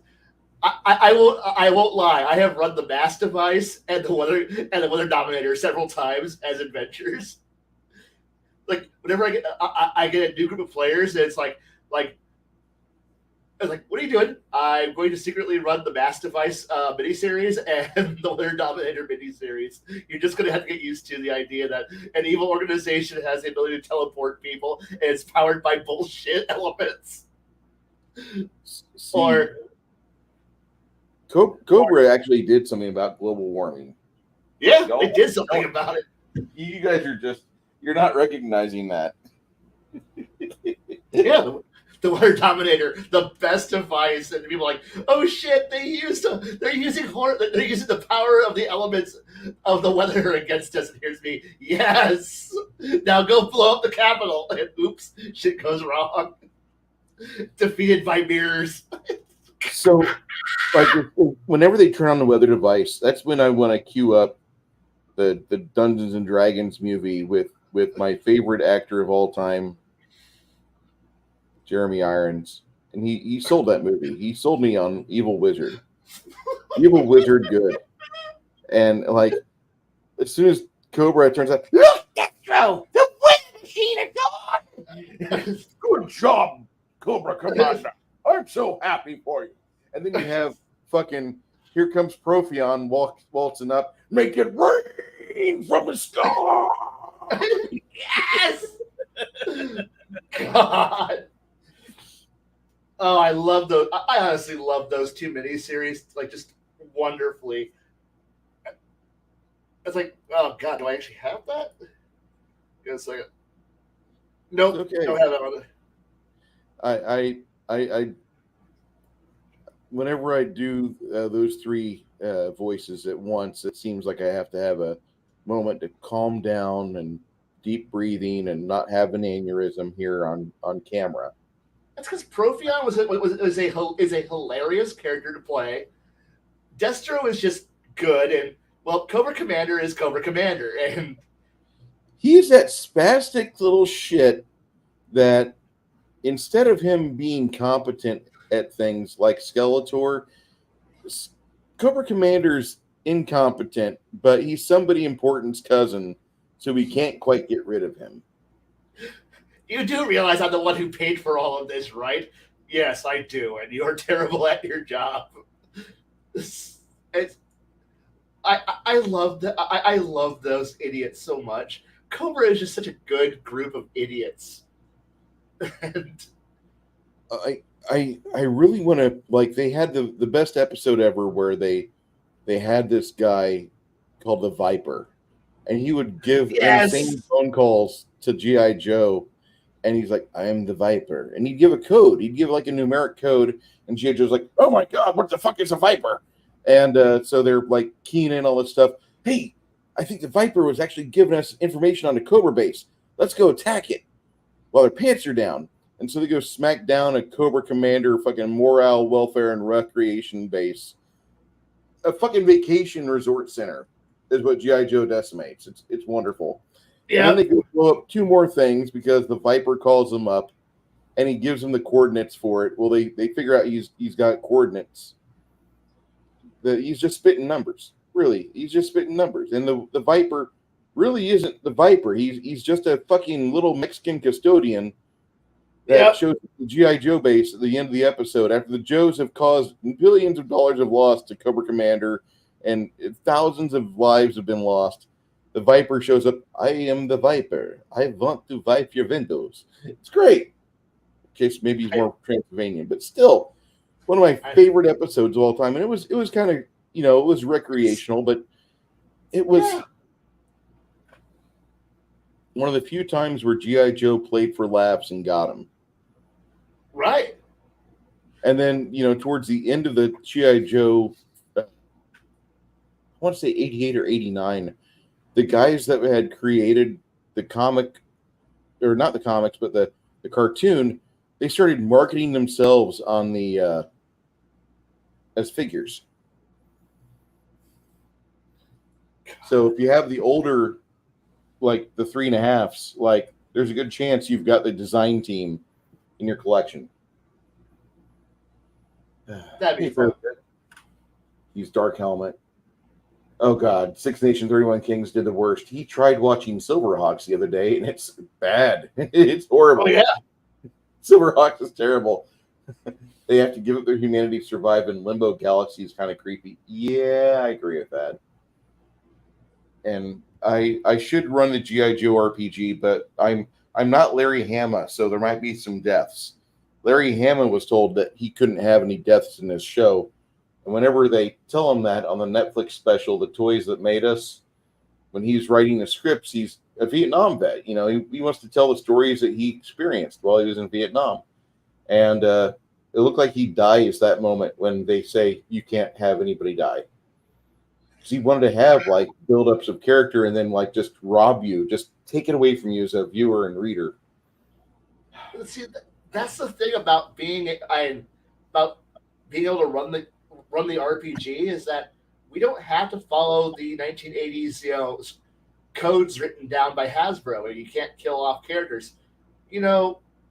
[SPEAKER 2] I won't lie. I have run the mass device and the weather dominator several times as adventures. Like whenever I get a new group of players, and it's like I was like, what are you doing? I'm going to secretly run the Mass Device miniseries and the Weather Dominator miniseries. You're just going to have to get used to the idea that an evil organization has the ability to teleport people and it's powered by bullshit elements. Or
[SPEAKER 4] Cobra actually did something about global warming.
[SPEAKER 2] Yeah, they did something about it.
[SPEAKER 4] You guys you're not recognizing that.
[SPEAKER 2] Yeah. The Weather Dominator, the best device, and people are like, oh shit, they're using the power of the elements of the weather against us. And here's me, yes, now go blow up the Capitol, and oops, shit goes wrong. Defeated by mirrors.
[SPEAKER 4] So, like, whenever they turn on the weather device, that's when I want to queue up the Dungeons and Dragons movie with my favorite actor of all time, Jeremy Irons, and he sold that movie. He sold me on Evil Wizard. Evil Wizard good. And like as soon as Cobra turns out, look, Destro, the wind machine is gone. Good job, Cobra Commander. I'm so happy for you. And then you have fucking here comes Profion waltzing up, make it rain from the sky.
[SPEAKER 2] Yes. God. Oh, I love those. I honestly love those 2 miniseries, like just wonderfully. It's like, oh god, do I actually have that? Give a second. Nope,
[SPEAKER 4] Okay.
[SPEAKER 2] don't have that one.
[SPEAKER 4] I whenever I do those 3 voices at once, it seems like I have to have a moment to calm down and deep breathing and not have an aneurysm here on camera.
[SPEAKER 2] That's because Profion is a hilarious character to play. Destro is just good, and well, Cobra Commander is Cobra Commander, and
[SPEAKER 4] he's that spastic little shit that instead of him being competent at things like Skeletor, Cobra Commander's
[SPEAKER 1] incompetent, but he's somebody important's cousin, so we can't quite get rid of him.
[SPEAKER 2] You do realize I'm the one who paid for all of this, right? Yes, I do, and you're terrible at your job. I love I love those idiots so much. Cobra is just such a good group of idiots. And
[SPEAKER 1] I really want to, like, they had the best episode ever where they had this guy called the Viper, and he would give
[SPEAKER 2] Yes!
[SPEAKER 1] insane phone calls to G.I. Joe, and he's like, I am the Viper. And he'd give a code. He'd give like a numeric code, and G.I. Joe's like, oh my God, what the fuck is a Viper? And so they're like keying in all this stuff. Hey, I think the Viper was actually giving us information on the Cobra base. Let's go attack it while their pants are down. And so they go smack down a Cobra Commander fucking morale, welfare, and recreation base. A fucking vacation resort center is what G.I. Joe decimates. It's wonderful.
[SPEAKER 2] yeah,
[SPEAKER 1] And then they go blow up two more things because the Viper calls them up and he gives them the coordinates for it. Well, they figure out he's got coordinates. He's just spitting numbers. Really, he's just spitting numbers. And the Viper really isn't the Viper. He's just a fucking little Mexican custodian that shows the G.I. Joe base at the end of the episode after the Joes have caused billions of dollars of loss to Cobra Commander and thousands of lives have been lost. The Viper shows up. I am the Viper. I want to wipe your windows. It's great. In case maybe he's more Transylvanian, but still one of my favorite episodes of all time. And it was kind of, it was recreational, but it was one of the few times where G.I. Joe played for laughs and got him.
[SPEAKER 2] right.
[SPEAKER 1] And then, towards the end of the G.I. Joe, I want to say 88 or 89, the guys that had created the comic, or not the comics, but the cartoon, they started marketing themselves on the as figures. So if you have the older, like the 3.5s, like there's a good chance you've got the design team in your collection.
[SPEAKER 2] That'd be fun.
[SPEAKER 1] Use Dark Helmet. Oh God, Six Nation 31 Kings did the worst. He tried watching Silverhawks the other day, and it's bad. It's horrible.
[SPEAKER 2] Oh yeah.
[SPEAKER 1] Silverhawks is terrible. They have to give up their humanity to survive in limbo galaxies. Kind of creepy. Yeah, I agree with that. And I should run the G.I. Joe RPG, but I'm not Larry Hama, so there might be some deaths. Larry Hama was told that he couldn't have any deaths in this show. And whenever they tell him that on the Netflix special, The Toys That Made Us, when he's writing the scripts, he's a Vietnam vet. He wants to tell the stories that he experienced while he was in Vietnam. And it looked like he dies that moment when they say you can't have anybody die. Because he wanted to have like buildups of character and then like just rob you, just take it away from you as a viewer and reader.
[SPEAKER 2] See, that's the thing about being able to run the RPG is that we don't have to follow the 1980s, codes written down by Hasbro, and you can't kill off characters.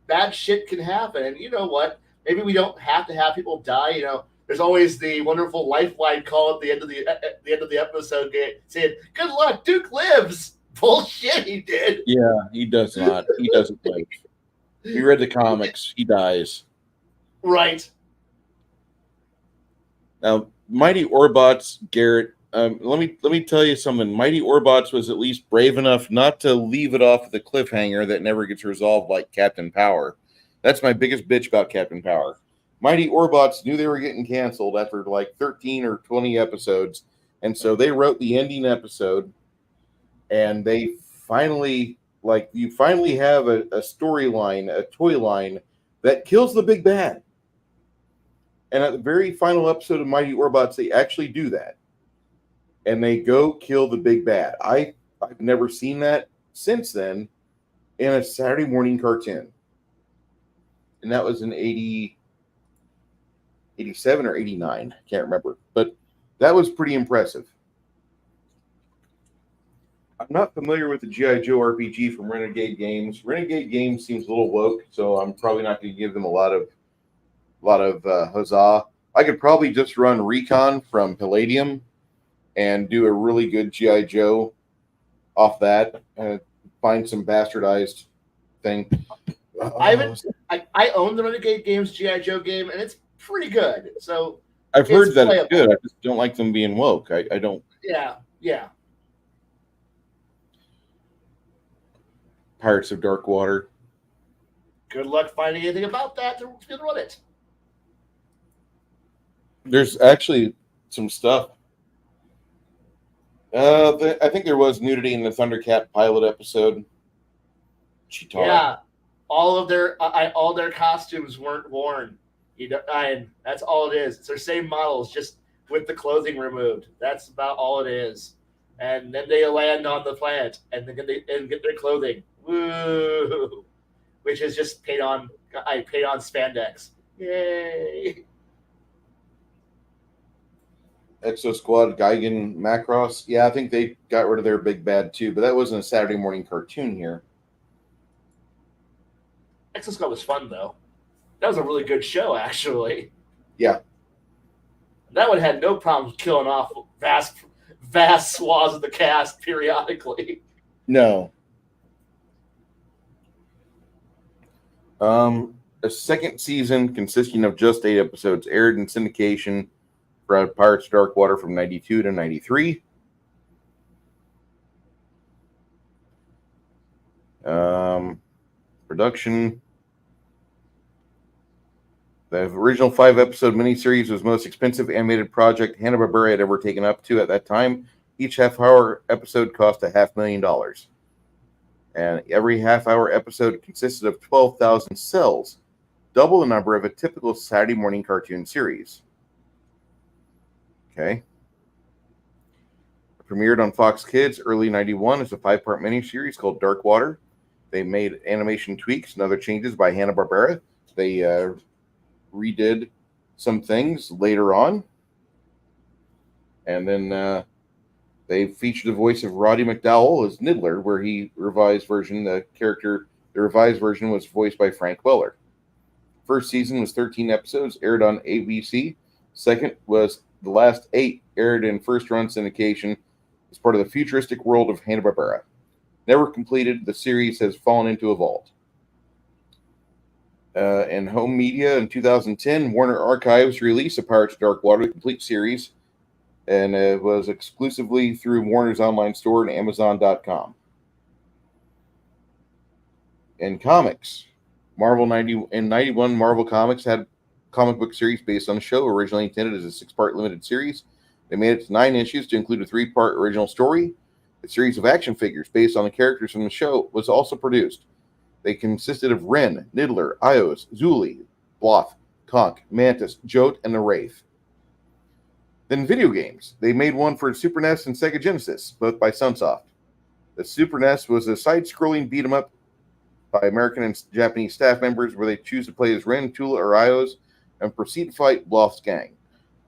[SPEAKER 2] Bad shit can happen, and you know what? Maybe we don't have to have people die. There's always the wonderful lifeline call at the end of the episode saying, "Good luck, Duke lives." Bullshit, he did.
[SPEAKER 1] Yeah, he does not. He doesn't live. He read the comics. He dies.
[SPEAKER 2] Right.
[SPEAKER 1] Now, Mighty Orbots, Garrett. Let me tell you something. Mighty Orbots was at least brave enough not to leave it off the cliffhanger that never gets resolved like Captain Power. That's my biggest bitch about Captain Power. Mighty Orbots knew they were getting canceled after like 13 or 20 episodes, and so they wrote the ending episode, and they finally, you finally have a storyline, a toy line that kills the big bad. And at the very final episode of Mighty Orbots, they actually do that. And they go kill the big bad. I've never seen that since then in a Saturday morning cartoon. And that was in 87 or 89. Can't remember. But that was pretty impressive. I'm not familiar with the G.I. Joe RPG from Renegade Games. Renegade Games seems a little woke, so I'm probably not going to give them a lot of huzzah. I could probably just run Recon from Palladium and do a really good GI Joe off that. Find some bastardized thing.
[SPEAKER 2] I own the Renegade Games GI Joe game, and it's pretty good. So
[SPEAKER 1] I've heard
[SPEAKER 2] it's
[SPEAKER 1] that
[SPEAKER 2] playable.
[SPEAKER 1] it's good. I just don't like them being woke. I don't.
[SPEAKER 2] Yeah.
[SPEAKER 1] Pirates of Dark Water.
[SPEAKER 2] Good luck finding anything about that to run it.
[SPEAKER 1] There's actually some stuff. I think there was nudity in the Thundercat pilot episode. Cheetah.
[SPEAKER 2] Yeah, all their costumes weren't worn. And that's all it is. It's their same models, just with the clothing removed. That's about all it is. And then they land on the planet and get their clothing. Woo! Which is just paid on spandex. Yay!
[SPEAKER 1] Exo Squad, Gigan, Macross. Yeah, I think they got rid of their big bad too, but that wasn't a Saturday morning cartoon here.
[SPEAKER 2] Exo Squad was fun though. That was a really good show, actually.
[SPEAKER 1] Yeah.
[SPEAKER 2] That one had no problems killing off vast swaths of the cast periodically.
[SPEAKER 1] No. A second season consisting of just 8 episodes aired in syndication for Pirates of Dark Water from 92 to 93. Production. The original 5-episode miniseries was the most expensive animated project Hanna-Barbera had ever taken up to at that time. Each half-hour episode cost $500,000. And every half-hour episode consisted of 12,000 cells, double the number of a typical Saturday morning cartoon series. Okay. It premiered on Fox Kids early 91 as a 5-part miniseries called Dark Water. They made animation tweaks and other changes by Hanna-Barbera. They redid some things later on. And then they featured the voice of Roddy McDowell as Niddler, where the revised version was voiced by Frank Weller. First season was 13 episodes, aired on ABC. Second was the last 8, aired in first-run syndication as part of the futuristic world of Hanna-Barbera. Never completed, the series has fallen into a vault. In home media in 2010, Warner Archives released a Pirates of Dark Water complete series, and it was exclusively through Warner's online store and Amazon.com. In comics, in 91, Marvel Comics had a comic book series based on the show, originally intended as a 6-part limited series. They made it to 9 issues to include a 3-part original story. A series of action figures based on the characters from the show was also produced. They consisted of Ren, Niddler, Ios, Zuli, Bloth, Conk, Mantis, Jote, and the Wraith. Then video games. They made one for Super NES and Sega Genesis, both by Sunsoft. The Super NES was a side-scrolling beat-em-up by American and Japanese staff members where they choose to play as Ren, Tula, or Ios and proceed to fight Bloth's gang.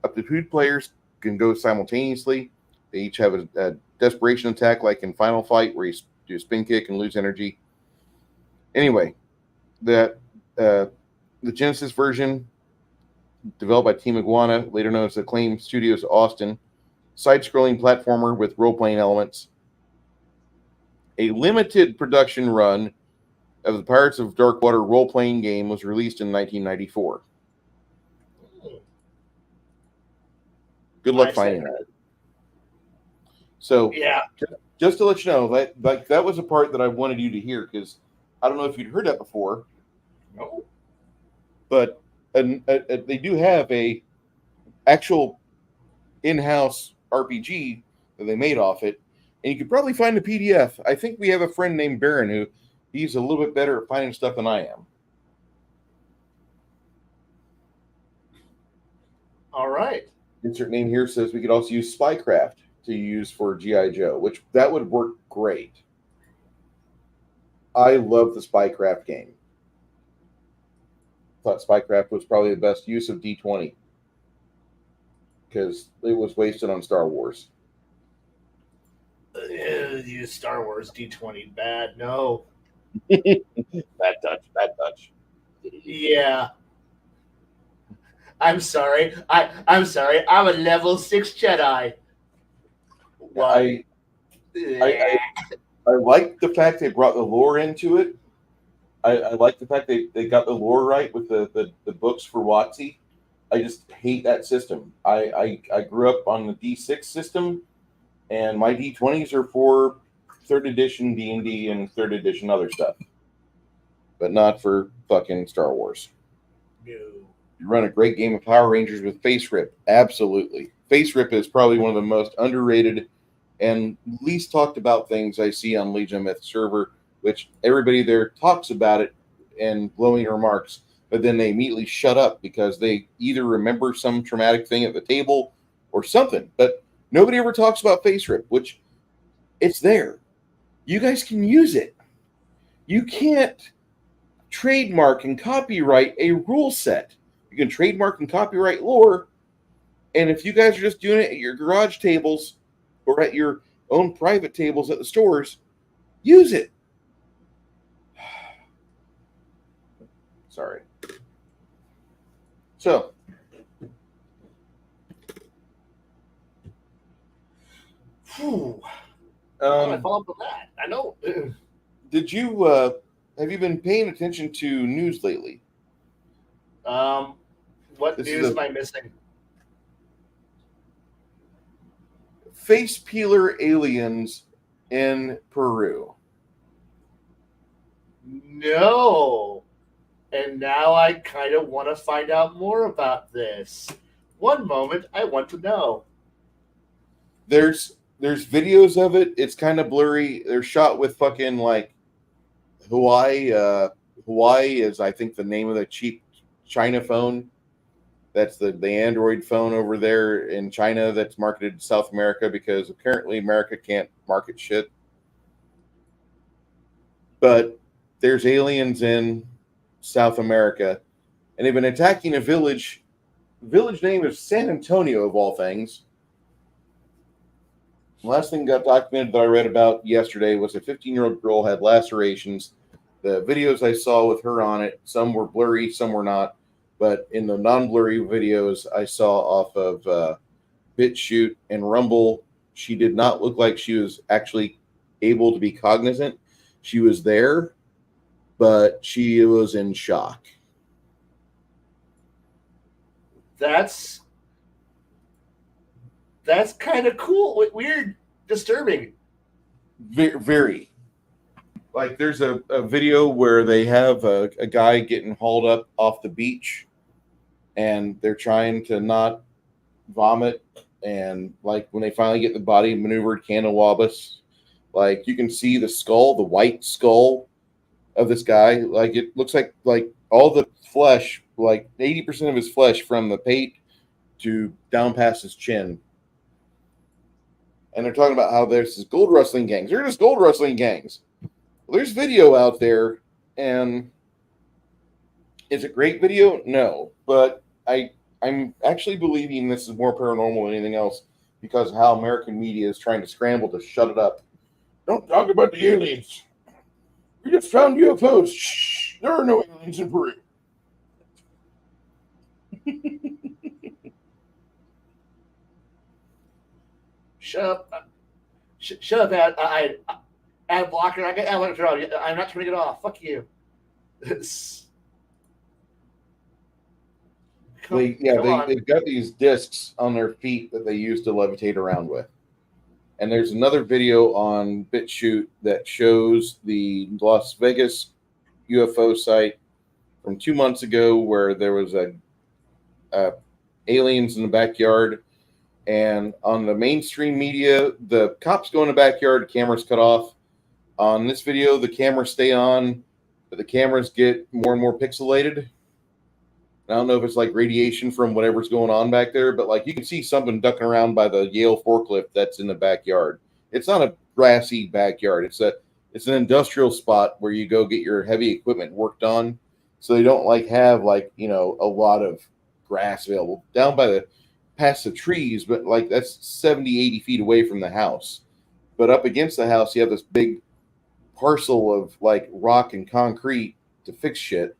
[SPEAKER 1] Up to 2 players can go simultaneously. They each have a desperation attack like in Final Fight where you do a spin kick and lose energy. Anyway, the Genesis version, developed by Team Iguana, later known as Acclaim Studios Austin, side-scrolling platformer with role-playing elements. A limited production run of the Pirates of Dark Water role-playing game was released in 1994. Good luck finding that. So,
[SPEAKER 2] Yeah.
[SPEAKER 1] just to let you know, that was a part that I wanted you to hear, because I don't know if you'd heard that before.
[SPEAKER 2] No.
[SPEAKER 1] But they do have a actual in-house RPG that they made off it, and you could probably find a PDF. I think we have a friend named Baron who he's a little bit better at finding stuff than I am.
[SPEAKER 2] All right.
[SPEAKER 1] Insert name here says we could also use Spycraft to use for G.I. Joe, which that would work great. I love the Spycraft game. Thought Spycraft was probably the best use of D20 because it was wasted on Star Wars.
[SPEAKER 2] Use Star Wars D20 bad. No.
[SPEAKER 1] Bad touch.
[SPEAKER 2] Yeah. I'm sorry. I'm sorry. I'm a level 6 Jedi. What?
[SPEAKER 1] I like the fact they brought the lore into it. I like the fact they got the lore right with the books for WotC. I just hate that system. I grew up on the D6 system, and my D20s are for third edition D&D and third edition other stuff, but not for fucking Star Wars.
[SPEAKER 2] No.
[SPEAKER 1] You run a great game of Power Rangers with Face Rip. Absolutely. Face Rip is probably one of the most underrated and least talked about things I see on Legion of Myth server, which everybody there talks about it and glowing remarks, but then they immediately shut up because they either remember some traumatic thing at the table or something. But nobody ever talks about Face Rip, which it's there. You guys can use it. You can't trademark and copyright a rule set. You can trademark and copyright lore, and if you guys are just doing it at your garage tables or at your own private tables at the stores, use it. Sorry. So,
[SPEAKER 2] Whew. How do I
[SPEAKER 1] um,
[SPEAKER 2] follow up with that? I know.
[SPEAKER 1] did you have you been paying attention to news lately?
[SPEAKER 2] What
[SPEAKER 1] This
[SPEAKER 2] news
[SPEAKER 1] is
[SPEAKER 2] am I missing?
[SPEAKER 1] Face peeler aliens in Peru.
[SPEAKER 2] No. And now I kind of want to find out more about this. One moment, I want to know.
[SPEAKER 1] There's videos of it. It's kind of blurry. They're shot with fucking like Hawaii. Hawaii is, I think, the name of the cheap China phone. That's the Android phone over there in China that's marketed to South America because apparently America can't market shit. But there's aliens in South America, and they've been attacking a village. Village name is San Antonio, of all things. The last thing got documented that I read about yesterday was a 15-year-old girl had lacerations. The videos I saw with her on it, some were blurry, some were not. But in the non-blurry videos I saw off of BitChute and Rumble, she did not look like she was actually able to be cognizant. She was there, but she was in shock.
[SPEAKER 2] That's kind of cool. Weird, disturbing.
[SPEAKER 1] Very. Like there's a video where they have a guy getting hauled up off the beach and they're trying to not vomit, and like when they finally get the body maneuvered canawabus, like you can see the skull, the white skull of this guy. Like it looks like all the flesh, like 80% of his flesh from the pate to down past his chin. And they're talking about how there's this gold rustling gangs. They're just gold rustling gangs. Well, there's video out there, and is it great video? No, but I'm actually believing this is more paranormal than anything else because of how American media is trying to scramble to shut it up. Don't talk about the aliens. We just found UFOs. Shh, there are no aliens in Peru.
[SPEAKER 2] Shut up. Shut up, ad blocker. I got ad blocker. I'm not turning it off. Fuck you.
[SPEAKER 1] They've got these discs on their feet that they use to levitate around with. And there's another video on BitChute that shows the Las Vegas UFO site from 2 months ago where there was a aliens in the backyard. And on the mainstream media, the cops go in the backyard, the cameras cut off. On this video, the cameras stay on, but the cameras get more and more pixelated. I don't know if it's like radiation from whatever's going on back there, but like you can see something ducking around by the Yale forklift that's in the backyard. It's not a grassy backyard. It's an industrial spot where you go get your heavy equipment worked on. So they don't have a lot of grass available down by past the trees, but like that's 70, 80 feet away from the house. But up against the house, you have this big parcel of like rock and concrete to fix shit.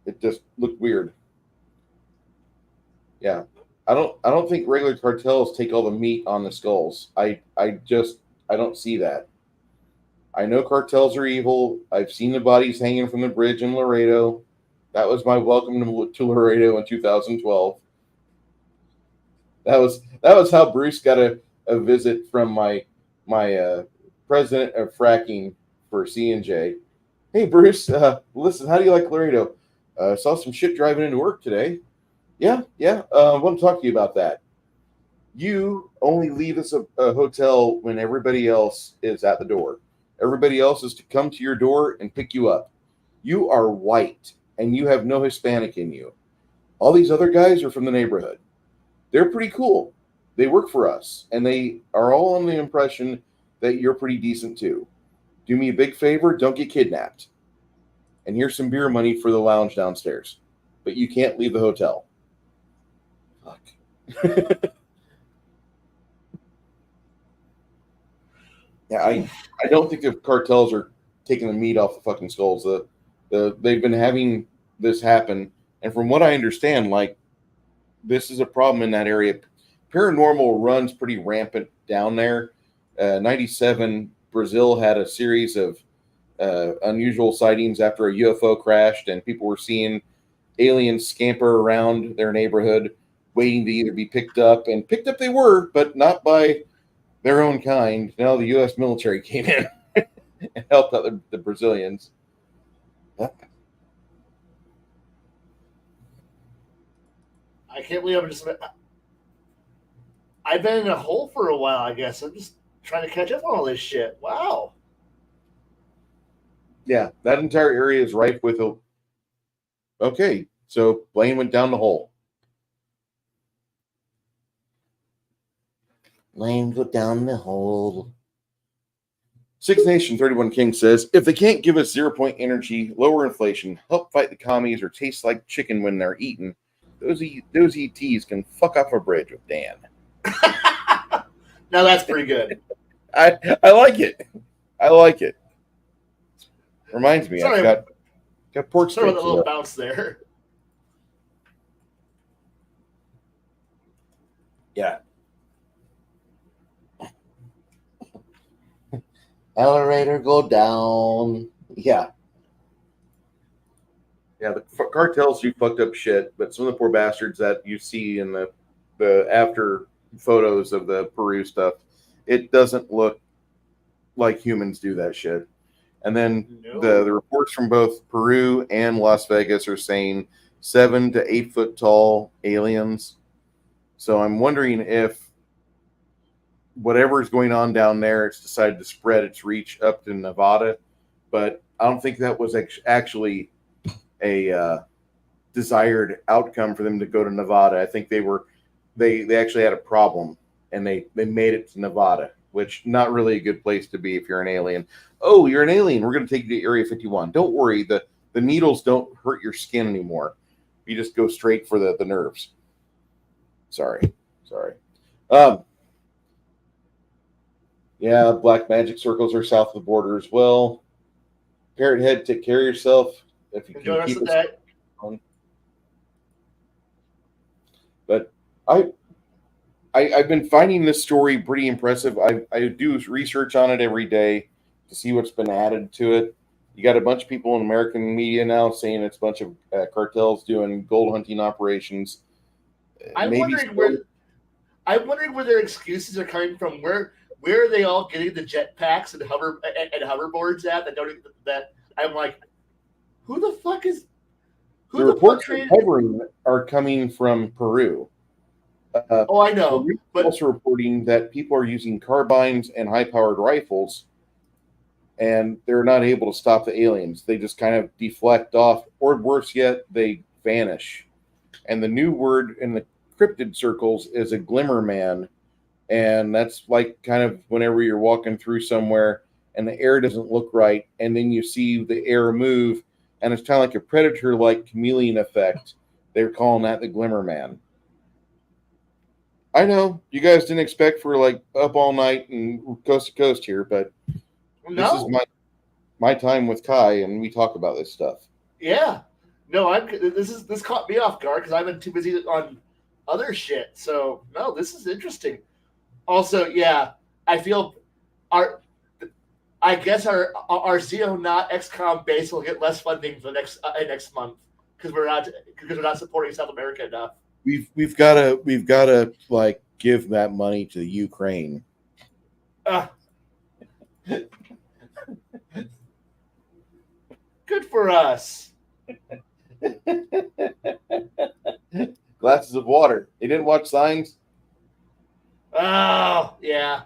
[SPEAKER 1] It just looked weird. Yeah. I don't think regular cartels take all the meat on the skulls. I don't see that. I know cartels are evil. I've seen the bodies hanging from the bridge in Laredo. That was my welcome to Laredo in 2012. That was how Bruce got a visit from my president of fracking for C&J. Hey Bruce, listen, how do you like Laredo? Saw some shit driving into work today. Yeah. I want to talk to you about that. You only leave us a hotel when everybody else is at the door. Everybody else is to come to your door and pick you up. You are white and you have no Hispanic in you. All these other guys are from the neighborhood. They're pretty cool. They work for us and they are all on the impression that you're pretty decent too. Do me a big favor, don't get kidnapped. And here's some beer money for the lounge downstairs. But you can't leave the hotel. Fuck. Yeah, I don't think the cartels are taking the meat off the fucking skulls. They've been having this happen, and from what I understand, like this is a problem in that area. Paranormal runs pretty rampant down there. 97, Brazil had a series of unusual sightings after a UFO crashed, and people were seeing aliens scamper around their neighborhood, waiting to either be picked up, and picked up they were, but not by their own kind. Now the U.S. military came in and helped out the Brazilians.
[SPEAKER 2] I can't believe I've been in a hole for a while, I guess. I'm just trying to catch up on all this shit. Wow.
[SPEAKER 1] Yeah, that entire area is rife with a... Okay, so Blaine went down the hole. Blaine go down the hole. Six Nation 31 King says, if they can't give us 0-point energy, lower inflation, help fight the commies, or taste like chicken when they're eaten, those ETs can fuck off a bridge with Dan.
[SPEAKER 2] Now that's pretty good.
[SPEAKER 1] I like it. I like it. Reminds me,
[SPEAKER 2] Sorry.
[SPEAKER 1] I've got pork
[SPEAKER 2] Sorry about
[SPEAKER 1] steaks.
[SPEAKER 2] the little bounce there.
[SPEAKER 1] Yeah. Elevator go down. Yeah. Yeah, the cartels do fucked up shit, but some of the poor bastards that you see in the after photos of the Peru stuff, it doesn't look like humans do that shit. And then the reports from both Peru and Las Vegas are saying 7 to 8 foot tall aliens. So I'm wondering if whatever is going on down there, it's decided to spread its reach up to Nevada. But I don't think that was actually a desired outcome for them to go to Nevada. I think they actually had a problem and they made it to Nevada, which not really a good place to be if you're an alien. Oh, you're an alien. We're going to take you to Area 51. Don't worry. The needles don't hurt your skin anymore. You just go straight for the nerves. Sorry. Yeah, black magic circles are south of the border as well. Parrot Head, take care of yourself. If you
[SPEAKER 2] Enjoy
[SPEAKER 1] can keep
[SPEAKER 2] the rest of
[SPEAKER 1] it
[SPEAKER 2] that.
[SPEAKER 1] But I've been finding this story pretty impressive. I do research on it every day to see what's been added to it. You got a bunch of people in American media now saying it's a bunch of cartels doing gold hunting operations.
[SPEAKER 2] I'm wondering where their excuses are coming from. Where are they all getting the jetpacks and hoverboards at? That I'm like, who the fuck is? Who
[SPEAKER 1] the reports of hovering are coming from Peru.
[SPEAKER 2] Oh, I know.
[SPEAKER 1] Peru
[SPEAKER 2] but
[SPEAKER 1] also reporting that people are using carbines and high-powered rifles, and they're not able to stop the aliens. They just kind of deflect off, or worse yet, they vanish. And the new word in the cryptid circles is a glimmer man, and that's like kind of whenever you're walking through somewhere and the air doesn't look right, and then you see the air move, and it's kind of like a predator-like chameleon effect. They're calling that the glimmer man. I know you guys didn't expect for like up all night and coast to coast here, but this is my time with Kai, and we talk about this stuff.
[SPEAKER 2] Yeah, no, this caught me off guard because I've been too busy on other shit. So no, this is interesting. Also, yeah, I feel our I guess our Zero Not XCOM base will get less funding for next month because we're not supporting South America enough.
[SPEAKER 4] We've gotta like give that money to the Ukraine.
[SPEAKER 2] Uh, good for us.
[SPEAKER 4] Glasses of water. They didn't watch signs.
[SPEAKER 2] Oh yeah.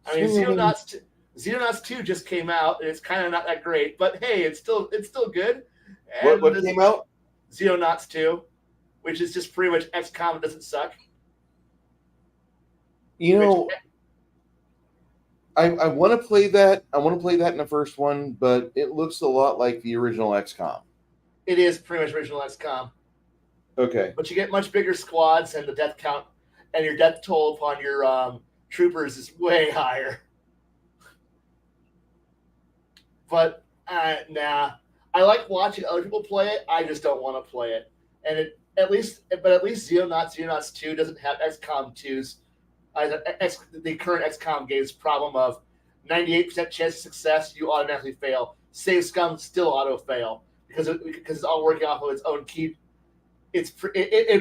[SPEAKER 2] I mean,
[SPEAKER 4] Similarly-
[SPEAKER 2] Xenonauts 2 just came out, and it's kind of not that great, but hey, it's still good. And
[SPEAKER 4] What came out?
[SPEAKER 2] Xenonauts 2, which is just pretty much XCOM. It doesn't suck.
[SPEAKER 4] You know, I want to play that. I want to play that in the first one, but it looks a lot like the original XCOM.
[SPEAKER 2] It is pretty much original XCOM,
[SPEAKER 4] Okay.
[SPEAKER 2] but you get much bigger squads, and the death count and your death toll upon your troopers is way higher. But nah, I like watching other people play it. I just don't want to play it. And at least Xenonauts 2 doesn't have XCOM 2's the current XCOM game's problem of 98% chance of success. You automatically fail. Save Scum still auto fail because it's all working off of its own key. It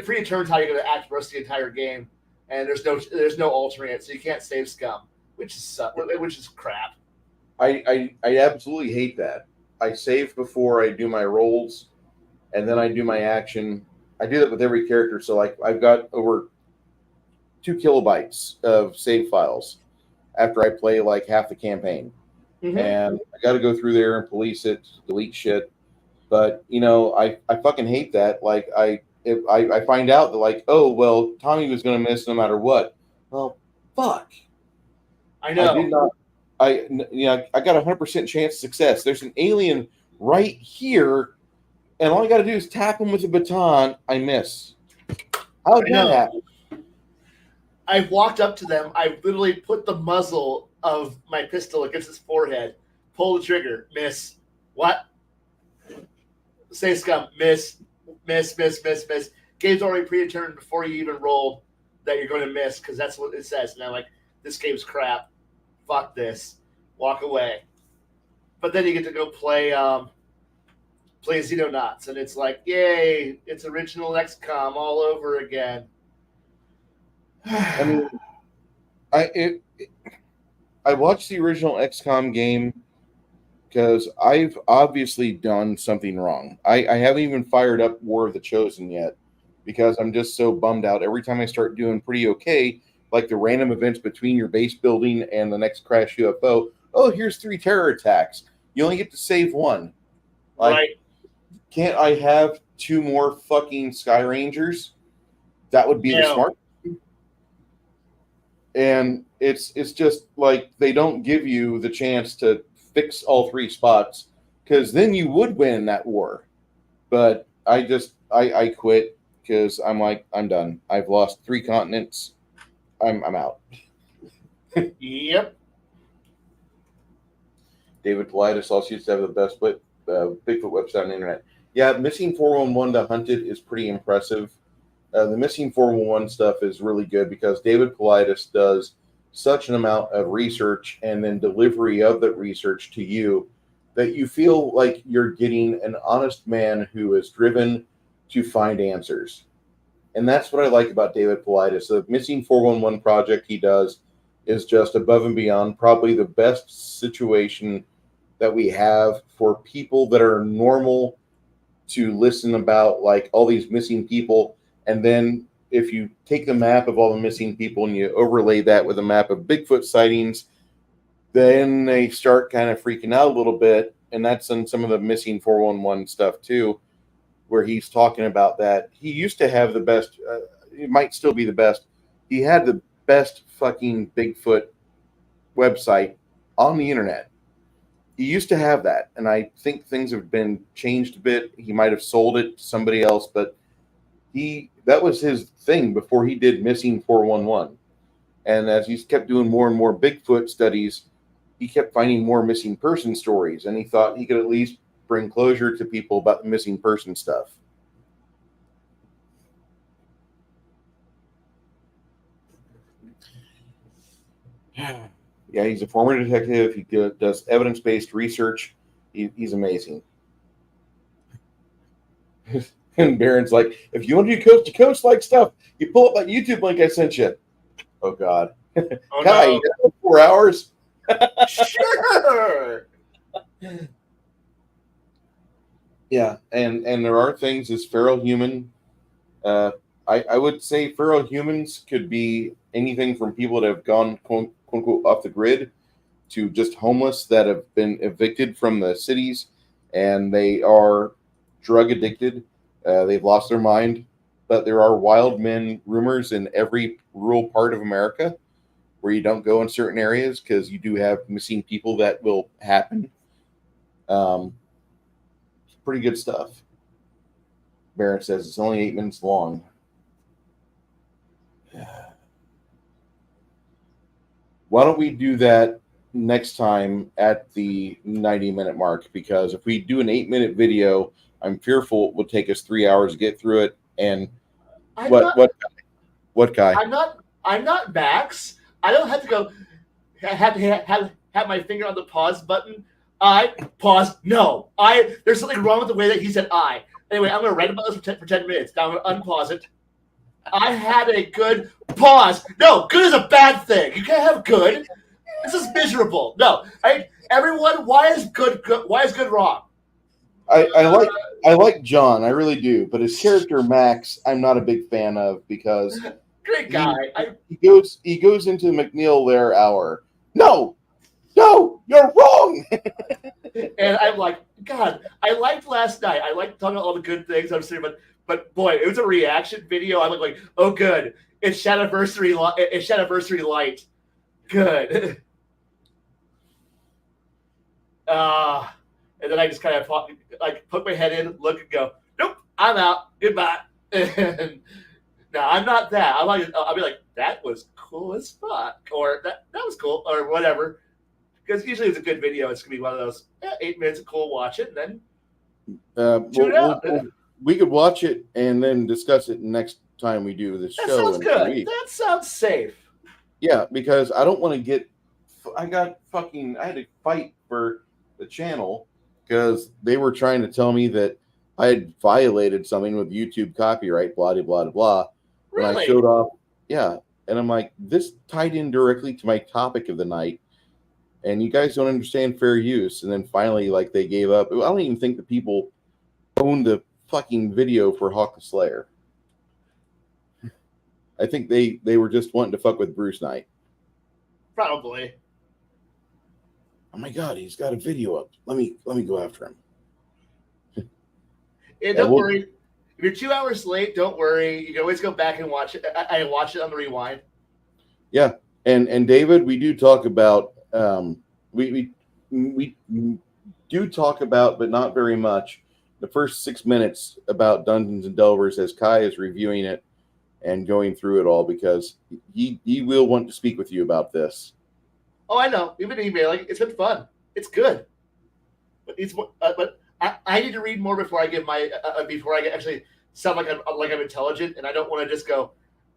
[SPEAKER 2] predetermines how you're going to act the rest of the entire game, and there's no altering it, so you can't save Scum, which is crap.
[SPEAKER 4] I absolutely hate that. I save before I do my rolls, and then I do my action. I do that with every character. So like I've got over 2 kilobytes of save files after I play like half the campaign, and I got to go through there and police it, delete shit. But you know, I fucking hate that. Like if I find out that like, oh well, Tommy was going to miss no matter what. Well, fuck.
[SPEAKER 2] I know.
[SPEAKER 4] I did not. I got 100% chance of success. There's an alien right here, and all I got to do is tap him with a baton. I miss. How did that happen?
[SPEAKER 2] I walked up to them. I literally put the muzzle of my pistol against his forehead, pull the trigger, miss. What? Say Scum, miss. Game's already predetermined before you even roll that you're going to miss because that's what it says. And I'm like, this game's crap. Fuck this. Walk away. But then you get to go play Xenonauts, and it's like, yay, it's original XCOM all over again.
[SPEAKER 4] I mean, I watched the original XCOM game because I've obviously done something wrong. I haven't even fired up War of the Chosen yet because I'm just so bummed out. Every time I start doing pretty okay, like the random events between your base building and the next crash UFO, oh, here's 3 terror attacks. You only get to save 1. Like,
[SPEAKER 2] Right.
[SPEAKER 4] Can't I have 2 more fucking Sky Rangers? That would be the smart. And it's just like they don't give you the chance to fix all 3 spots because then you would win that war. But I quit because I'm like, I'm done. I've lost 3 continents. I'm out.
[SPEAKER 2] Yep.
[SPEAKER 4] David Politis also used to have the best Bigfoot website on the internet. Yeah, Missing 411 to Hunted is pretty impressive. The Missing 411 stuff is really good because David Politis does such an amount of research and then delivery of that research to you that you feel like you're getting an honest man who is driven to find answers. And that's what I like about David Politis. The Missing 411 project he does is just above and beyond, probably the best situation that we have for people that are normal to listen about like all these missing people. And then if you take the map of all the missing people and you overlay that with a map of Bigfoot sightings, then they start kind of freaking out a little bit. And that's in some of the Missing 411 stuff too, where he's talking about that. He used to have the best, it might still be the best. He had the best fucking Bigfoot website on the internet. He used to have that. And I think things have been changed a bit. He might have sold it to somebody else, but that was his thing before he did Missing 411. And as he's kept doing more and more Bigfoot studies, he kept finding more missing person stories. And he thought he could at least bring closure to people about the missing person stuff. Yeah, he's a former detective. He does evidence-based research. He's amazing. And Baron's like, if you want to do coast to coast like stuff, you pull up that YouTube link I sent you. Oh God,
[SPEAKER 2] Oh
[SPEAKER 4] Kai,
[SPEAKER 2] no.
[SPEAKER 4] you got 4 hours.
[SPEAKER 2] Sure.
[SPEAKER 4] Yeah, and there are things as feral human. I would say feral humans could be anything from people that have gone quote unquote off the grid to just homeless that have been evicted from the cities and they are drug addicted. They've lost their mind, but there are wild men rumors in every rural part of America where you don't go in certain areas because you do have missing people that will happen. Pretty good stuff. Barrett says it's only 8 minutes long. Why don't we do that next time at the 90-minute mark? Because if we do an 8-minute video, I'm fearful it will take us 3 hours to get through it. And what Kai?
[SPEAKER 2] I'm not Max. I don't have to go have my finger on the pause button. I pause. No. There's something wrong with the way that he said I. Anyway, I'm gonna write about this for 10 minutes. Now I'm gonna unpause it. I had a good pause. No, good is a bad thing. You can't have good. This is miserable. No. Everyone, why is good wrong?
[SPEAKER 4] I like John, I really do, but his character Max, I'm not a big fan of because
[SPEAKER 2] Great guy.
[SPEAKER 4] he goes into McNeil Lair hour. No, you're wrong.
[SPEAKER 2] And I'm like, God, I liked last night. I liked talking about all the good things I'm saying, but boy, it was a reaction video. I'm like, oh, good. It's Shadiversary light. Good. And then I just kind of like put my head in, look, and go, nope, I'm out. Goodbye. And no, I'm not that. I'll be like, that was cool as fuck, or that was cool, or whatever. Because usually it's a good video. It's gonna be one of those 8 minutes of cool, watch it, and then tune it out.
[SPEAKER 4] We could watch it and then discuss it next time we do this
[SPEAKER 2] That
[SPEAKER 4] show.
[SPEAKER 2] sounds good. That sounds safe.
[SPEAKER 4] Yeah, because I don't want to get. I had to fight for the channel because they were trying to tell me that I had violated something with YouTube copyright, blah, blah, blah, blah. When
[SPEAKER 2] Really?
[SPEAKER 4] I showed off, yeah. And I'm like, this tied in directly to my topic of the night. And you guys don't understand fair use. And then finally, like, they gave up. I don't even think the people owned the fucking video for Hawk the Slayer. I think they were just wanting to fuck with Bruce Knight.
[SPEAKER 2] Probably.
[SPEAKER 4] Oh my God, he's got a video up. Let me go after him.
[SPEAKER 2] Don't worry. If you're 2 hours late, don't worry. You can always go back and watch it. I watch it on the rewind.
[SPEAKER 4] Yeah, and David, we do talk about we do talk about, but not very much, the first 6 minutes about Dungeons and Delvers as Kai is reviewing it and going through it all because he will want to speak with you about this.
[SPEAKER 2] Oh, I know. We've been emailing. It's been fun. It's good. But I need to read more before I give my before I actually sound like I'm intelligent, and I don't want to just go.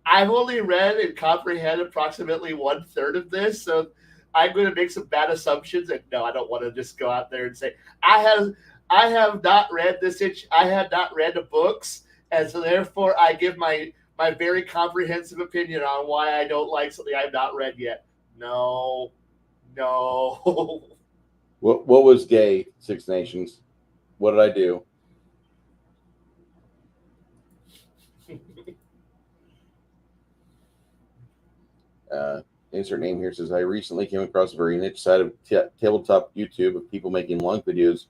[SPEAKER 2] I've only read and comprehend approximately 1/3 of this, so I'm going to make some bad assumptions. And no, I don't want to just go out there and say I have not read this. I have not read the books, and so therefore I give my very comprehensive opinion on why I don't like something I've not read yet. No.
[SPEAKER 4] What was gay, Six Nations? What did I do? Insert name here says, I recently came across a very niche side of tabletop YouTube of people making long videos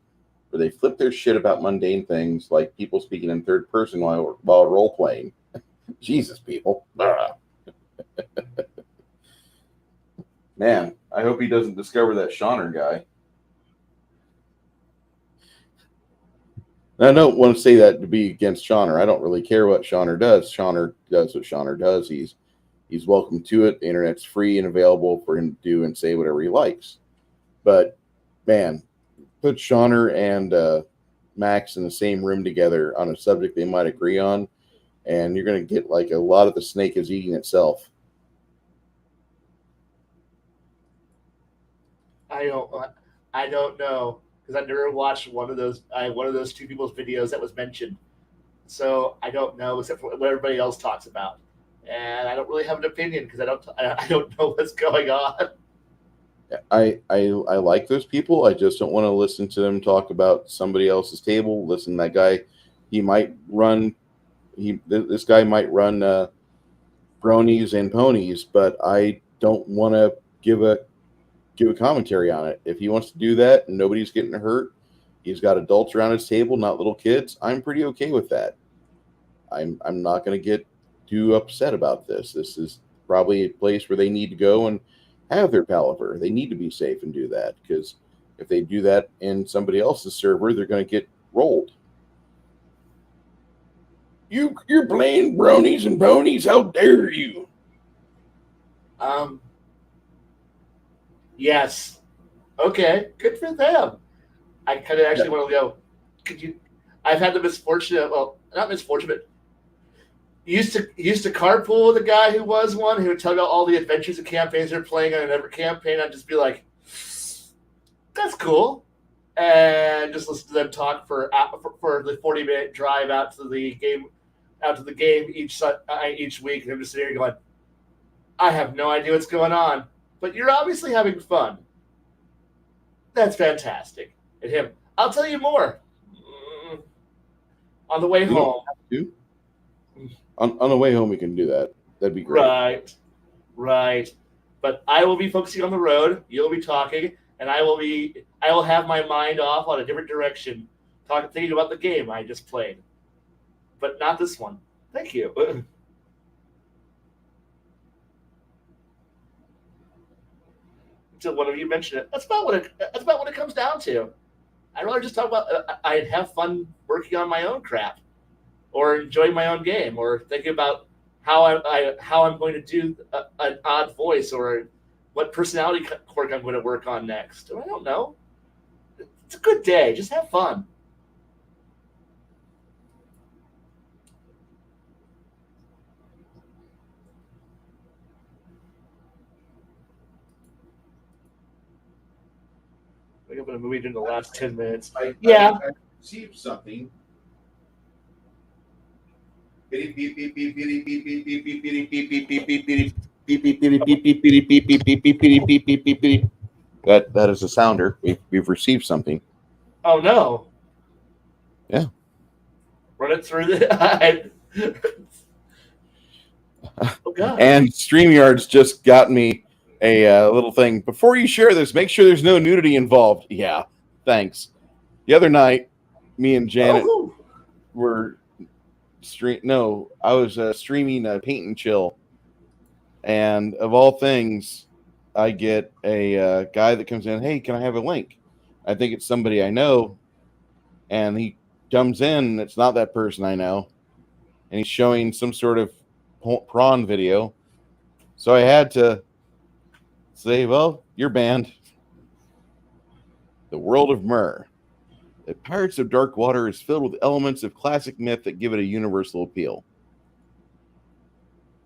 [SPEAKER 4] where they flip their shit about mundane things like people speaking in third person while role playing. Jesus, people. Man, I hope he doesn't discover that Shauner guy. I don't want to say that to be against Shauner. I don't really care what Shauner does. Shauner does what Shauner does. He's welcome to it. The internet's free and available for him to do and say whatever he likes. But, man, put Shauner and Max in the same room together on a subject they might agree on, and you're going to get like a lot of the snake is eating itself.
[SPEAKER 2] I don't know because I've never watched one of those two people's videos that was mentioned. So I don't know except for what everybody else talks about, and I don't really have an opinion because I don't know what's going on.
[SPEAKER 1] I like those people. I just don't want to listen to them talk about somebody else's table. Listen, that guy, he might run. This guy might run bronies and ponies, but I don't want to give a commentary on it. If he wants to do that and nobody's getting hurt, he's got adults around his table, not little kids. I'm pretty okay with that. I'm not going to get too upset about this. This is probably a place where they need to go and have their palaver. They need to be safe and do that, because if they do that in somebody else's server, they're going to get rolled. You're playing bronies and ponies. How dare you?
[SPEAKER 2] Yes. Okay. Good for them. I kind of actually want to go. Could you? I've had the misfortune. Well, not misfortune, but used to carpool with a guy who was one who would tell me about all the adventures and campaigns they're playing on every campaign. I'd just be like, "That's cool," and just listen to them talk for the 40-minute drive out to the game each week. And I'm just sitting here going, "I have no idea what's going on, but you're obviously having fun. That's fantastic." And him, "I'll tell you more on the way home."
[SPEAKER 1] On the way home, we can do that. That'd be great.
[SPEAKER 2] Right. But I will be focusing on the road. You'll be talking, and I will have my mind off on a different direction, thinking about the game I just played. But not this one. Thank you. Until one of you mentioned it. That's about what it comes down to. I'd rather just talk about. I'd have fun working on my own crap, or enjoying my own game, or thinking about how I'm going to do an odd voice, or what personality quirk I'm going to work on next. I don't know. It's a good day. Just have fun. I think I'm going to move it in the last 10 minutes.
[SPEAKER 1] I received something. That is a sounder. We've received something.
[SPEAKER 2] Oh no!
[SPEAKER 1] Yeah.
[SPEAKER 2] Run it through the. Oh god!
[SPEAKER 1] And StreamYard's just got me a little thing. Before you share this, make sure there's no nudity involved. Yeah, thanks. The other night, me and Janet were I was streaming Paint and Chill, and of all things, I get a guy that comes in. Hey, can I have a link? I think it's somebody I know, and he comes in. And it's not that person I know, and he's showing some sort of prawn video. So I had to say, "Well, you're banned." The world of Myrrh. The Pirates of Dark Water is filled with elements of classic myth that give it a universal appeal.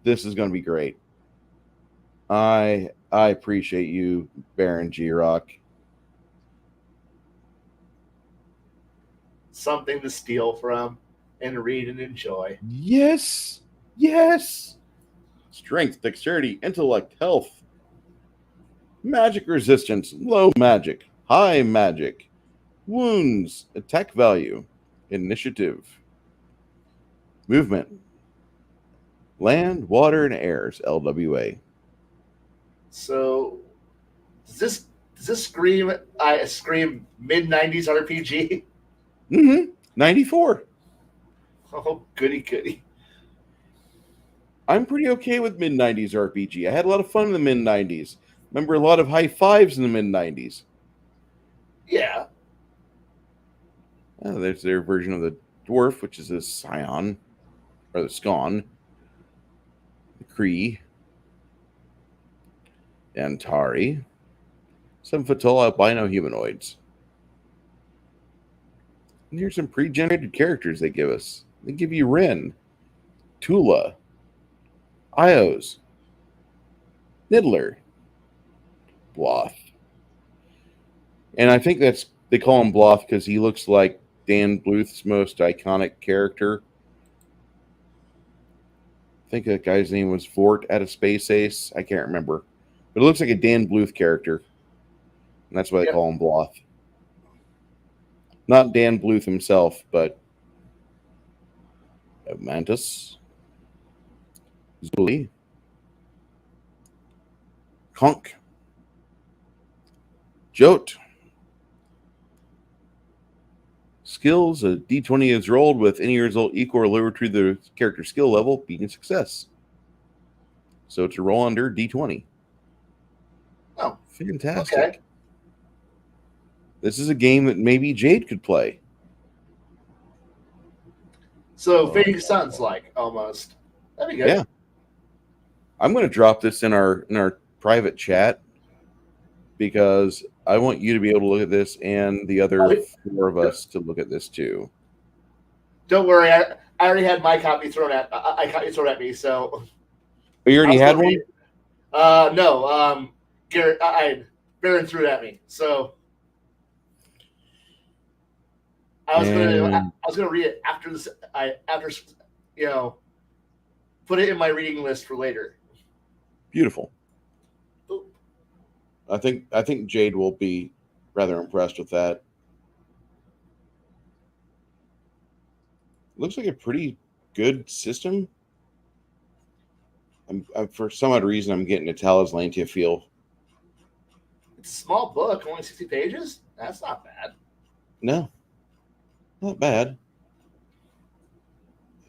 [SPEAKER 1] This is going to be great. I appreciate you, Baron G-Rock.
[SPEAKER 2] Something to steal from and read and enjoy.
[SPEAKER 1] Yes. Strength, dexterity, intellect, health, magic resistance, low magic, high magic, wounds, attack value, initiative, movement, land, water, and airs, LWA.
[SPEAKER 2] So, does this scream mid-90s RPG?
[SPEAKER 1] 94.
[SPEAKER 2] Oh, goody.
[SPEAKER 1] I'm pretty okay with mid-90s RPG. I had a lot of fun in the mid-90s. Remember a lot of high fives in the mid-90s.
[SPEAKER 2] Yeah.
[SPEAKER 1] There's their version of the dwarf, which is a scion, or the scon, the Kree, Antari, some Fatal albino humanoids. And here's some pre-generated characters they give us. They give you Rin, Tula, Ios, Niddler, Bloth,
[SPEAKER 4] And I think they call him Bloth because he looks like Dan Bluth's most iconic character. I think that guy's name was Vort at a Space Ace. I can't remember. But it looks like a Dan Bluth character. And that's why they call him Bloth. Not Dan Bluth himself, but Mantis, Zuli, Conk, Jote. Skills, a d20 is rolled with any result equal or lower to the character skill level, being a success. So to roll under d20.
[SPEAKER 2] Oh,
[SPEAKER 4] fantastic.
[SPEAKER 2] okay.
[SPEAKER 4] This is a game that maybe Jade could play.
[SPEAKER 2] So Fading Sun's like almost. That'd be good.
[SPEAKER 4] Yeah. I'm going to drop this in our private chat because I want you to be able to look at this and the other four of us to look at this too.
[SPEAKER 2] Don't worry, I already had my copy thrown at me. So
[SPEAKER 4] Oh, you already had one?
[SPEAKER 2] No. Garrett, Baron threw it at me. So I was gonna read it after this. Put it in my reading list for later.
[SPEAKER 4] Beautiful. I think Jade will be rather impressed with that. Looks like a pretty good system. For some odd reason, I'm getting a Talislantia feel.
[SPEAKER 2] It's a small book, only 60 pages. That's not bad.
[SPEAKER 4] No, not bad.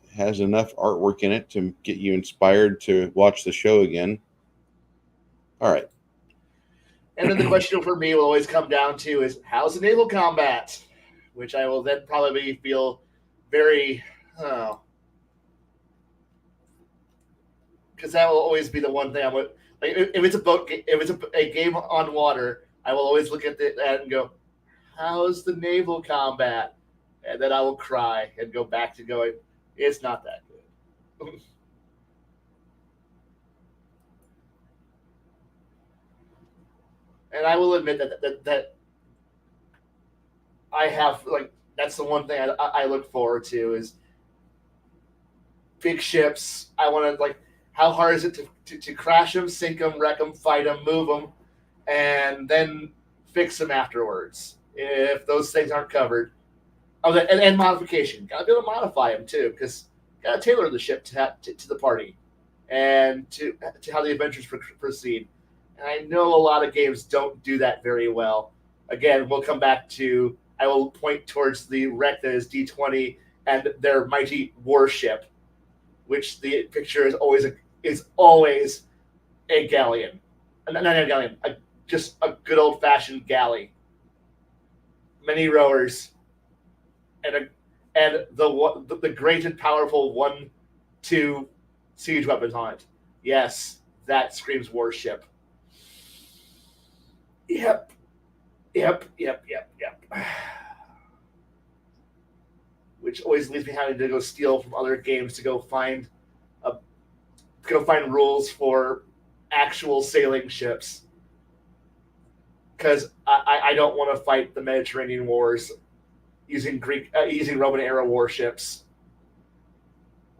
[SPEAKER 4] It has enough artwork in it to get you inspired to watch the show again. All right.
[SPEAKER 2] And then the question for me will always come down to is how's the naval combat, which I will then probably feel very, because that will always be the one thing I would like. If it's a boat, if it's a game on water, I will always look at that and go, how's the naval combat? And then I will cry and go back to going, it's not that good. And I will admit that I have, like, that's the one thing I look forward to is big ships. I want to, like, how hard is it to crash them, sink them, wreck them, fight them, move them, and then fix them afterwards if those things aren't covered. Oh, and modification. Got to be able to modify them too, because got to tailor the ship to the party and to how the adventures proceed. And I know a lot of games don't do that very well. Again, we'll come back to, I will point towards the wreck that is D20 and their mighty warship, which the picture is always a galleon. Not a galleon, just a good old-fashioned galley. Many rowers, and the great and powerful 1-2 siege weapons on it. Yes, that screams warship. Yep. Which always leaves me having to go steal from other games to go find rules for actual sailing ships. Because I don't want to fight the Mediterranean wars using Roman era warships.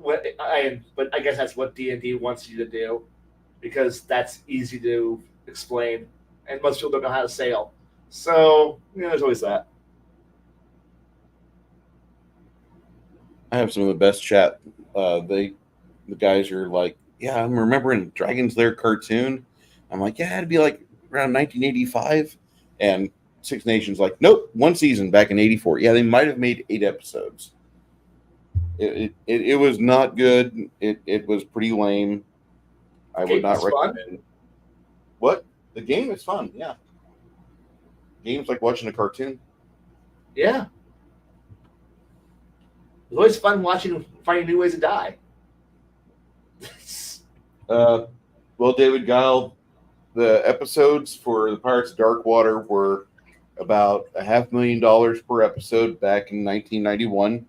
[SPEAKER 2] But I guess that's what D&D wants you to do, because that's easy to explain, and most people don't know how to sail. So there's always that.
[SPEAKER 4] I have some of the best chat. The guys are like, yeah, I'm remembering Dragon's Lair cartoon. I'm like, yeah, it'd be like around 1985. And Six Nations like, nope, one season back in 84. Yeah, they might have made 8 episodes. It was not good. It was pretty lame. I would not recommend it. What? The game is fun, yeah. Game's like watching a cartoon.
[SPEAKER 2] Yeah. It's always fun finding new ways to die.
[SPEAKER 4] Well, David Guile, the episodes for the Pirates of Darkwater were about $500,000 per episode back in 1991.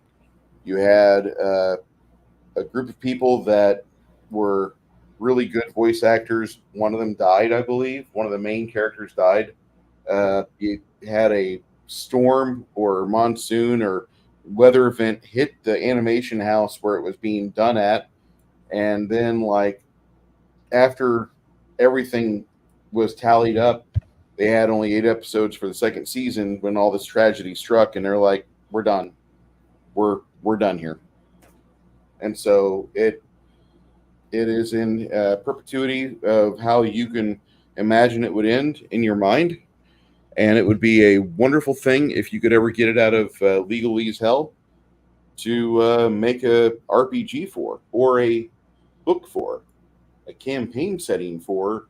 [SPEAKER 4] You had a group of people that were really good voice actors. One of them died, I believe. One of the main characters died.
[SPEAKER 1] had a storm or monsoon or weather event hit the animation house where it was being done at, and then like after everything was tallied up, they had only 8 episodes for the second season when all this tragedy struck, and they're like, "We're done. We're done here." And so it is in perpetuity of how you can imagine it would end in your mind, and it would be a wonderful thing if you could ever get it out of legalese hell to make a RPG for, or a book for, a campaign setting for.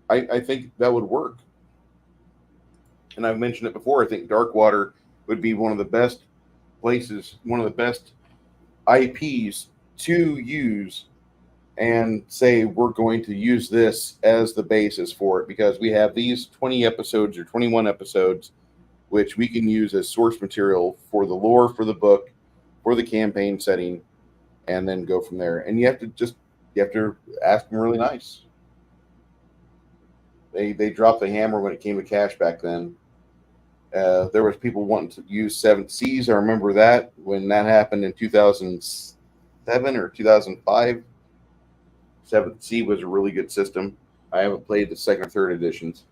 [SPEAKER 1] I think that would work. And I've mentioned it before. I think Darkwater would be one of the best places, one of the best IPs to use and say we're going to use this as the basis for it, because we have these 20 episodes or 21 episodes which we can use as source material for the lore, for the book, for the campaign setting, and then go from there. And you have to ask them really nice. They dropped the hammer when it came to cash back then. There was people wanting to use 7th Seas. I remember that when that happened in 2007 or 2005. 7th Sea was a really good system. I haven't played the second or third editions.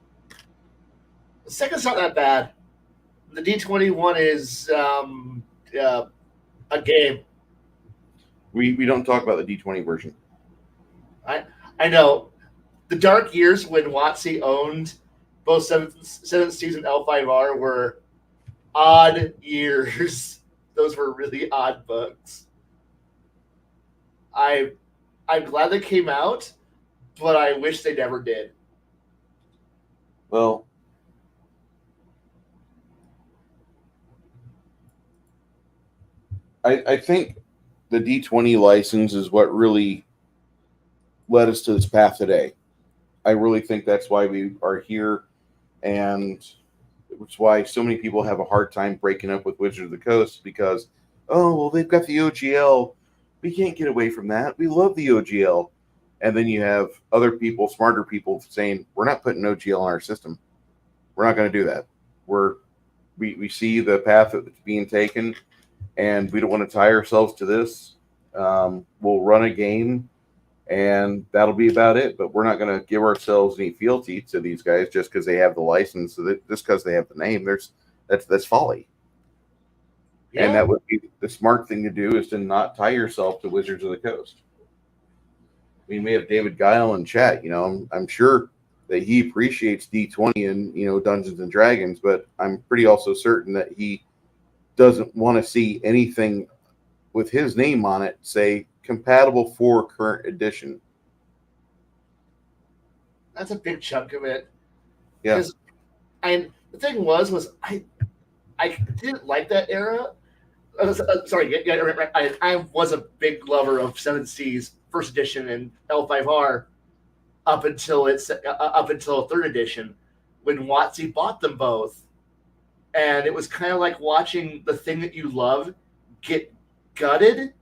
[SPEAKER 2] The second's not that bad. The D21 is a game.
[SPEAKER 1] We don't talk about the D20 version.
[SPEAKER 2] I know. The dark years when WotC owned both 7th Seas and L5R were odd years. Those were really odd books. I'm glad they came out, but I wish they never did.
[SPEAKER 1] Well, I think the D20 license is what really led us to this path today. I really think that's why we are here, and it's why so many people have a hard time breaking up with Wizards of the Coast, because, oh, well, they've got the OGL. We can't get away from that. We love the OGL. And then you have other people, smarter people, saying, we're not putting OGL in our system. We're not going to do that. We see the path that's being taken, and we don't want to tie ourselves to this. We'll run a game, and that'll be about it. But we're not going to give ourselves any fealty to these guys just because they have the license. So that just because they have the name, that's folly. Yeah. And that would be the smart thing to do, is to not tie yourself to Wizards of the Coast. I mean, we have David Guile in chat. I'm sure that he appreciates D20 and Dungeons and Dragons, but I'm pretty also certain that he doesn't want to see anything with his name on it say compatible for current edition.
[SPEAKER 2] That's a big chunk of it.
[SPEAKER 1] Yeah.
[SPEAKER 2] And the thing was I didn't like that era. I was a big lover of 7th Seas first edition and L5R up until 3rd edition, when WotC bought them both, and it was kind of like watching the thing that you love get gutted,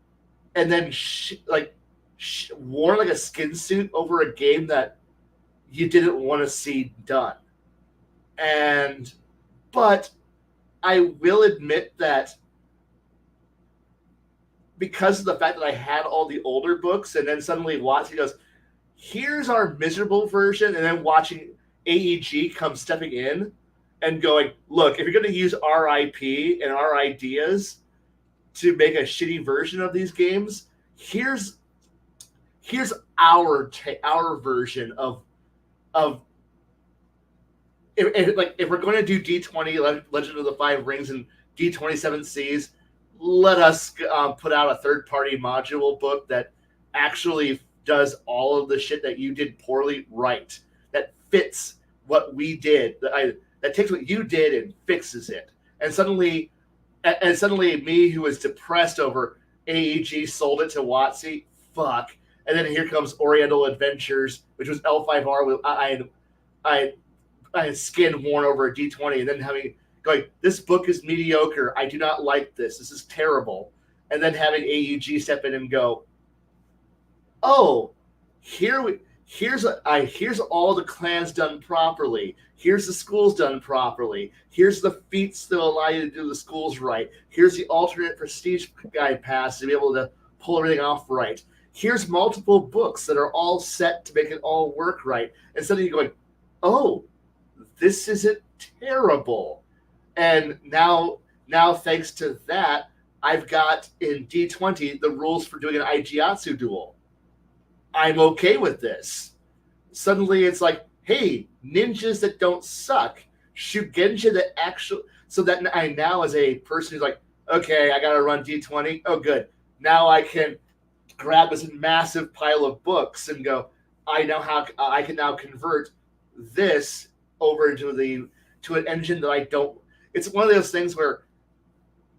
[SPEAKER 2] and then worn like a skin suit over a game that you didn't want to see done. But I will admit that because of the fact that I had all the older books, and then suddenly WotC goes, here's our miserable version, and then watching AEG come stepping in and going, look, if you're going to use our IP and our ideas to make a shitty version of these games, here's our version of if we're going to do D20 Legend of the Five Rings and D27 Seas, let us put out a third-party module book that actually does all of the shit that you did poorly right, that fits what we did, that takes what you did and fixes it. And suddenly me, who was depressed over AEG sold it to WotC, fuck. And then here comes Oriental Adventures, which was L5R with I had skin worn over a D20, and then going, this book is mediocre. I do not like this. This is terrible. And then having AEG step in and go, oh, here here's all the clans done properly. Here's the schools done properly. Here's the feats that allow you to do the schools right. Here's the alternate prestige guide pass to be able to pull everything off right. Here's multiple books that are all set to make it all work right. Instead of you going, oh, this isn't terrible. And now thanks to that, I've got in D20 the rules for doing an Aijiatsu duel. I'm okay with this. Suddenly it's like, hey, ninjas that don't suck, Shugenja that actually, so that I now as a person who's like, okay, I gotta run D20. Oh, good. Now I can grab this massive pile of books and go, I can now convert this over to an engine that I don't. It's one of those things where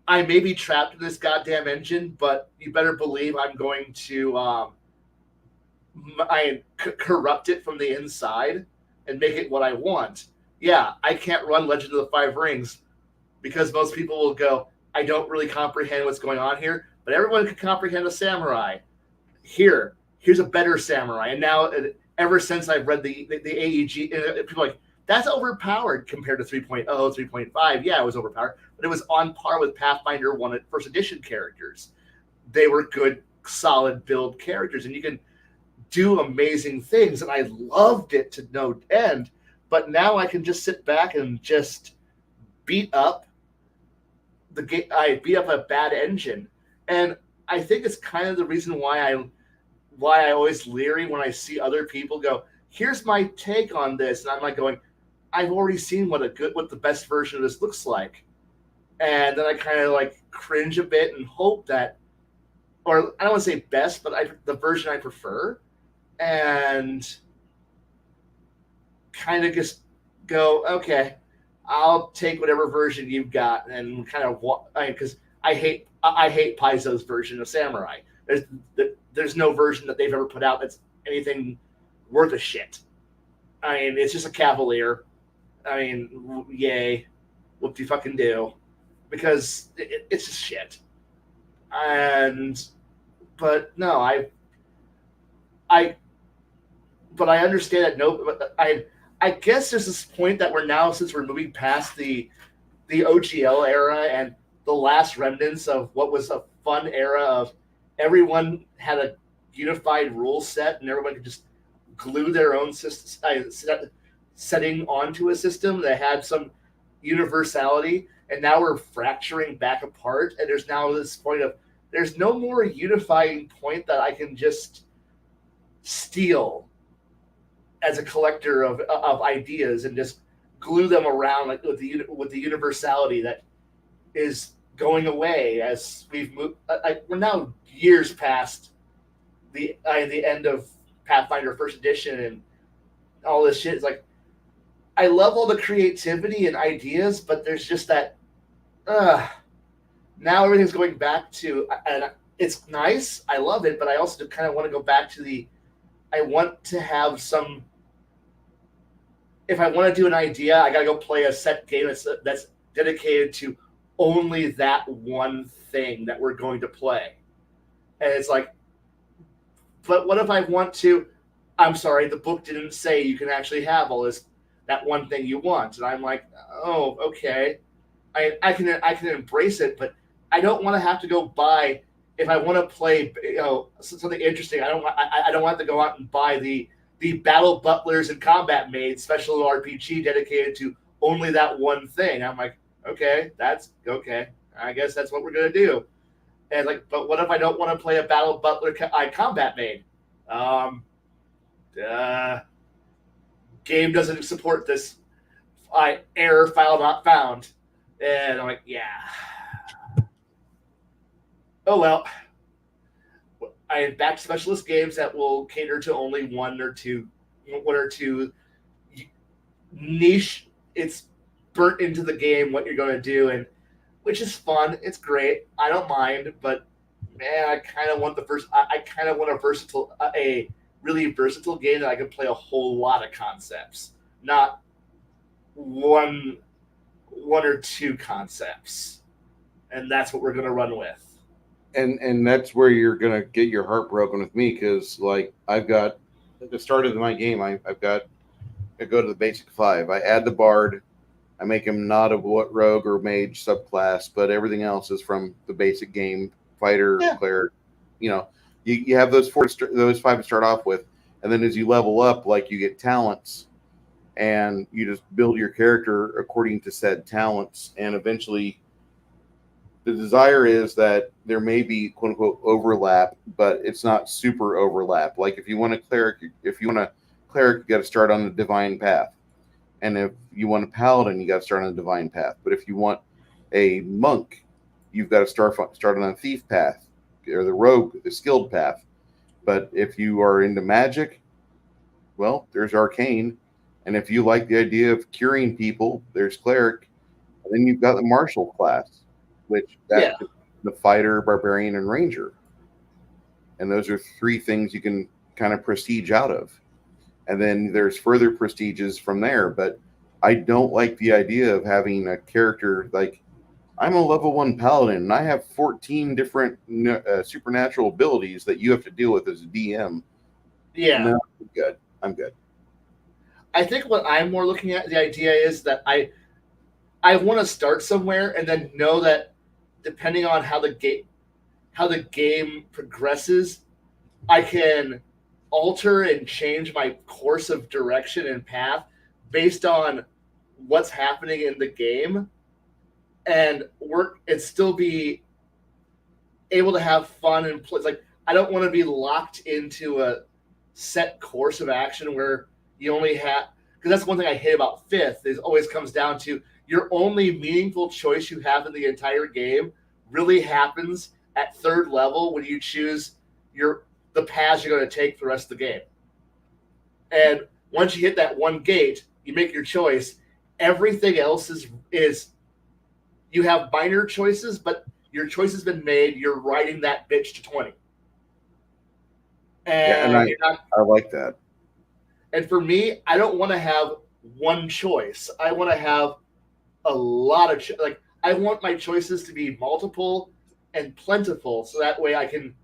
[SPEAKER 2] I may be trapped in this goddamn engine, but you better believe I'm going to corrupt it from the inside and make it what I want. Yeah, I can't run Legend of the Five Rings because most people will go, I don't really comprehend what's going on here, but everyone can comprehend a samurai. Here's a better samurai. And now, ever since I've read the AEG, people are like, that's overpowered compared to 3.0, 3.5. Yeah, it was overpowered, but it was on par with Pathfinder 1 first edition characters. They were good, solid build characters, and you can do amazing things, and I loved it to no end. But now I can just sit back and just beat up the game. I beat up a bad engine, and I think it's kind of the reason why I always leery when I see other people go, here's my take on this, and I'm like going, I've already seen what the best version of this looks like, and then I kind of like cringe a bit and hope that, or I don't want to say best, but the version I prefer, and kind of just go, okay, I'll take whatever version you've got, and kind of because I hate Paizo's version of Samurai. There's no version that they've ever put out that's anything worth a shit. I mean, it's just a Cavalier. I mean, yay, whoop de fucking do, because it's just shit. But no, I understand that. No, I guess there's this point that we're now, since we're moving past the OGL era and the last remnants of what was a fun era of everyone had a unified rule set and everyone could just glue their own setting onto a system that had some universality, and now we're fracturing back apart, and there's now this point of there's no more unifying point that I can just steal as a collector of ideas and just glue them around like with the universality that is going away as we've moved. We're now years past the end of Pathfinder First Edition and all this shit. It's like I love all the creativity and ideas, but there's just that. Now everything's going back to, and it's nice. I love it, but I also kind of want to go back to I want to have some. If I want to do an idea, I got to go play a set game that's dedicated to only that one thing that we're going to play. And it's like, but what if I want to, I'm sorry, the book didn't say you can actually have all that one thing you want. And I'm like, oh, okay. I can embrace it, but I don't want to have to go buy, if I want to play, something interesting, I don't want to go out and buy the Battle Butlers and Combat Maids special RPG dedicated to only that one thing. I'm like, okay, that's okay. I guess that's what we're gonna do. And like, but what if I don't want to play a Battle Butler Combat Maid? Game doesn't support this. Error, file not found. And I'm like, yeah. Oh well. I have back specialist games that will cater to only one or two niche. It's burnt into the game what you're going to do, and which is fun. It's great. I don't mind, but man, I kind of want I kind of want a really versatile game that I can play a whole lot of concepts, not one or two concepts, and that's what we're going to run with.
[SPEAKER 1] And that's where you're gonna get your heart broken with me, because like I've got at the start of my game, I go to the basic 5. I add the bard. I make him not a rogue or mage subclass, but everything else is from the basic game: fighter,
[SPEAKER 2] Yeah.
[SPEAKER 1] cleric. You know, you have those 5 to start off with, and then as you level up, like you get talents, and you just build your character according to said talents, and eventually. The desire is that there may be quote unquote overlap, but it's not super overlap. Like if you want a cleric, you got to start on the divine path. And if you want a paladin, you got to start on a divine path. But if you want a monk, you've got to start on a thief path or the rogue, the skilled path. But if you are into magic, well, there's arcane. And if you like the idea of curing people, there's cleric. And then you've got the martial class, which the fighter, barbarian, and ranger. And those are 3 things you can kind of prestige out of. And then there's further prestiges from there. But I don't like the idea of having a character like I'm a level 1 paladin and I have 14 different supernatural abilities that you have to deal with as a DM.
[SPEAKER 2] Yeah.
[SPEAKER 1] No, I'm good.
[SPEAKER 2] I think what I'm more looking at, the idea is that I want to start somewhere and then know that depending on how the game progresses, I can alter and change my course of direction and path based on what's happening in the game, and work and still be able to have fun and play. Like I don't want to be locked into a set course of action where you only have, because that's one thing I hate about 5th is always comes down to your only meaningful choice you have in the entire game really happens at 3rd level when you choose the paths you're going to take for the rest of the game. And once you hit that one gate, you make your choice. Everything else is you have minor choices, but your choice has been made. You're riding that bitch to 20. And
[SPEAKER 1] I like that.
[SPEAKER 2] And for me, I don't want to have one choice. I want to have a lot of I want my choices to be multiple and plentiful, so that way I can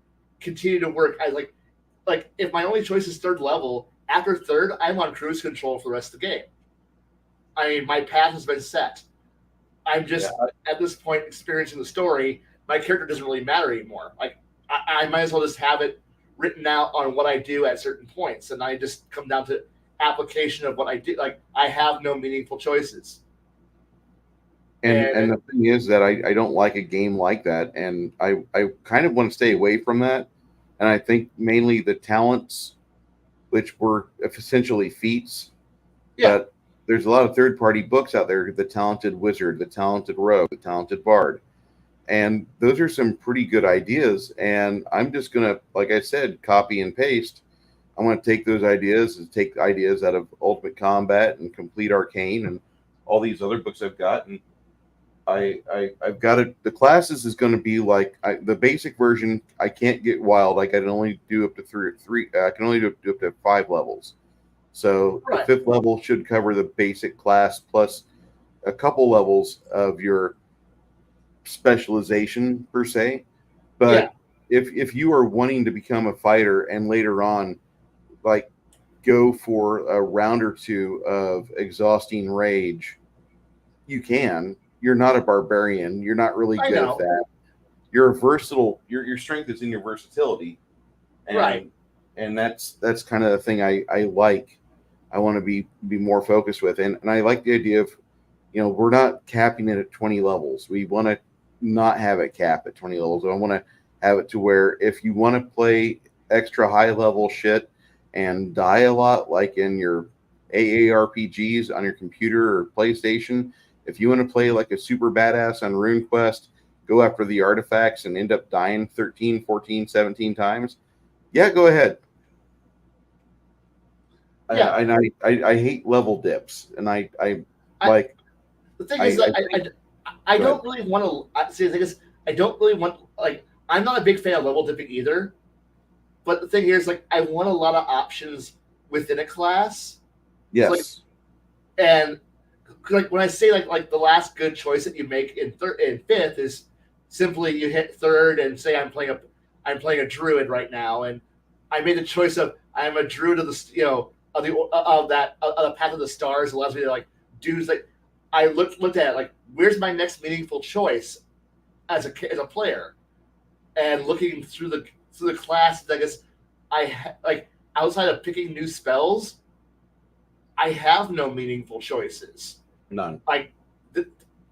[SPEAKER 2] continue to work. I like if my only choice is 3rd level. After 3rd, I'm on cruise control for the rest of the game. I mean, my path has been set. I'm just at this point experiencing the story. My character doesn't really matter anymore. Like I might as well just have it written out on what I do at certain points, and I just come down to application of what I do. Like I have no meaningful choices.
[SPEAKER 1] And the thing is that I don't like a game like that, and I kind of want to stay away from that. And I think mainly the talents, which were essentially feats.
[SPEAKER 2] Yeah.
[SPEAKER 1] But there's a lot of third-party books out there, the talented wizard, the talented rogue, the talented bard. And those are some pretty good ideas. And I'm just going to, like I said, copy and paste. I want to take those ideas and take ideas out of Ultimate Combat and Complete Arcane and all these other books I've got. And I've got it. The classes is going to be like the basic version. I can't get wild. I can only do up to three. I can only do up to 5 levels. So
[SPEAKER 2] Right.
[SPEAKER 1] The 5th level should cover the basic class plus a couple levels of your specialization per se. But if you are wanting to become a fighter and later on, like go for a round or 2 of exhausting rage, you can. You're not a barbarian. You're not really good at that. You're a versatile. Your strength is in your versatility, and,
[SPEAKER 2] right?
[SPEAKER 1] And that's kind of the thing I like. I want to be more focused with, and I like the idea of, we're not capping it at 20 levels. We want to not have it cap at 20 levels. I want to have it to where if you want to play extra high level shit and die a lot, like in your AARPGs on your computer or PlayStation. If you want to play like a super badass on RuneQuest, go after the artifacts and end up dying 13, 14, 17 times, yeah, go ahead.
[SPEAKER 2] Yeah.
[SPEAKER 1] I hate level dips, and I like.
[SPEAKER 2] The thing is, I don't really want to see. The thing is, I don't really want I'm not a big fan of level dipping either. But the thing here is, I want a lot of options within a class.
[SPEAKER 1] Yes.
[SPEAKER 2] And when I say like the last good choice that you make in 5th is simply you hit 3rd and say I'm playing a druid right now, and I made the choice of I am a druid of the of the path of the stars. Allows me to like do like I looked at it, like where's my next meaningful choice as a player, and looking through the classes. I guess like outside of picking new spells, I have no meaningful choices.
[SPEAKER 1] None.
[SPEAKER 2] Like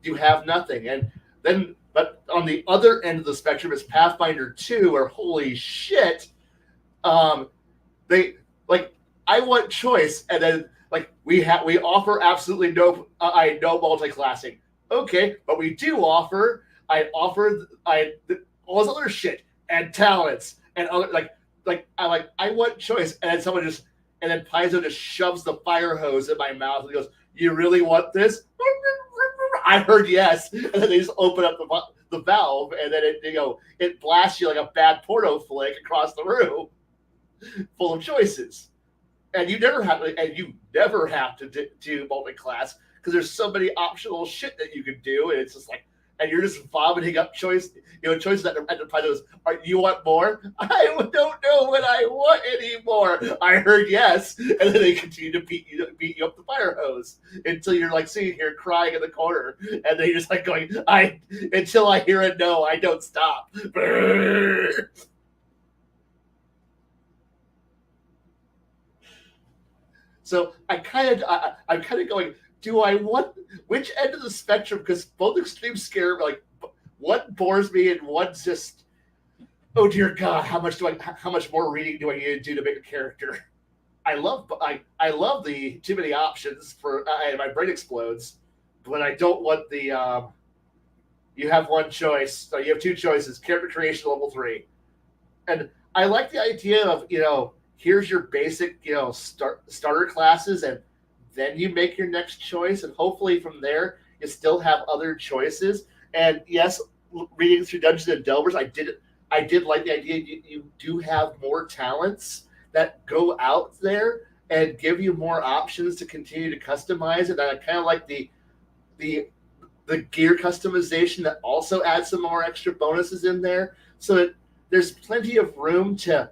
[SPEAKER 2] you have nothing, and then but on the other end of the spectrum is Pathfinder 2, where holy shit, they like I want choice, and then like we offer absolutely no multi-classing. Okay, but we do offer all this other shit and talents and other I want choice, and then Paizo just shoves the fire hose in my mouth and goes, "You really want this?" I heard yes, and then they just open up the valve, and then it blasts you like a bad porno flick across the room, full of choices, and you never have to do multi-class because there's so many optional shit that you can do, and it's just like, and you're just vomiting up choices that Enterprise goes, you want more? I don't know what I want anymore. I heard yes, and then they continue to beat you up the fire hose until you're like sitting here crying in the corner, and then you're just like going, until I hear a no, I don't stop. So I'm kind of going, do I want which end of the spectrum? Because both extremes scare me. Like, one bores me and one's just, oh dear God, how much more reading do I need to do to make a character? I love the too many options for my brain explodes, but I don't want the you have one choice, so you have two choices: character creation level 3, and I like the idea of here's your basic starter classes, and then you make your next choice, and hopefully from there you still have other choices. And yes, reading through Dungeons and Delvers, I did like the idea you do have more talents that go out there and give you more options to continue to customize it. And I kind of like the gear customization that also adds some more extra bonuses in there, so that there's plenty of room to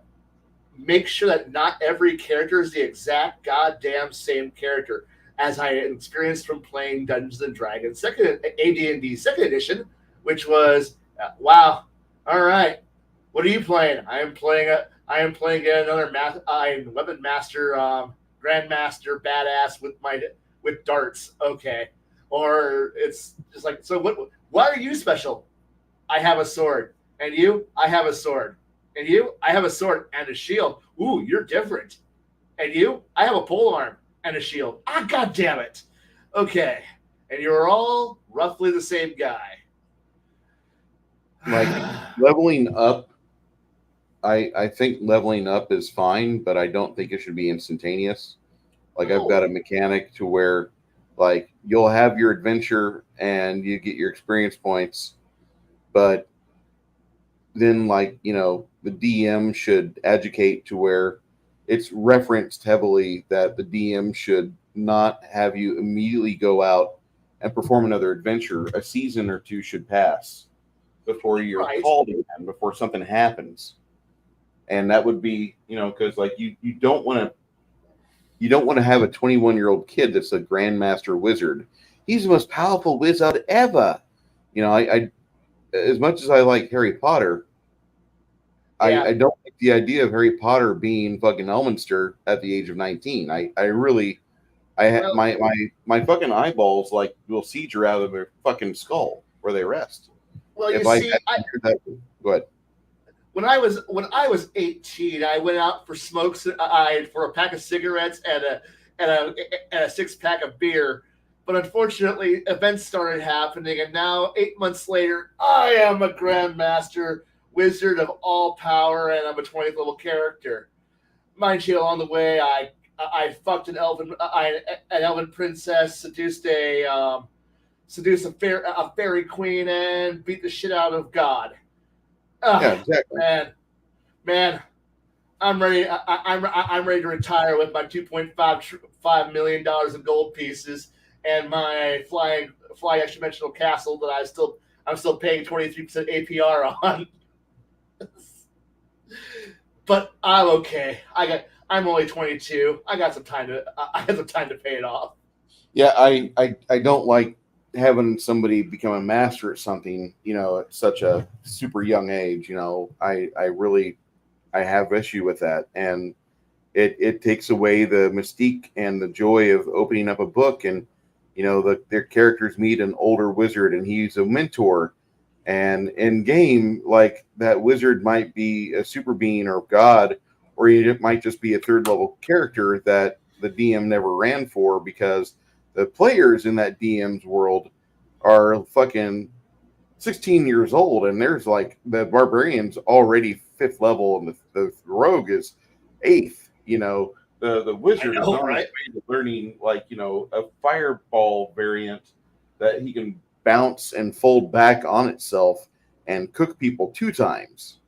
[SPEAKER 2] make sure that not every character is the exact goddamn same character, as I experienced from playing Dungeons and Dragons AD&D Second Edition, which was wow. All right, what are you playing? I am playing another weapon master, grandmaster, badass with darts. Okay, or it's just like, so what? Why are you special? I have a sword, and you? I have a sword. And you? I have a sword and a shield. Ooh, you're different. And you? I have a polearm and a shield. Ah, God damn it. Okay. And you're all roughly the same guy.
[SPEAKER 1] Like, leveling up, I think leveling up is fine, but I don't think it should be instantaneous. Like, I've got a mechanic to where, like, you'll have your adventure and you get your experience points, but then, like, the DM should educate to where it's referenced heavily that the DM should not have you immediately go out and perform another adventure. A season or two should pass before you're called again, before something happens. And that would be, because like you don't want to have a 21-year-old kid that's a grandmaster wizard. He's the most powerful wizard ever. I as much as I like Harry Potter, yeah. I don't like the idea of Harry Potter being fucking Elminster at the age of 19. My fucking eyeballs like will seizure out of their fucking skull where they rest.
[SPEAKER 2] Well,
[SPEAKER 1] go ahead.
[SPEAKER 2] When I was 18, I went out for smokes for a pack of cigarettes and a 6-pack of beer. But unfortunately, events started happening, and now 8 months later, I am a Grandmaster Wizard of all power, and I'm a 20th level character. Mind you, along the way, I fucked an elven princess, seduced a fairy queen, and beat the shit out of God.
[SPEAKER 1] Yeah, exactly.
[SPEAKER 2] Man, I'm ready. I'm ready to retire with my $2.5 million in gold pieces and my flying extra-dimensional castle that I'm still paying 23% APR on. But I'm okay. I'm only 22. I got some time to. I have some time to pay it off.
[SPEAKER 1] Yeah, I don't like having somebody become a master at something, at such a super young age. I really I have issue with that, and it takes away the mystique and the joy of opening up a book, and their characters meet an older wizard and he's a mentor, and in game, like, that wizard might be a super being or god, or it might just be a third level character that the DM never ran for because the players in that DM's world are fucking 16 years old, and there's like the barbarian's already fifth level and the rogue is eighth. The wizard is
[SPEAKER 2] know,
[SPEAKER 1] on
[SPEAKER 2] right?
[SPEAKER 1] his way to learning, like, a fireball variant that he can bounce and fold back on itself and cook people 2 times.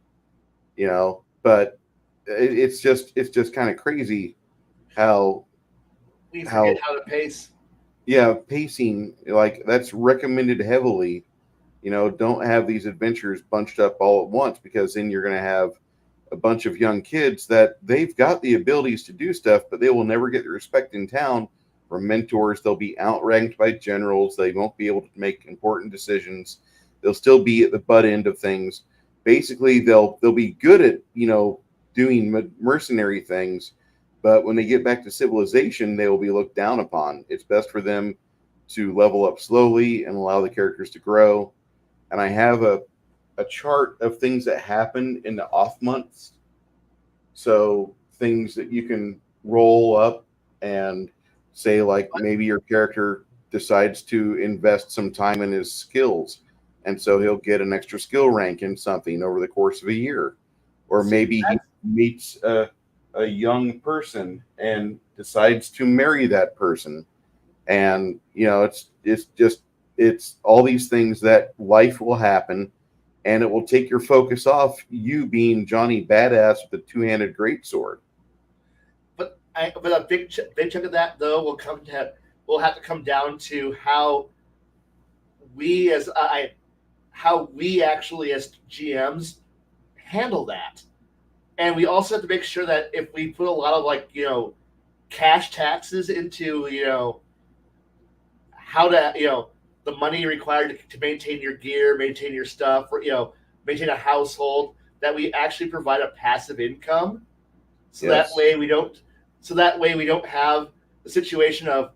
[SPEAKER 1] But it's just kind of crazy how
[SPEAKER 2] We
[SPEAKER 1] how
[SPEAKER 2] forget how to pace.
[SPEAKER 1] yeah, pacing, like, that's recommended heavily. Don't have these adventures bunched up all at once, because then you're going to have a bunch of young kids that they've got the abilities to do stuff, but they will never get the respect in town from mentors. They'll be outranked by generals. They won't be able to make important decisions. They'll still be at the butt end of things. Basically, they'll be good at doing mercenary things, but when they get back to civilization, they will be looked down upon. It's best for them to level up slowly and allow the characters to grow. And I have a chart of things that happen in the off months. So things that you can roll up and say, like, maybe your character decides to invest some time in his skills. And so he'll get an extra skill rank in something over the course of a year. Or maybe he meets a young person and decides to marry that person. And, it's all these things that life will happen, and it will take your focus off you being Johnny Badass with a two-handed greatsword.
[SPEAKER 2] But a big chunk of that, though, will have to come down to how we actually as GMs handle that. And we also have to make sure that if we put a lot of cash taxes into how to the money required to maintain your gear, maintain your stuff, or maintain a household, that we actually provide a passive income, so
[SPEAKER 1] Yes.
[SPEAKER 2] that way we don't have the situation of,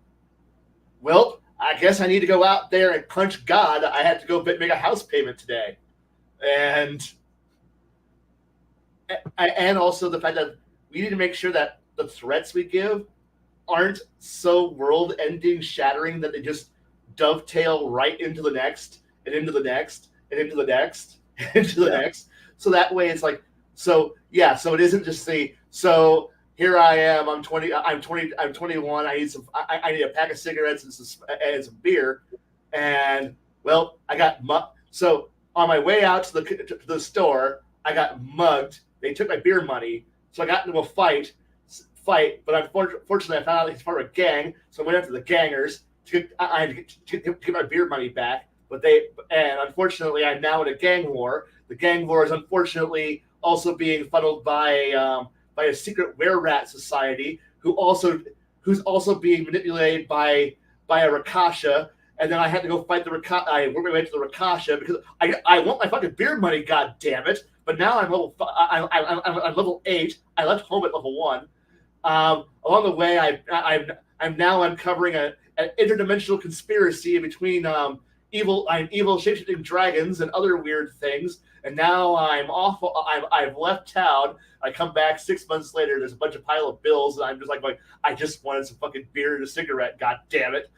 [SPEAKER 2] well, I guess I need to go out there and punch God. I have to go make a house payment today, and also the fact that we need to make sure that the threats we give aren't so world-ending, shattering that they just dovetail right into the next and into the next and into the next and into the next. So that way it's like, so it isn't just so here I am, I'm 21, I need a pack of cigarettes and some beer, and well, I got so on my way out to the store, I got mugged. They took my beer money, so I got into a fight, but unfortunately I found out he's part of a gang, so I went after the gangers to get my beer money back. And unfortunately, I'm now in a gang war. The gang war is unfortunately also being funneled by a secret were-rat society who's also being manipulated by a Rakasha. And then I had to go fight the Rakasha. I worked my way to the Rakasha because I want my fucking beer money, god damn it! But now I'm I'm level 8. I left home at level 1. Along the way, I'm now uncovering an interdimensional conspiracy between evil shapeshifting dragons and other weird things. And now I've left town. I come back 6 months later. There's a bunch of pile of bills, and I'm just like, I just wanted some fucking beer and a cigarette. God damn it!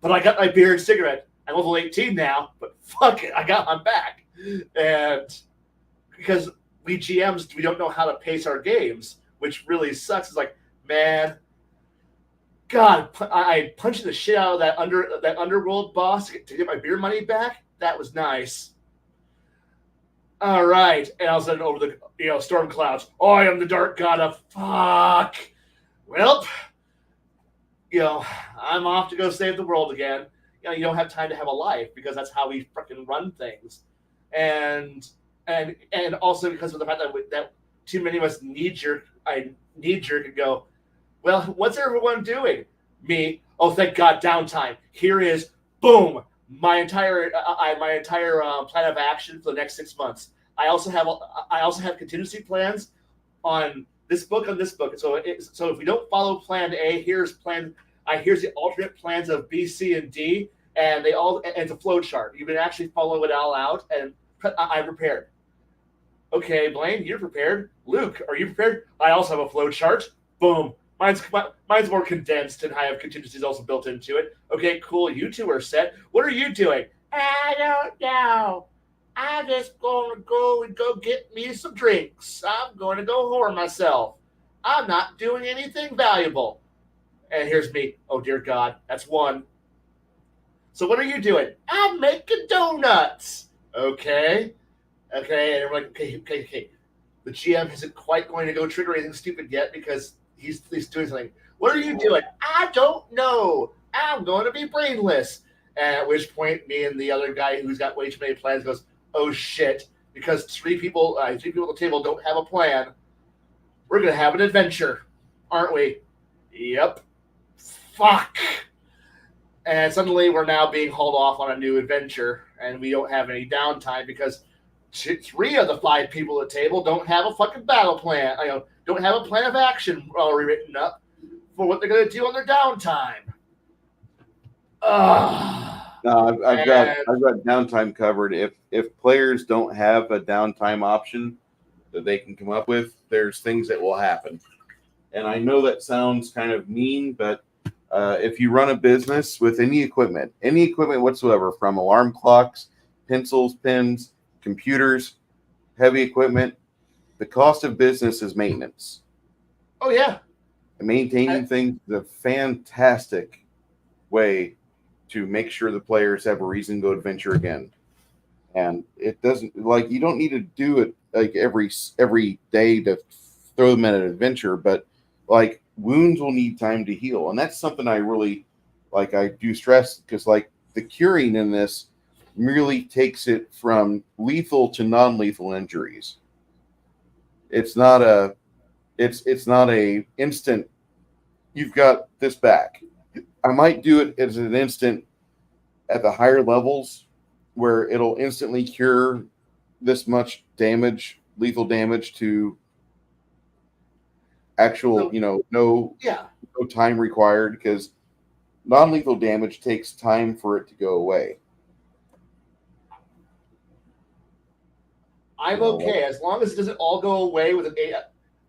[SPEAKER 2] But I got my beer and cigarette. I'm level 18 now, but fuck it, I'm back. And because we GMs, we don't know how to pace our games, which really sucks. It's like, man, God, I punched the shit out of that underworld boss to get my beer money back. That was nice. All right, and I'll send over the storm clouds. Oh, I am the dark god of fuck. Well, I'm off to go save the world again. You don't have time to have a life because that's how we freaking run things, and also because of the fact that too many of us knee jerk and go, well, what's everyone doing? Me. Oh, thank God, downtime. Here is boom. My entire plan of action for the next 6 months. I also have contingency plans on this book. So if we don't follow Plan A, here's the alternate plans of B, C, and D, and it's a flow chart. You can actually follow it all out, and I'm prepared. Okay, Blaine, you're prepared. Luke, are you prepared? I also have a flow chart. Boom. Mine's more condensed, and I have contingencies also built into it. Okay, cool. You two are set. What are you doing? I don't know. I'm just going to go get me some drinks. I'm going to go whore myself. I'm not doing anything valuable. And here's me. Oh, dear God. That's one. So what are you doing? I'm making donuts. Okay. And we're like, okay. The GM isn't quite going to go trigger anything stupid yet because he's doing something. What are you doing? I don't know. I'm going to be brainless. At which point, me and the other guy who's got way too many plans goes, oh shit, because three people at the table don't have a plan. We're going to have an adventure, aren't we? Yep. Fuck. And suddenly we're now being hauled off on a new adventure, and we don't have any downtime because 3 of the 5 people at the table don't have a fucking battle plan. Don't have a plan of action already written up for what they're going to do on their downtime.
[SPEAKER 1] No, I've got downtime covered. If players don't have a downtime option that they can come up with, there's things that will happen. And I know that sounds kind of mean, but if you run a business with any equipment whatsoever, from alarm clocks, pencils, pens, computers, heavy equipment, the cost of business is maintenance.
[SPEAKER 2] Oh, yeah.
[SPEAKER 1] And maintaining things is a fantastic way to make sure the players have a reason to go adventure again. And it doesn't, like, you don't need to do it like every day to throw them at an adventure, but like wounds will need time to heal. And that's something I really I do stress, because like the curing in this merely takes it from lethal to non-lethal injuries. It's not a instant, you've got this back. I might do it as an instant at the higher levels where it'll instantly cure this much damage, lethal damage to actual, no time required, because non-lethal damage takes time for it to go away.
[SPEAKER 2] I'm okay as long as it doesn't all go away with an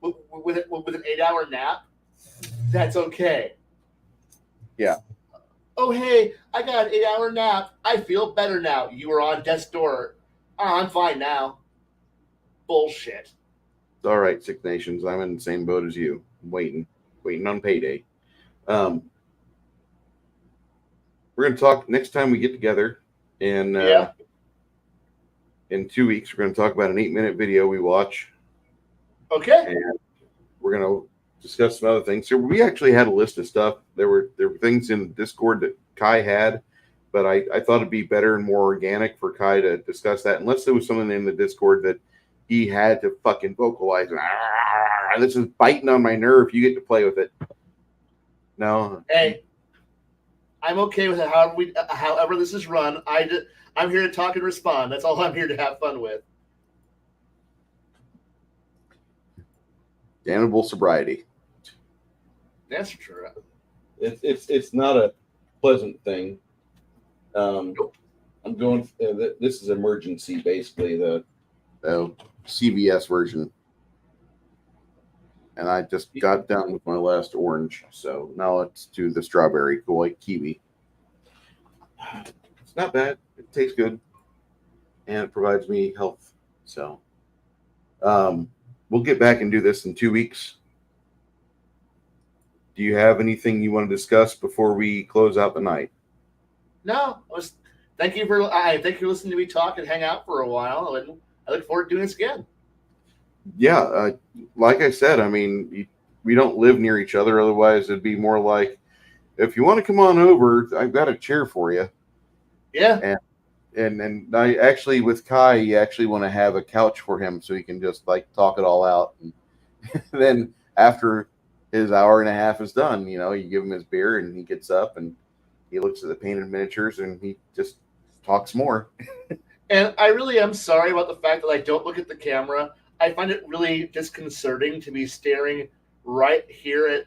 [SPEAKER 2] 8-hour nap. That's okay.
[SPEAKER 1] Yeah.
[SPEAKER 2] Oh, hey, I got an 8-hour nap. I feel better now. You were on death's door. Oh, I'm fine now. Bullshit.
[SPEAKER 1] It's all right, Sick Nations. I'm in the same boat as you. I'm waiting on payday. We're going to talk next time we get together in 2 weeks. We're going to talk about an 8-minute video we watch.
[SPEAKER 2] Okay.
[SPEAKER 1] And we're going to discuss some other things. So we actually had a list of stuff. There were things in Discord that Kai had, but I thought it'd be better and more organic for Kai to discuss that, unless there was something in the Discord that he had to fucking vocalize. This is biting on my nerve. You get to play with it. No.
[SPEAKER 2] Hey, I'm okay with it. However this is run, I'm here to talk and respond. That's all I'm here to have fun with.
[SPEAKER 1] Damnable sobriety.
[SPEAKER 2] That's true.
[SPEAKER 1] It's not a pleasant thing.
[SPEAKER 2] Nope.
[SPEAKER 1] I'm going. This is emergency, basically the CVS version, and I just got done with my last orange, so now let's do the strawberry, kiwi. It's not bad. It tastes good, and it provides me health. So, we'll get back and do this in 2 weeks. Do you have anything you want to discuss before we close out the night?
[SPEAKER 2] No. Thank you for listening to me talk and hang out for a while, and I look forward to doing this again.
[SPEAKER 1] Yeah, like I said, I mean, we don't live near each other. Otherwise, it'd be more like, if you want to come on over, I've got a chair for you.
[SPEAKER 2] Yeah.
[SPEAKER 1] And and I actually with Kai, you actually want to have a couch for him so he can just like talk it all out. And then after his hour and a half is done, you give him his beer and he gets up and he looks at the painted miniatures and he just talks more.
[SPEAKER 2] And I really am sorry about the fact that I don't look at the camera. I find it really disconcerting to be staring right here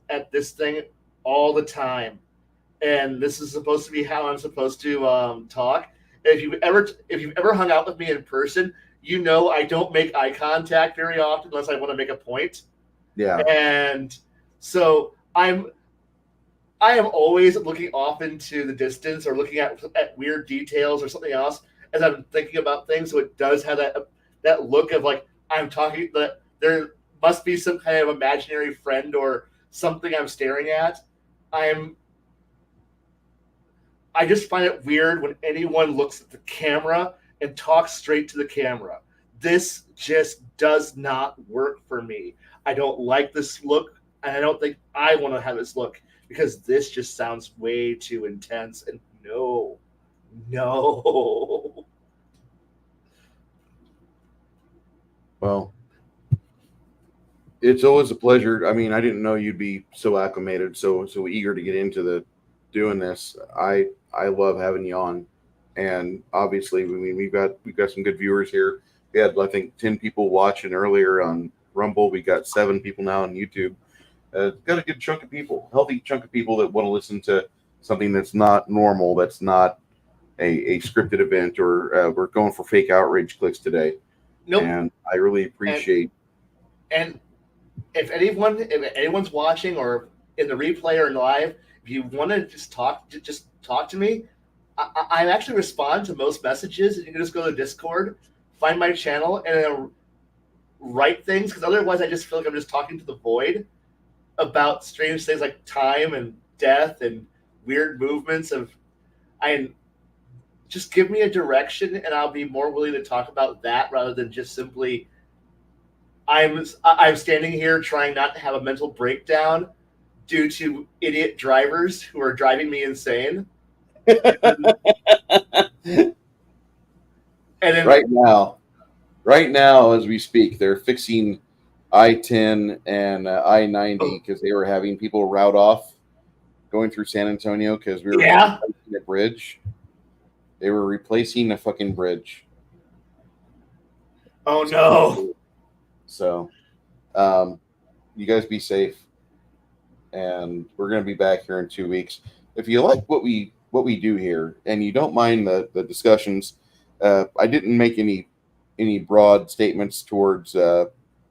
[SPEAKER 2] at this thing all the time. And this is supposed to be how I'm supposed to talk. If you've ever hung out with me in person, I don't make eye contact very often unless I want to make a point.
[SPEAKER 1] Yeah.
[SPEAKER 2] And so I am always looking off into the distance or looking at weird details or something else as I'm thinking about things. So it does have that look of like I'm talking, that there must be some kind of imaginary friend or something I'm staring at. I just find it weird when anyone looks at the camera and talks straight to the camera. This just does not work for me. I don't like this look, and I don't think I want to have this look because this just sounds way too intense. And no.
[SPEAKER 1] Well, it's always a pleasure. I mean, I didn't know you'd be so acclimated, so eager to get into doing this. I love having you on, and obviously, I mean, we've got some good viewers here. We had, I think, 10 people watching earlier on Rumble. We got 7 people now on YouTube. Got a good chunk of people, healthy chunk of people that want to listen to something that's not normal, that's not a scripted event, or we're going for fake outrage clicks today.
[SPEAKER 2] Nope.
[SPEAKER 1] And I really appreciate.
[SPEAKER 2] And if anyone's watching or in the replay or in live, if you want to just talk to me. I actually respond to most messages. You can just go to Discord, find my channel, and then write things. Because otherwise, I just feel like I'm just talking to the void about strange things like time and death and weird movements just give me a direction, and I'll be more willing to talk about that rather than just simply I'm standing here trying not to have a mental breakdown due to idiot drivers who are driving me insane. And then,
[SPEAKER 1] right now, as we speak, they're fixing I-10 and I-90 because they were having people route off going through San Antonio because we were replacing a bridge. They were replacing a fucking bridge.
[SPEAKER 2] Oh no!
[SPEAKER 1] So, you guys be safe, and we're gonna be back here in 2 weeks. If you like what we do here, and you don't mind the discussions, I didn't make any broad statements towards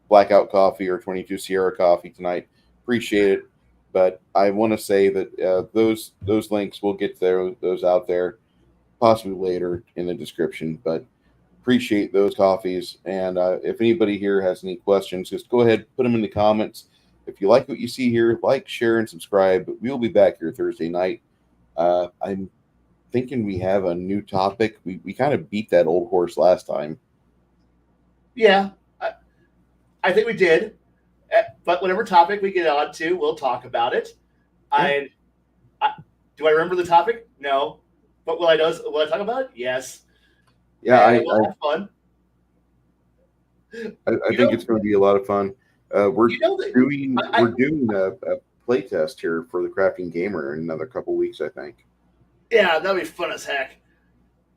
[SPEAKER 1] Blackout Coffee or 22 Sierra Coffee tonight. Appreciate it, but I want to say that those links, we'll get those out there possibly later in the description. But appreciate those coffees, and if anybody here has any questions, just go ahead, put them in the comments. If you like what you see here, like, share, and subscribe. We'll be back here Thursday night. I'm thinking we have a new topic. We kind of beat that old horse last time.
[SPEAKER 2] Yeah, I think we did. But whatever topic we get on to, we'll talk about it. Yeah. Do I remember the topic? No. But will I talk about it? Yes.
[SPEAKER 1] Yeah,
[SPEAKER 2] we'll have fun.
[SPEAKER 1] I think it's going to be a lot of fun. We're doing a play test here for the Crafting Gamer in another couple weeks, I think.
[SPEAKER 2] Yeah, that'll be fun as heck.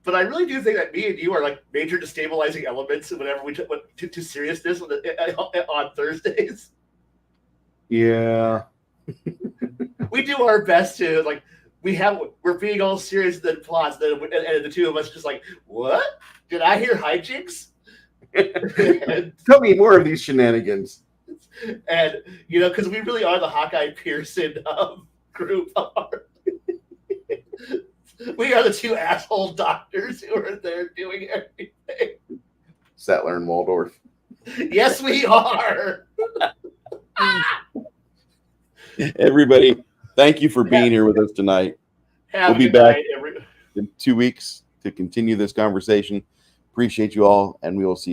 [SPEAKER 2] But I really do think that me and you are like major destabilizing elements whenever we went to seriousness on Thursdays.
[SPEAKER 1] Yeah.
[SPEAKER 2] We do our best to like. We're being all serious and then plots, and the two of us just like, what? Did I hear hijinks?
[SPEAKER 1] Tell me more of these shenanigans.
[SPEAKER 2] And because we really are the Hawkeye Pearson group. We are the two asshole doctors who are there doing everything.
[SPEAKER 1] Sattler and Waldorf.
[SPEAKER 2] Yes, we are.
[SPEAKER 4] Everybody, thank you for being here with us tonight. We'll be back in 2 weeks to continue this conversation. Appreciate you all, and we will see you.